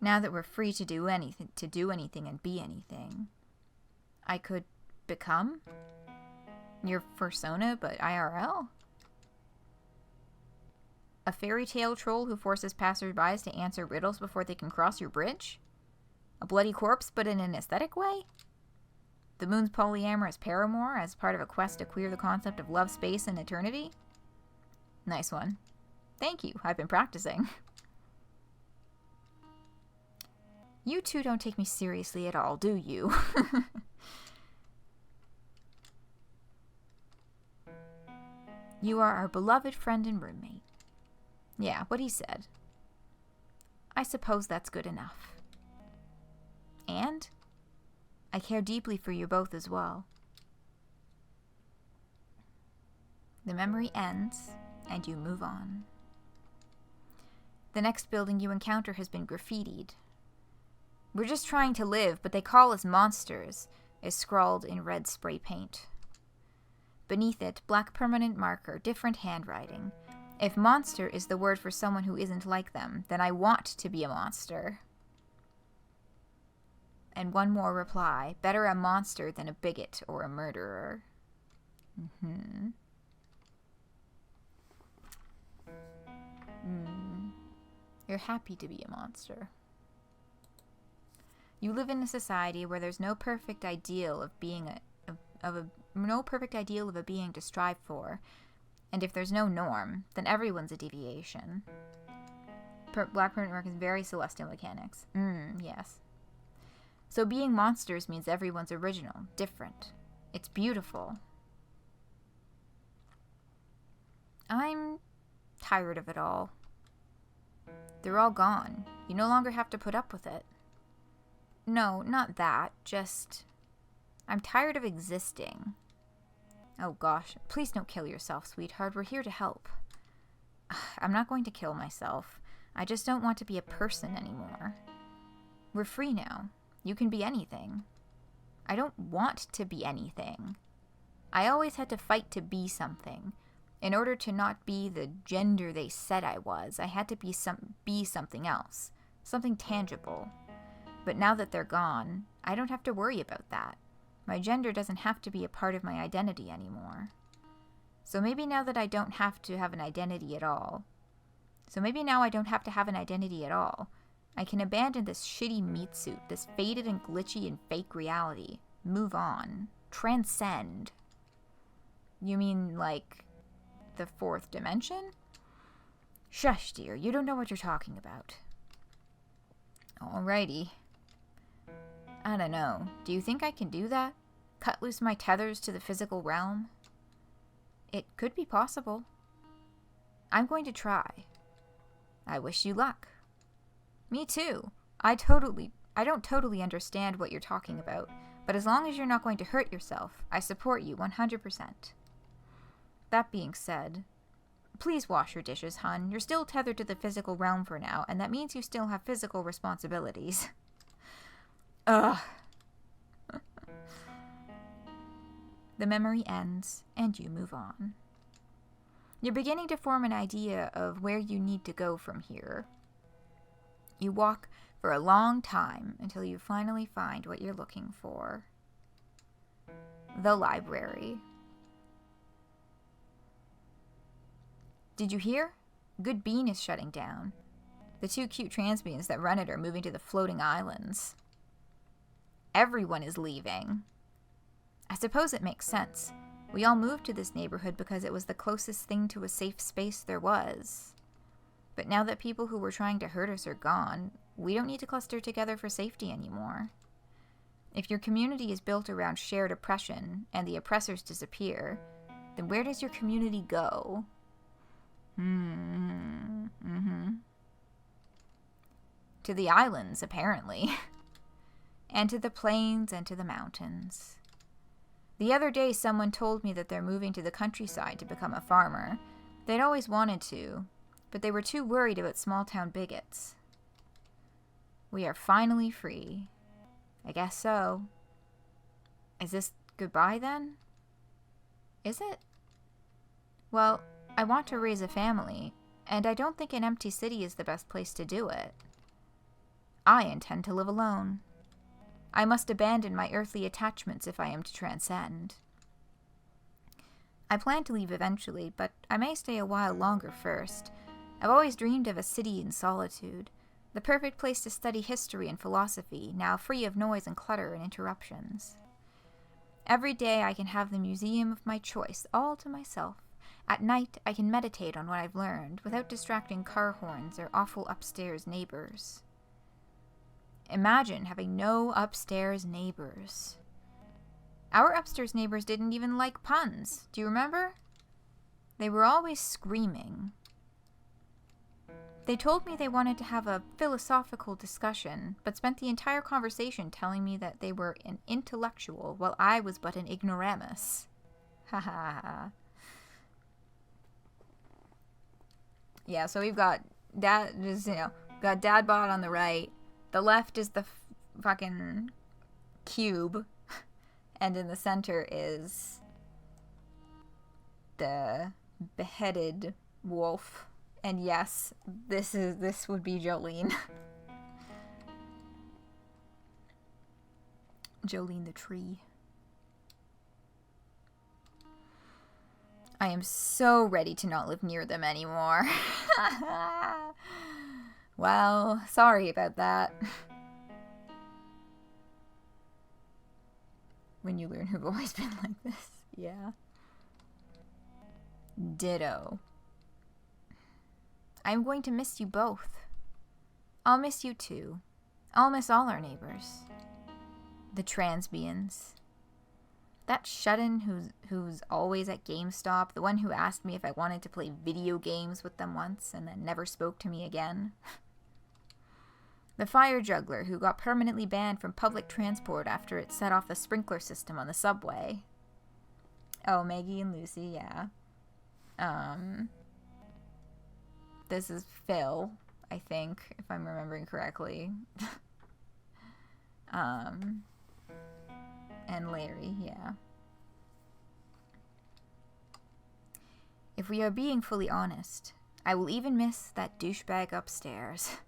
now that we're free to do anything and be anything, I could become your persona, but IRL? A fairy tale troll who forces passersby to answer riddles before they can cross your bridge? A bloody corpse, but in an aesthetic way? The moon's polyamorous paramour as part of a quest to clear the concept of love, space, and eternity? Nice one. Thank you, I've been practicing. You two don't take me seriously at all, do you? You are our beloved friend and roommate. Yeah, what he said. I suppose that's good enough. And I care deeply for you both as well. The memory ends, and you move on. The next building you encounter has been graffitied. We're just trying to live, but they call us monsters, is scrawled in red spray paint. Beneath it, black permanent marker, different handwriting. If monster is the word for someone who isn't like them, then I want to be a monster. And one more reply, better a monster than a bigot or a murderer. You're happy to be a monster. You live in a society where there's no perfect ideal of being no perfect ideal of a being to strive for, and if there's no norm, then everyone's a deviation. Black permanent mark is very celestial mechanics. Yes. So being monsters means everyone's original, different. It's beautiful. I'm tired of it all. They're all gone. You no longer have to put up with it. No, not that. Just, I'm tired of existing. Oh gosh, please don't kill yourself, sweetheart. We're here to help. I'm not going to kill myself. I just don't want to be a person anymore. We're free now. You can be anything. I don't want to be anything. I always had to fight to be something. In order to not be the gender they said I was, I had to be something else. Something tangible. But now that they're gone, I don't have to worry about that. My gender doesn't have to be a part of my identity anymore. So maybe now that I don't have to have an identity at all. I can abandon this shitty meat suit, this faded and glitchy and fake reality. Move on. Transcend. You mean, like, the fourth dimension? Shush, dear. You don't know what you're talking about. Alrighty. I don't know. Do you think I can do that? Cut loose my tethers to the physical realm? It could be possible. I'm going to try. I wish you luck. Me too. I don't totally understand what you're talking about, but as long as you're not going to hurt yourself, I support you 100%. That being said, please wash your dishes, hun. You're still tethered to the physical realm for now, and that means you still have physical responsibilities. Ugh. The memory ends, and you move on. You're beginning to form an idea of where you need to go from here. You walk for a long time until you finally find what you're looking for. The library. Did you hear? Good Bean is shutting down. The 2 cute transbians that run it are moving to the floating islands. Everyone is leaving. I suppose it makes sense. We all moved to this neighborhood because it was the closest thing to a safe space there was. But now that people who were trying to hurt us are gone, we don't need to cluster together for safety anymore. If your community is built around shared oppression and the oppressors disappear, then where does your community go? To the islands, apparently. And to the plains and to the mountains. The other day, someone told me that they're moving to the countryside to become a farmer. They'd always wanted to, but they were too worried about small-town bigots. We are finally free. I guess so. Is this goodbye, then? Is it? Well, I want to raise a family, and I don't think an empty city is the best place to do it. I intend to live alone. I must abandon my earthly attachments if I am to transcend. I plan to leave eventually, but I may stay a while longer first. I've always dreamed of a city in solitude, the perfect place to study history and philosophy, now free of noise and clutter and interruptions. Every day I can have the museum of my choice all to myself. At night I can meditate on what I've learned without distracting car horns or awful upstairs neighbors. Imagine having no upstairs neighbors. Our upstairs neighbors didn't even like puns. Do you remember? They were always screaming. They told me they wanted to have a philosophical discussion, but spent the entire conversation telling me that they were an intellectual while I was but an ignoramus. Ha ha ha. Yeah, so we've got got Dadbot on the right. The left is the fucking cube, and in the center is the beheaded wolf. And yes, this would be Jolene. Jolene the tree. I am so ready to not live near them anymore. Well, sorry about that. When you learn who've always been like this. Yeah. Ditto. I'm going to miss you both. I'll miss you too. I'll miss all our neighbors. The transbians. That shut-in who's always at GameStop, the one who asked me if I wanted to play video games with them once and then never spoke to me again. The fire juggler who got permanently banned from public transport after it set off the sprinkler system on the subway. Oh, Maggie and Lucy, yeah. This is Phil, I think, if I'm remembering correctly. And Larry, yeah. If we are being fully honest, I will even miss that douchebag upstairs.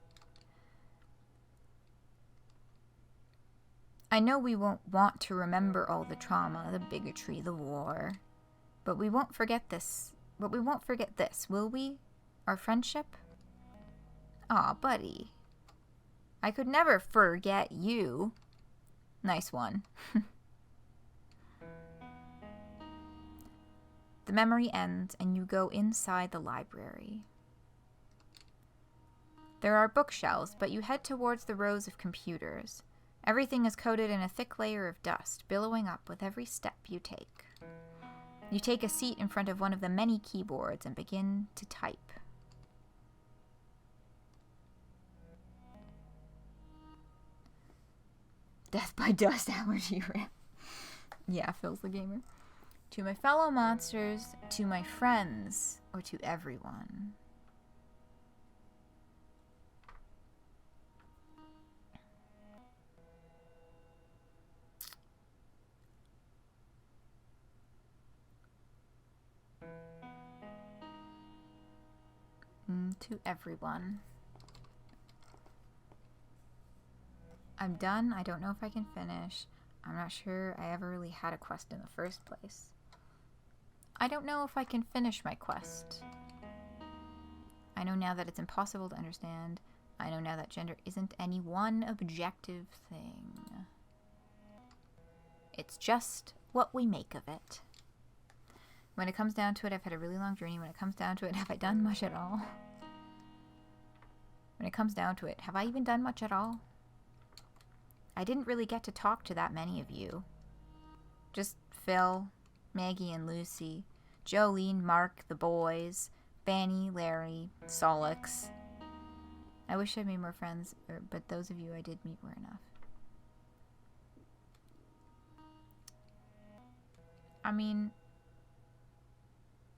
I know we won't want to remember all the trauma, the bigotry, the war. But we won't forget this. Will we? Our friendship? Aw, buddy. I could never forget you. Nice one. The memory ends and you go inside the library. There are bookshelves, but you head towards the rows of computers. Everything is coated in a thick layer of dust, billowing up with every step you take. You take a seat in front of one of the many keyboards and begin to type. Death by dust allergy rip. Yeah, Phil's the gamer. To my fellow monsters, to my friends, or to everyone. To everyone. I'm done. I don't know if I can finish. I'm not sure I ever really had a quest in the first place. I don't know if I can finish my quest. I know now that it's impossible to understand. I know now that gender isn't any one objective thing. It's just what we make of it. When it comes down to it, I've had a really long journey. When it comes down to it, have I done much at all? When it comes down to it, have I even done much at all? I didn't really get to talk to that many of you. Just Phil, Maggie and Lucy, Jolene, Mark, the boys, Fanny, Larry, Solix. I wish I made more friends, but those of you I did meet were enough. I mean,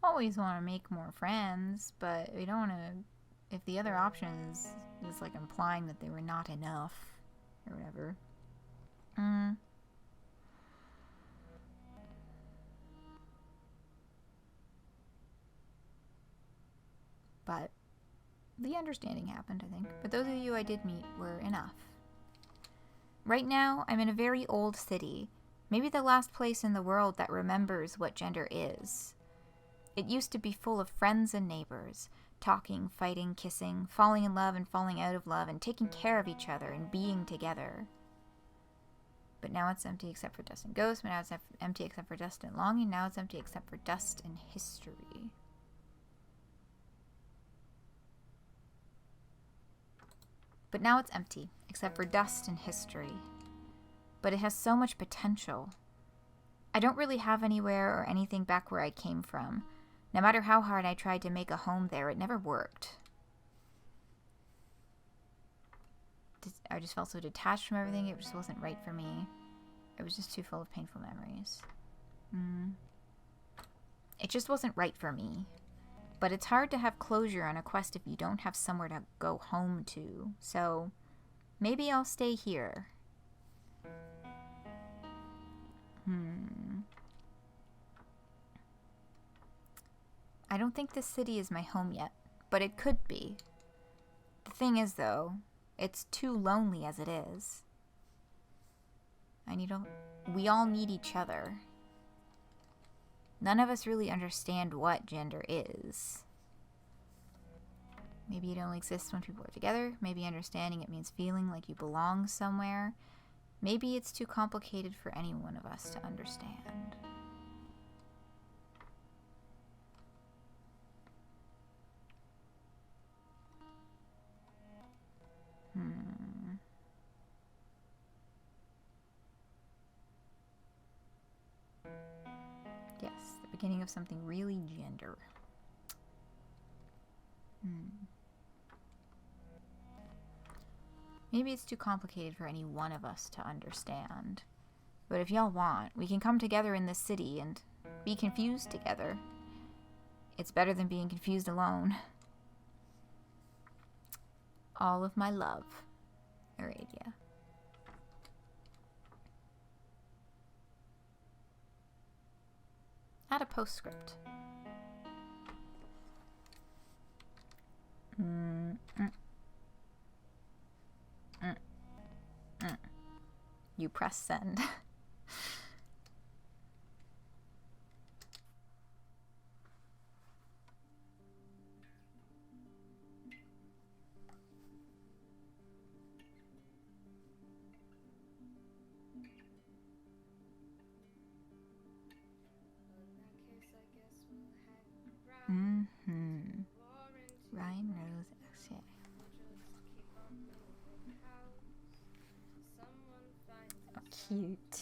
always want to make more friends, but we don't want to, if the other option is like implying that they were not enough, or whatever. But the understanding happened, I think. But those of you I did meet were enough. Right now, I'm in a very old city. Maybe the last place in the world that remembers what gender is. It used to be full of friends and neighbors, talking, fighting, kissing, falling in love and falling out of love, and taking care of each other and being together. But now it's empty except for dust and ghosts. But now it's empty except for dust and longing. Now it's empty except for dust and history. But now it's empty except for dust and history. But it has so much potential. I don't really have anywhere or anything back where I came from. No matter how hard I tried to make a home there, it never worked. I just felt so detached from everything. It just wasn't right for me. It was just too full of painful memories. It just wasn't right for me. But it's hard to have closure on a quest if you don't have somewhere to go home to. So maybe I'll stay here. I don't think this city is my home yet, but it could be. The thing is, though, it's too lonely as it is. We all need each other. None of us really understand what gender is. Maybe it only exists when people are together. Maybe understanding it means feeling like you belong somewhere. Maybe it's too complicated for any one of us to understand. Yes, the beginning of something really gender. Maybe it's too complicated for any one of us to understand. But if y'all want, we can come together in this city and be confused together. It's better than being confused alone. All of my love, Aradia. Add a postscript. You press send. Ryan Rose Aceae. Oh, cute.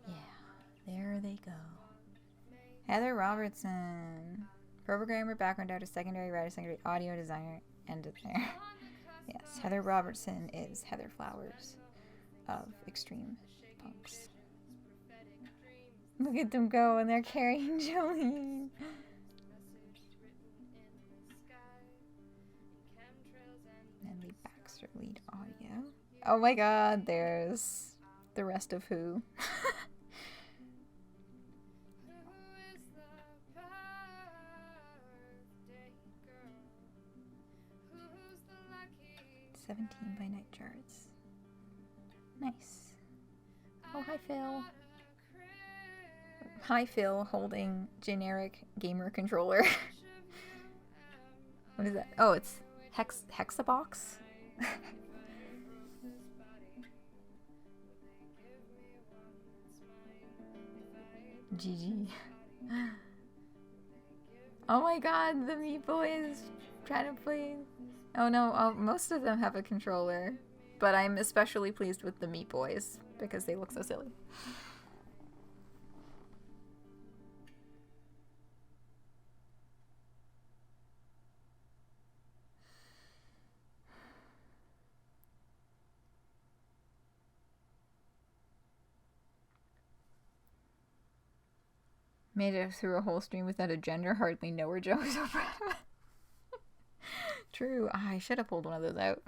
Yeah, there they go. Heather Robertson. Programmer, background artist, secondary writer, secondary audio designer, ended there. Yes, Heather Robertson is Heather Flowers of Extreme Punks. Look at them go, and they're carrying Jolene. And Lee Baxter, lead audio. Oh my god, there's the rest of Who. 17 by night charts. Nice. Oh, hi, Phil. Hi, Phil, holding generic gamer controller. What is that? Oh, it's Hexabox? GG. Oh my god, the Meat Boys trying to play. Oh no, most of them have a controller. But I'm especially pleased with the Meat Boys because they look so silly. Made it through a whole stream without a gender, hardly know her. Joe was so proud of it. True. I should have pulled one of those out.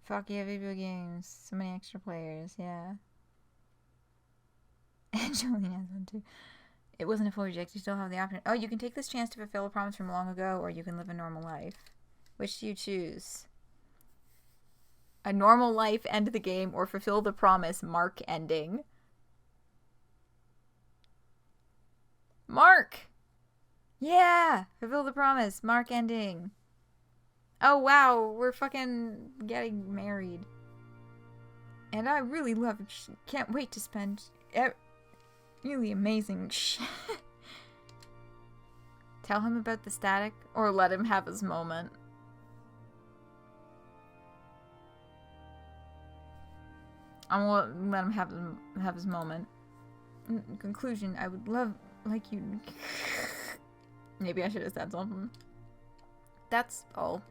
Fuck yeah, video games. So many extra players, yeah. Angelina has one too. It wasn't a full reject, you still have the option. Oh, you can take this chance to fulfill a promise from long ago, or you can live a normal life. Which do you choose? A normal life, end the game, or fulfill the promise, mark ending. Mark! Yeah! Fulfill the promise, mark ending. Oh wow, we're fucking getting married. And I really love it. Can't wait to spend really amazing shit. Tell him about the static, or let him have his moment. I'm gonna let him have his moment. In conclusion, I would love, like you... Maybe I should have said something. That's all.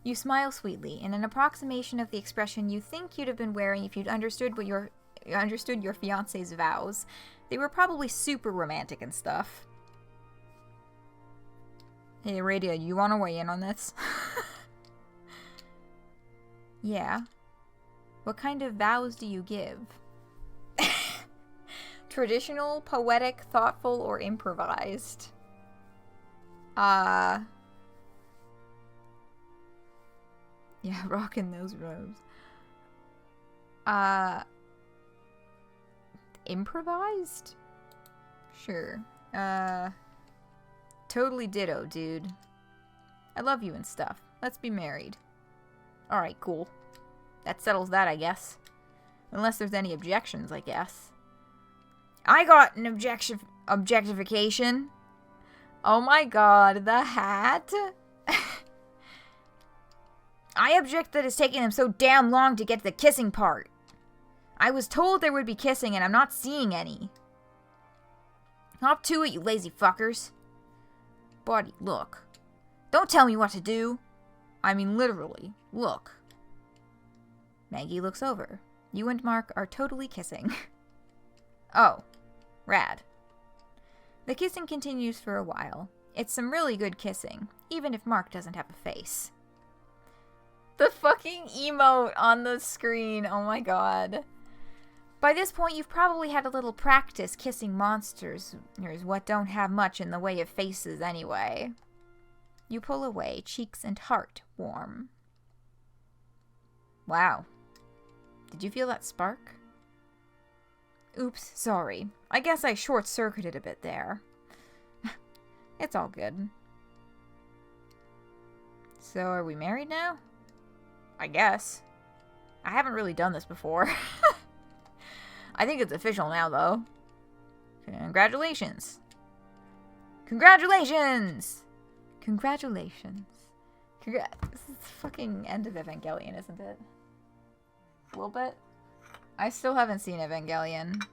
You smile sweetly, in an approximation of the expression you think you'd have been wearing if you'd understood your fiancé's vows. They were probably super romantic and stuff. Hey, Radio, you want to weigh in on this? Yeah. What kind of vows do you give? Traditional, poetic, thoughtful, or improvised? Yeah, rocking those robes. Improvised? Sure. Totally ditto, dude. I love you and stuff. Let's be married. Alright, cool. That settles that, I guess. Unless there's any objections, I guess. I got an objectification. Oh my god, the hat? I object that it's taking them so damn long to get to the kissing part. I was told there would be kissing and I'm not seeing any. Hop to it, you lazy fuckers. Buddy, look. Don't tell me what to do. I mean literally, look. Maggie looks over. You and Mark are totally kissing. Oh, rad. The kissing continues for a while. It's some really good kissing, even if Mark doesn't have a face. The fucking emote on the screen, oh my god. By this point, you've probably had a little practice kissing monsters, what don't have much in the way of faces anyway. You pull away, cheeks and heart warm. Wow. Did you feel that spark? Oops, sorry. I guess I short-circuited a bit there. It's all good. So, are we married now? I guess. I haven't really done this before. I think it's official now, though. Congratulations. Congratulations! Congratulations. This is the fucking end of Evangelion, isn't it? A little bit? I still haven't seen Evangelion.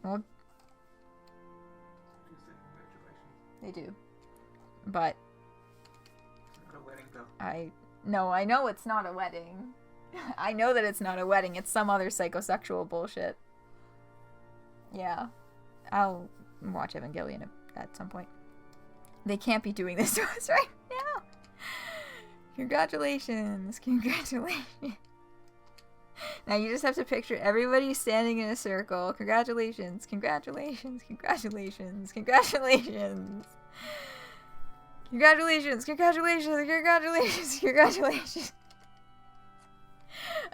Well, they do. But It's not a wedding, though. I know it's not a wedding. I know that it's not a wedding. It's some other psychosexual bullshit. Yeah. I'll watch Evangelion at some point. They can't be doing this to us right now. Congratulations. Congratulations. Now you just have to picture everybody standing in a circle. Congratulations. Congratulations. Congratulations. Congratulations. Congratulations, congratulations, congratulations, congratulations.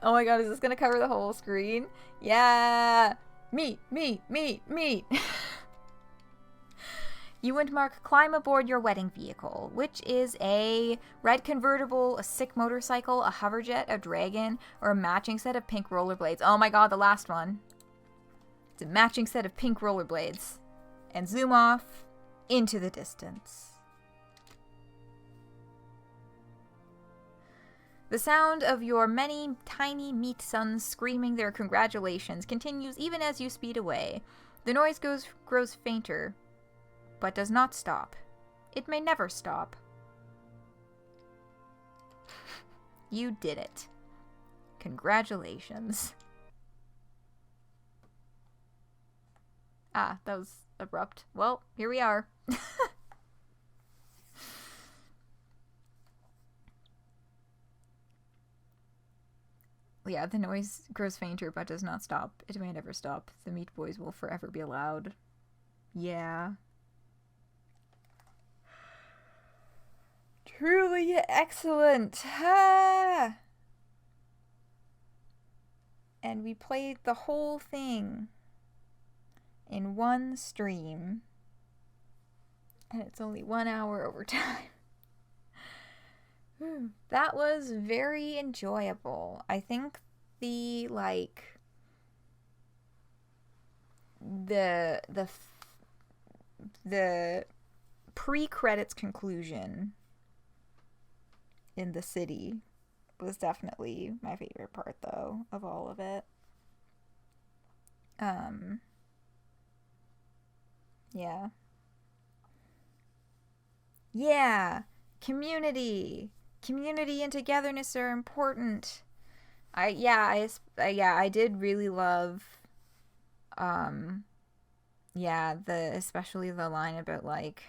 Oh my god, is this gonna cover the whole screen? Yeah! Meet, meet, meet, meet! You and Mark climb aboard your wedding vehicle, which is a red convertible, a sick motorcycle, a hoverjet, a dragon, or a matching set of pink rollerblades. Oh my god, the last one. It's a matching set of pink rollerblades. And zoom off into the distance. The sound of your many tiny meat sons screaming their congratulations continues even as you speed away. The noise grows fainter, but does not stop. It may never stop. You did it. Congratulations. Ah, that was abrupt. Well, here we are. Yeah, the noise grows fainter but does not stop. It may never stop. The Meat Boys will forever be loud. Yeah. Truly excellent. Ah! And we played the whole thing in one stream. And it's only 1 hour over time. That was very enjoyable. I think the pre-credits conclusion in the city was definitely my favorite part, though, of all of it. Yeah. Yeah! Community and togetherness are important. I did really love, especially the line about, like,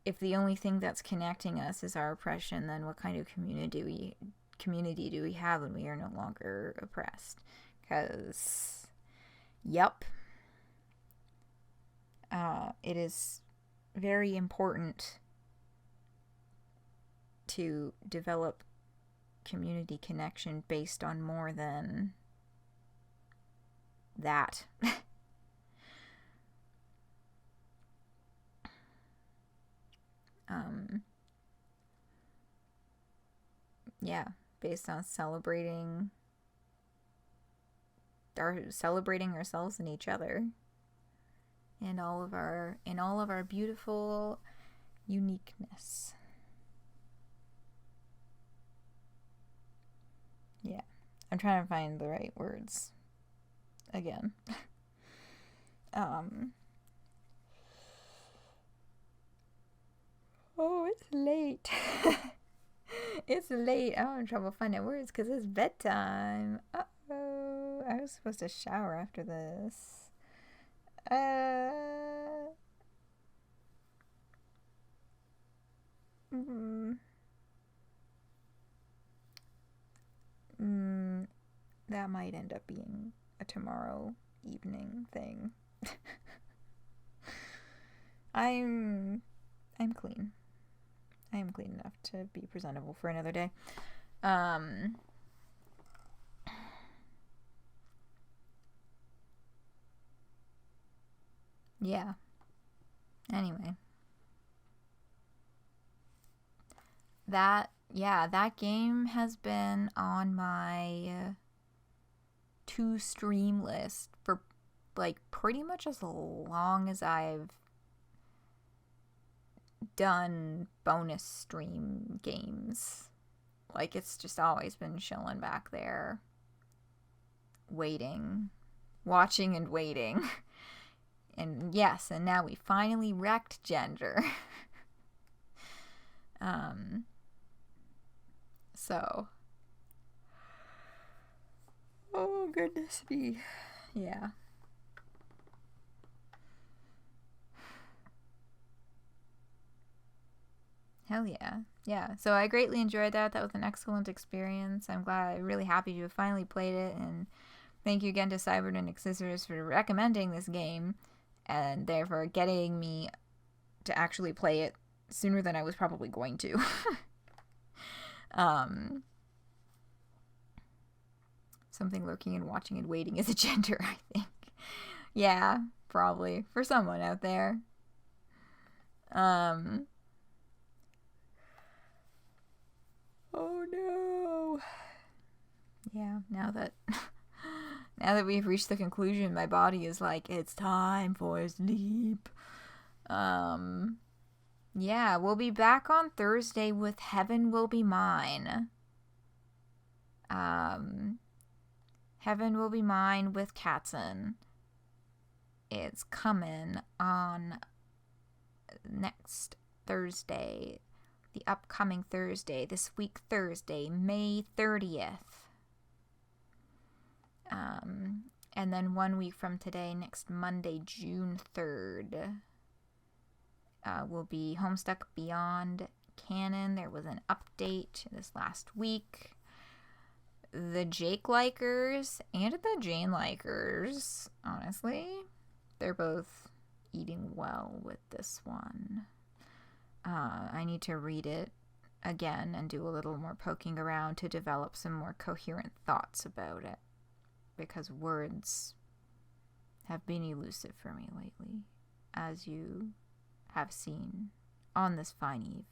if the only thing that's connecting us is our oppression, then what kind of community do we have when we are no longer oppressed? Because, yep, it is very important to develop community connection based on more than that. Based on celebrating ourselves and each other and all of our beautiful uniqueness. Yeah, I'm trying to find the right words again. Oh, it's late. It's late. I'm having trouble finding words because it's bedtime. Uh-oh. I was supposed to shower after this. That might end up being a tomorrow evening thing. I'm clean. I am clean enough to be presentable for another day. Yeah. Anyway. That game has been on my to stream list for, like, pretty much as long as I've done bonus stream games. Like, it's just always been chilling back there, waiting, watching and waiting. And yes, and now we finally wrecked Gender. So, oh goodness me. Yeah. Hell yeah. Yeah, so I greatly enjoyed that. That was an excellent experience. I'm really happy to have finally played it, and thank you again to Cybernetics Scissors for recommending this game, and therefore getting me to actually play it sooner than I was probably going to. Something lurking and watching and waiting is a gender, I think. Yeah, probably. For someone out there. Oh no. Yeah, now that we've reached the conclusion, my body is like, it's time for sleep. Yeah, we'll be back on Thursday with Heaven Will Be Mine. Heaven Will Be Mine with Katzen. It's coming on next Thursday. The upcoming Thursday. This week Thursday, May 30th. And then 1 week from today, next Monday, June 3rd, will be Homestuck Beyond Canon. There was an update this last week. The Jake likers and the Jane likers, honestly, they're both eating well with this one. I need to read it again and do a little more poking around to develop some more coherent thoughts about it, because words have been elusive for me lately, as you have seen on this fine eve.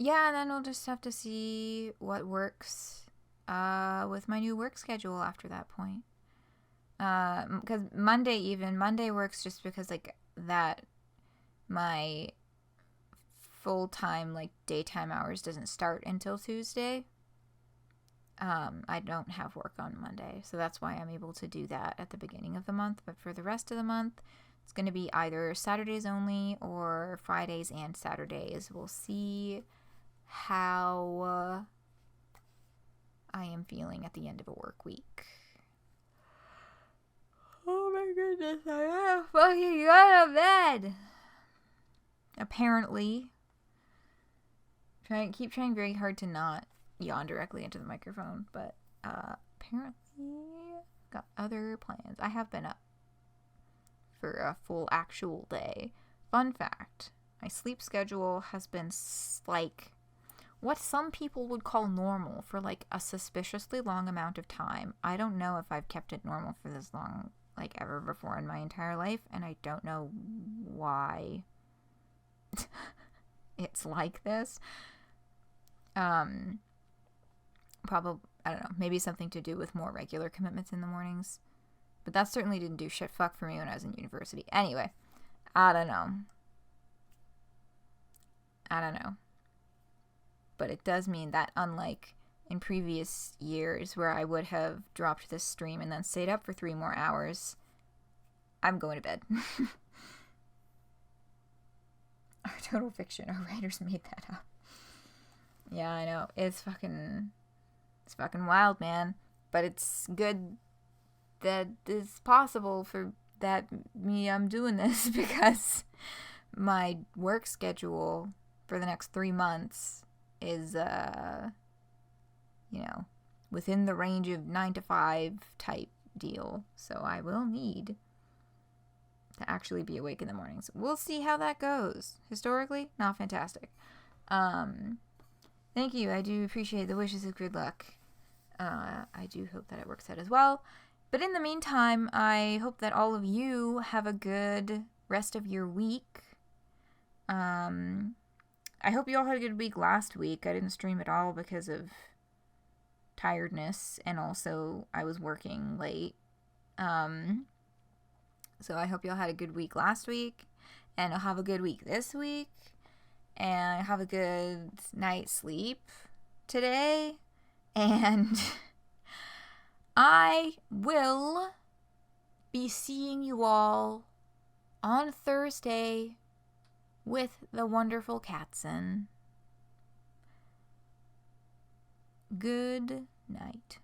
Yeah, and then we'll just have to see what works with my new work schedule after that point. Because Monday works just because, like, that my full-time, like, daytime hours doesn't start until Tuesday. I don't have work on Monday, so that's why I'm able to do that at the beginning of the month. But for the rest of the month, it's going to be either Saturdays only or Fridays and Saturdays. We'll see how I am feeling at the end of a work week. Oh my goodness, I gotta fucking go to bed. Apparently. Keep trying very hard to not yawn directly into the microphone, but apparently got other plans. I have been up for a full actual day. Fun fact, my sleep schedule has been like what some people would call normal for like a suspiciously long amount of time. I don't know if I've kept it normal for this long like ever before in my entire life, and I don't know why it's like this. Probably, I don't know, maybe something to do with more regular commitments in the mornings. But that certainly didn't do shit fuck for me when I was in university. Anyway, I don't know. But it does mean that unlike in previous years where I would have dropped this stream and then stayed up for 3 more hours, I'm going to bed. Total fiction. Our writers made that up. Yeah, I know. It's fucking wild, man. But it's good that it's possible for that I'm doing this because my work schedule for the next 3 months is, within the range of 9 to 5 type deal. So I will need to actually be awake in the mornings. We'll see how that goes. Historically, not fantastic. Thank you. I do appreciate the wishes of good luck. I do hope that it works out as well. But in the meantime, I hope that all of you have a good rest of your week. I hope you all had a good week last week. I didn't stream at all because of tiredness, and also I was working late. So I hope you all had a good week last week, and I'll have a good week this week, and have a good night's sleep today, and I will be seeing you all on Thursday with the wonderful Katzen. Good night.